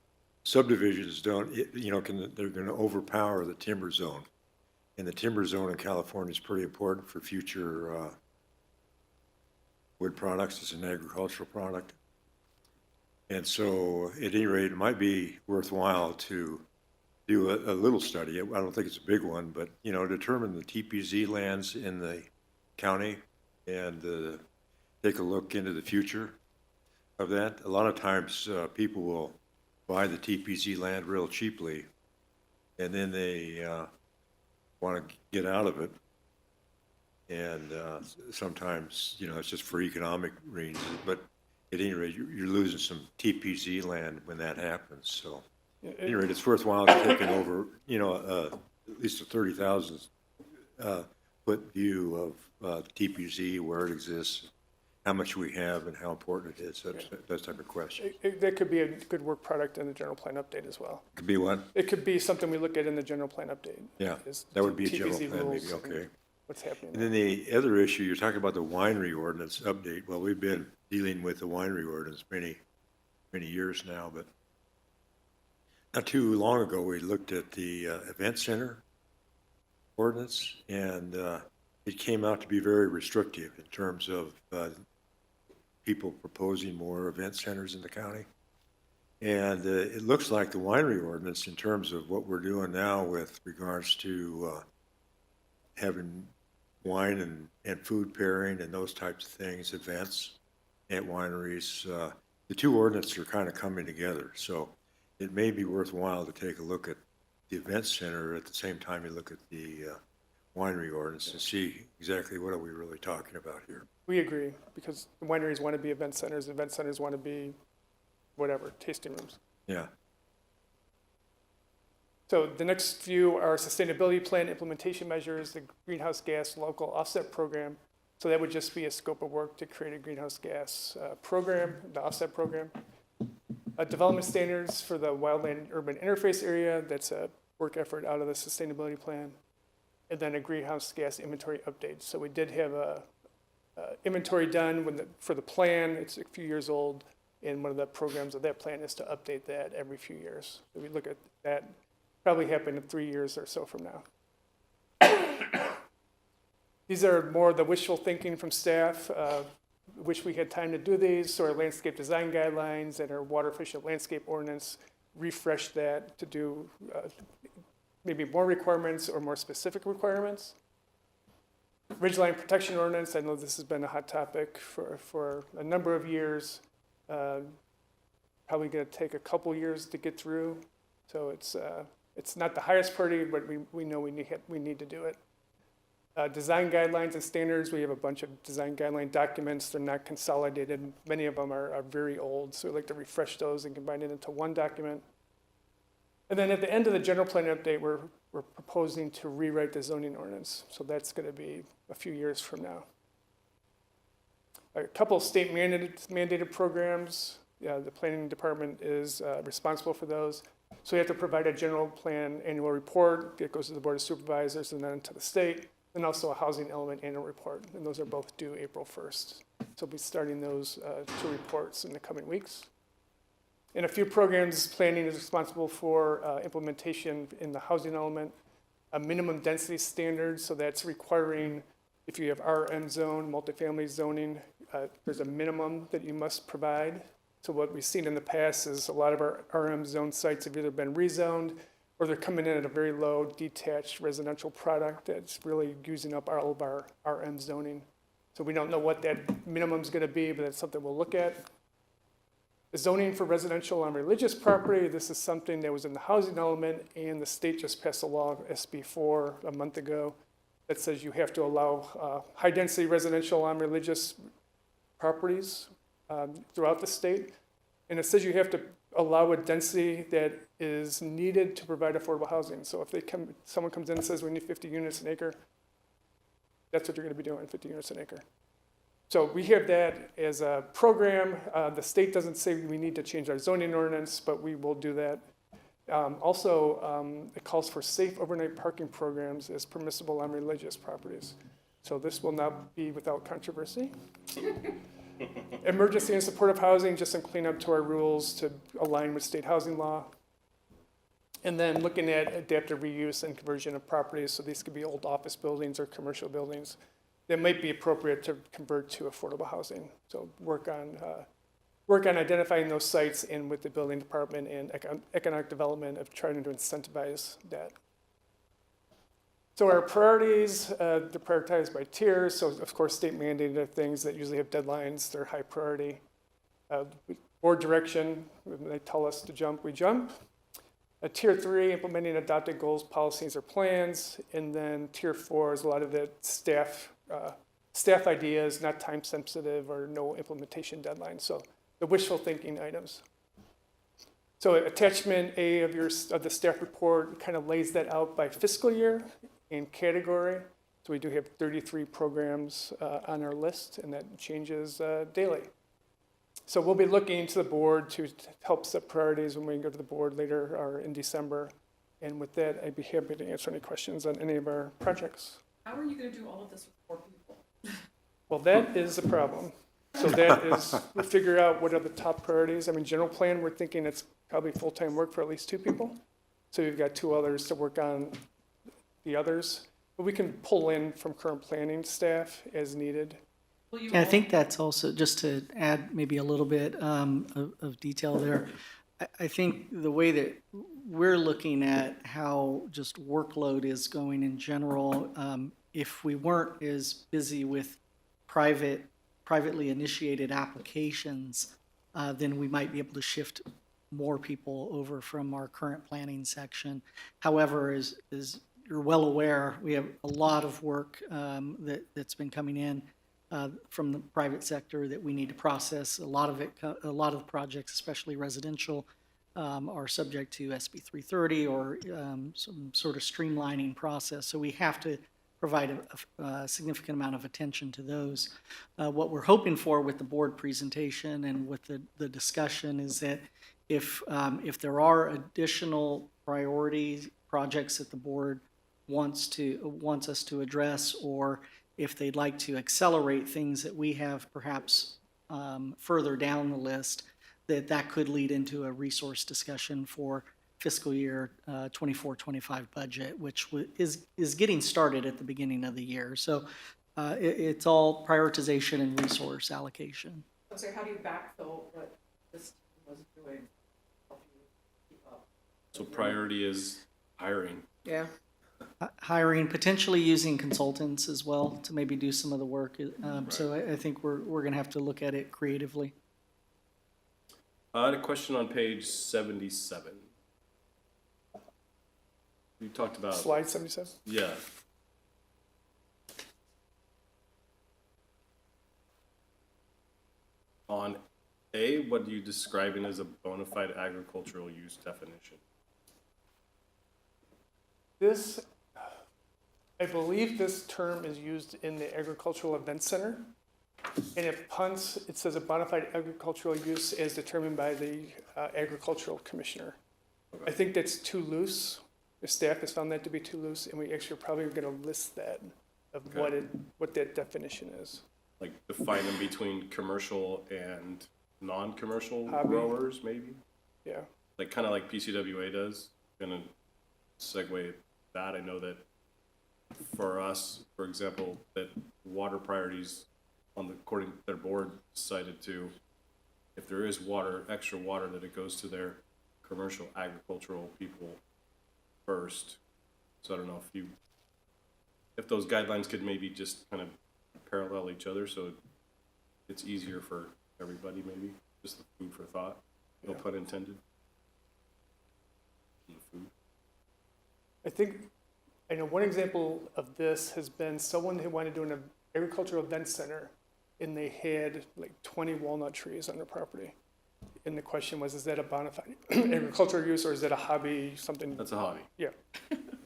Speaker 3: subdivisions don't, they're going to overpower the timber zone. And the timber zone in California is pretty important for future wood products as an agricultural product. And so at any rate, it might be worthwhile to do a little study. I don't think it's a big one, but, you know, determine the TPZ lands in the county and take a look into the future of that. A lot of times people will buy the TPZ land real cheaply and then they want to get out of it. And sometimes, you know, it's just for economic reasons, but at any rate, you're losing some TPZ land when that happens. So at any rate, it's worthwhile taking over, you know, at least a 30,000 foot view of TPZ, where it exists, how much we have and how important it is, that type of question.
Speaker 18: That could be a good work product in the general plan update as well.
Speaker 3: Could be what?
Speaker 18: It could be something we look at in the general plan update.
Speaker 3: Yeah,
Speaker 18: is
Speaker 3: that would be a
Speaker 18: TPZ
Speaker 3: general plan,
Speaker 18: rules
Speaker 3: maybe,
Speaker 18: and
Speaker 3: okay.
Speaker 18: What's happening.
Speaker 3: And then the other issue, you're talking about the winery ordinance update. Well, we've been dealing with the winery ordinance many years now, but not too long ago, we looked at the event center ordinance, and it came out to be very restrictive in terms of people proposing more event centers in the county. And it looks like the winery ordinance, in terms of what we're doing now with regards to having wine and food pairing and those types of things, events at wineries, the two ordinances are kind of coming together. So it may be worthwhile to take a look at the event center at the same time you look at the winery ordinance and see exactly what are we really talking about here.
Speaker 18: We agree, because the wineries want to be event centers want to be whatever, tasting rooms.
Speaker 3: Yeah.
Speaker 18: So the next few are sustainability plan implementation measures, the greenhouse gas local offset program. So that would just be a scope of work to create a greenhouse gas program, the offset program. Development standards for the wildland urban interface area, that's a work effort out of the sustainability plan. And then a greenhouse gas inventory update. So we did have a inventory done for the plan. It's a few years old, and one of the programs of that plan is to update that every few years. So we look at that, probably happen in 3 years or so from now. These are more the wishful thinking from staff. Wish we had time to do these. So our landscape design guidelines and our water efficient landscape ordinance, refresh that to do maybe more requirements or more specific requirements. Ridgeline protection ordinance, I know this has been a hot topic for a number of years. Probably going to take a couple years to get through. So it's not the highest priority, but we know we need to do it. Design guidelines and standards, we have a bunch of design guideline documents. They're not consolidated. Many of them are very old, so we like to refresh those and combine it into one document. And then at the end of the general plan update, we're proposing to rewrite the zoning ordinance. So that's going to be a few years from now. A couple of state mandated programs. The planning department is responsible for those. So you have to provide a general plan annual report. It goes to the Board of Supervisors and then to the state. And also a housing element annual report. And those are both due April 1st. So we'll be starting those two reports in the coming weeks. In a few programs, planning is responsible for implementation in the housing element, a minimum density standard. So that's requiring, if you have RM zone, multifamily zoning, there's a minimum that you must provide. So what we've seen in the past is a lot of our RM zone sites have either been rezoned or they're coming in at a very low detached residential product that's really using up all of our RM zoning. So we don't know what that minimum is going to be, but that's something we'll look at. The zoning for residential on religious property, this is something that was in the housing element, and the state just passed a law, SB 4, a month ago, that says you have to allow high-density residential on religious properties throughout the state. And it says you have to allow a density that is needed to provide affordable housing. So if someone comes in and says we need 50 units an acre, that's what you're going to be doing, 50 units an acre. So we have that as a program. The state doesn't say we need to change our zoning ordinance, but we will do that. Also, it calls for safe overnight parking programs as permissible on religious properties. So this will not be without controversy. Emergency and supportive housing, just some cleanup to our rules to align with state housing law. And then looking at adaptive reuse and conversion of properties. So these could be old office buildings or commercial buildings that might be appropriate to convert to affordable housing. So work on identifying those sites and with the building department and economic development of trying to incentivize that. So our priorities, they're prioritized by tiers. So of course, state mandated things that usually have deadlines, they're high priority. Board direction, when they tell us to jump, we jump. Tier 3, implementing adopted goals, policies, or plans. And then Tier 4 is a lot of the staff ideas, not time sensitive or no implementation deadlines. So the wishful thinking items. So attachment A of the staff report kind of lays that out by fiscal year and category. So we do have 33 programs on our list, and that changes daily. So we'll be looking to the board to help set priorities when we go to the board later or in December. And with that, I'd be happy to answer any questions on any of our projects.
Speaker 6: How are you going to do all of this with 4 people?
Speaker 18: Well, that is the problem. So that is, we'll figure out what are the top priorities. I mean, general plan, we're thinking it's probably full-time work for at least 2 people. So we've got 2 others to work on the others. But we can pull in from current planning staff as needed.
Speaker 5: And I think that's also, just to add maybe a little bit of detail there, I think the way that we're looking at how just workload is going in general, if we weren't as busy with privately initiated applications, then we might be able to shift more people over from our current planning section. However, as you're well aware, we have a lot of work that's been coming in from the private sector that we need to process. A lot of the projects, especially residential, are subject to SB 330 or some sort of streamlining process. So we have to provide a significant amount of attention to those. What we're hoping for with the board presentation and with the discussion is that if there are additional priority projects that the board wants us to address, or if they'd like to accelerate things that we have perhaps further down the list, that could lead into a resource discussion for fiscal year 24-25 budget, which is getting started at the beginning of the year. So it's all prioritization and resource allocation.
Speaker 6: So how do you backfill what this team was doing? Help you keep up?
Speaker 12: So priority is hiring.
Speaker 6: Yeah.
Speaker 5: Hiring, potentially using consultants as well to maybe do some of the work. So I think we're going to have to look at it creatively.
Speaker 12: I had a question on page 77. You talked about...
Speaker 18: Slide 77?
Speaker 12: Yeah. On A, what are you describing as a bona fide agricultural use definition?
Speaker 18: I believe this term is used in the Agricultural Event Center. And it says a bona fide agricultural use as determined by the agricultural commissioner. I think that's too loose. The staff has found that to be too loose, and we actually are probably going to list that of what that definition is.
Speaker 12: Like define them between commercial and non-commercial
Speaker 18: Hobby.
Speaker 12: growers, maybe?
Speaker 18: Yeah.
Speaker 12: Like kind of like PCWA does. Gonna segue that. I know that for us, for example, that water priorities according to their board decided to, if there is water, extra water, that it goes to their commercial agricultural people first. So I don't know if those guidelines could maybe just kind of parallel each other so it's easier for everybody maybe. Just the food for thought, no pun intended. The food.
Speaker 18: I think, I know one example of this has been someone who wanted to do an agricultural event center, and they had like 20 walnut trees on their property. And the question was, is that a bona fide agricultural use, or is that a hobby, something?
Speaker 12: That's a hobby.
Speaker 18: Yeah.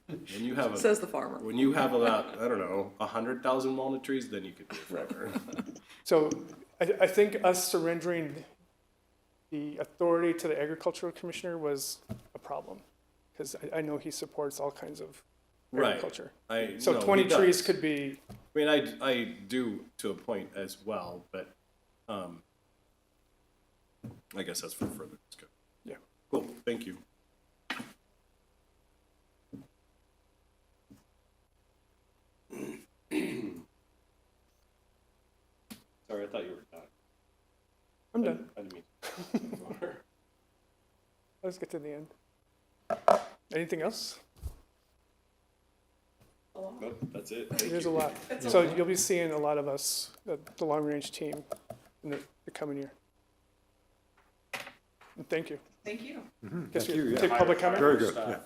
Speaker 12: When you have
Speaker 6: Says the farmer.
Speaker 12: When you have about, I don't know, 100,000 walnut trees, then you could do it forever.
Speaker 18: So I think us surrendering the authority to the agricultural commissioner was a problem, because I know he supports all kinds of
Speaker 12: Right.
Speaker 18: agriculture.
Speaker 12: So
Speaker 18: So 20 trees could be,
Speaker 12: I mean, I do to a point as well, but I guess that's for further discussion.
Speaker 18: yeah.
Speaker 12: Cool, thank you. Sorry, I thought you were done.
Speaker 18: I'm done.
Speaker 12: I didn't mean.
Speaker 18: Let's get to the end. Anything else?
Speaker 12: Nope, that's it. Thank
Speaker 18: There's a
Speaker 12: you.
Speaker 18: lot. So you'll be seeing a lot of us, the long-range team, in the coming year. And thank you.
Speaker 6: Thank you.
Speaker 18: Guess
Speaker 3: Thank you, yeah.
Speaker 18: take public comment?
Speaker 3: Very good, yeah.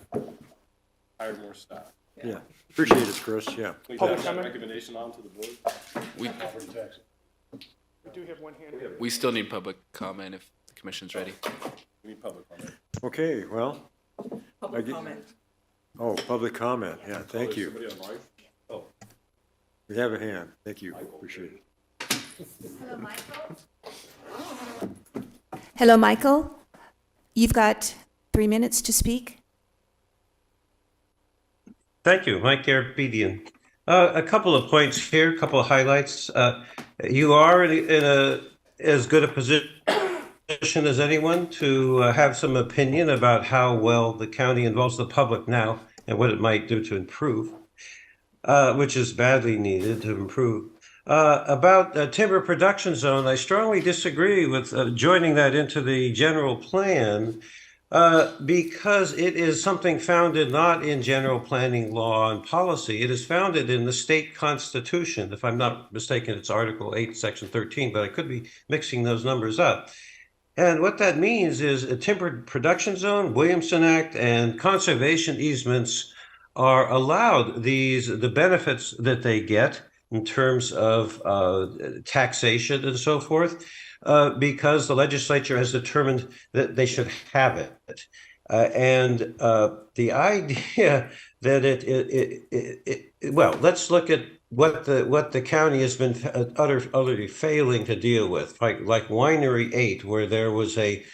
Speaker 12: Hire more staff.
Speaker 3: Yeah, appreciate it, Chris, yeah.
Speaker 12: Can we
Speaker 18: Public
Speaker 12: pass that
Speaker 18: comment?
Speaker 12: recommendation on to the board?
Speaker 13: We,
Speaker 18: We do have one hand.
Speaker 13: we still need public comment if the commission's ready.
Speaker 12: We need public comment.
Speaker 3: Okay, well,
Speaker 6: Public
Speaker 3: get-
Speaker 6: comment.
Speaker 3: oh, public comment, yeah, thank you.
Speaker 12: Somebody online? Oh.
Speaker 3: We have a hand, thank you, appreciate it.
Speaker 4: Hello, Michael. You've got 3 minutes to speak.
Speaker 17: Thank you, Mike Garabedian. A couple of points here, a couple of highlights. You are in as good a position as anyone to have some opinion about how well the county involves the public now and what it might do to improve, which is badly needed to improve. About timber production zone, I strongly disagree with joining that into the general plan because it is something founded not in general planning law and policy. It is founded in the state constitution. If I'm not mistaken, it's Article 8, Section 13, but I could be mixing those numbers up. And what that means is a timber production zone, Williamson Act, and conservation easements are allowed the benefits that they get in terms of taxation and so forth, because the legislature has determined that they should have it. And the idea that well, let's look at what the county has been utterly failing to deal with, like Winery 8, where there was a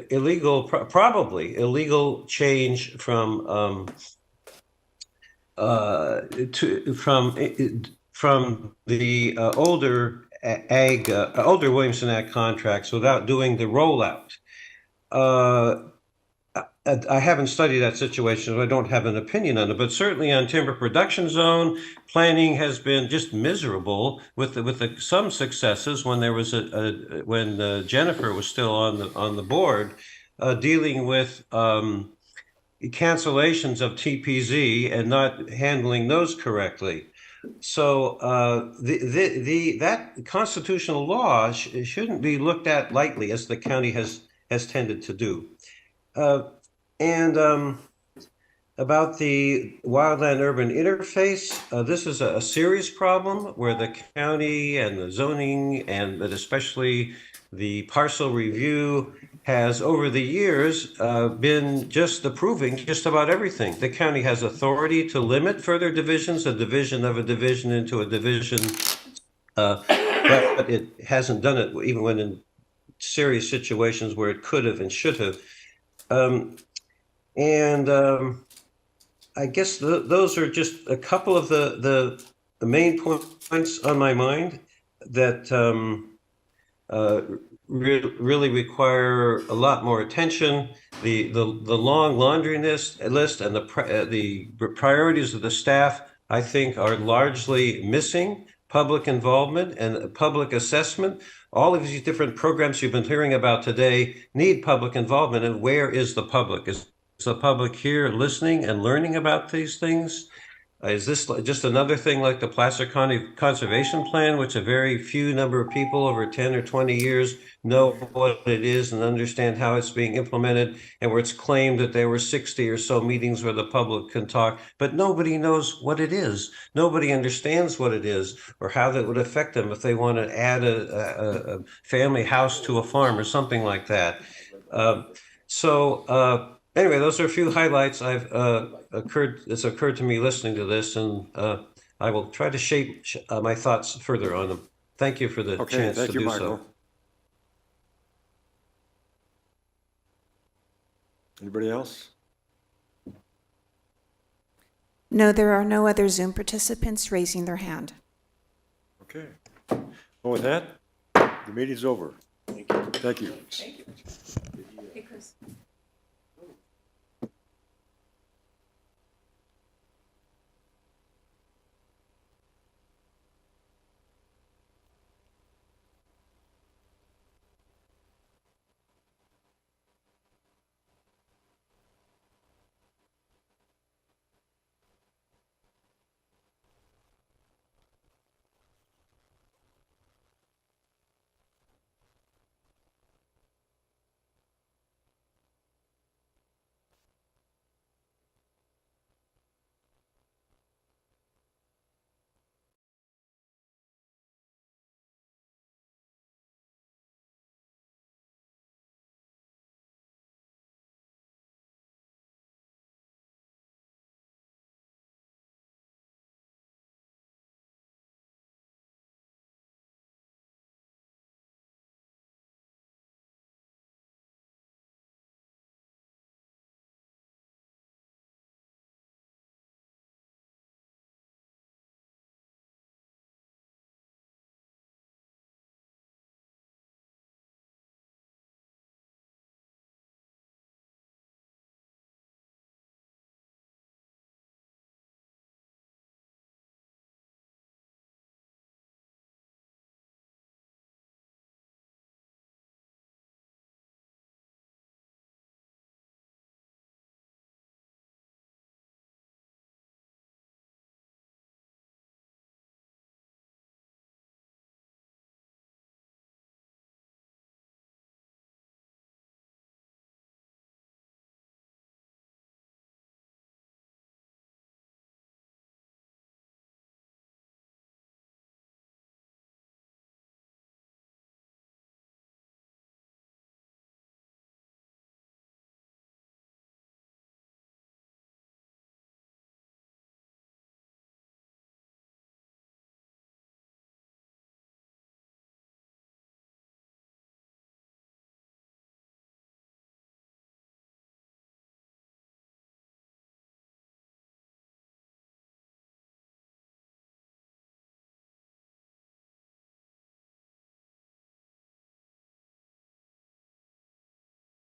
Speaker 17: illegal, probably illegal change from the older Williamson Act contracts without doing the rollout. I haven't studied that situation, so I don't have an opinion on it, but certainly on timber production zone, planning has been just miserable with some successes when there was when Jennifer was still on the board, dealing with cancellations of TPZ and not handling those correctly. So that constitutional law shouldn't be looked at lightly, as the county has tended to do. About the wildland-urban interface, this is a serious problem where the county and the zoning, but especially the parcel review, has over the years been just approving just about everything. The county has authority to limit further divisions, a division of a division into a division, but it hasn't done it even when in serious situations where it could have and should have. I guess those are just a couple of the main points on my mind that really require a lot more attention. The long laundry list and the priorities of the staff, I think, are largely missing. Public involvement and public assessment. All of these different programs you've been hearing about today need public involvement. And where is the public? Is the public here listening and learning about these things? Is this just another thing like the Placer County Conservation Plan, which a very few number of people over 10 or 20 years know what it is and understand how it's being implemented, and where it's claimed that there were 60 or so meetings where the public can talk, but nobody knows what it is. Nobody understands what it is or how that would affect them if they want to add a family house to a farm or something like that. Anyway, those are a few highlights it's occurred to me listening to this, and I will try to shape my thoughts further on them. Thank you for the chance to do so.
Speaker 3: Anybody else?
Speaker 4: No, there are no other Zoom participants raising their hand.
Speaker 3: Okay. Well, with that, the meeting's over. Thank you. Thank you.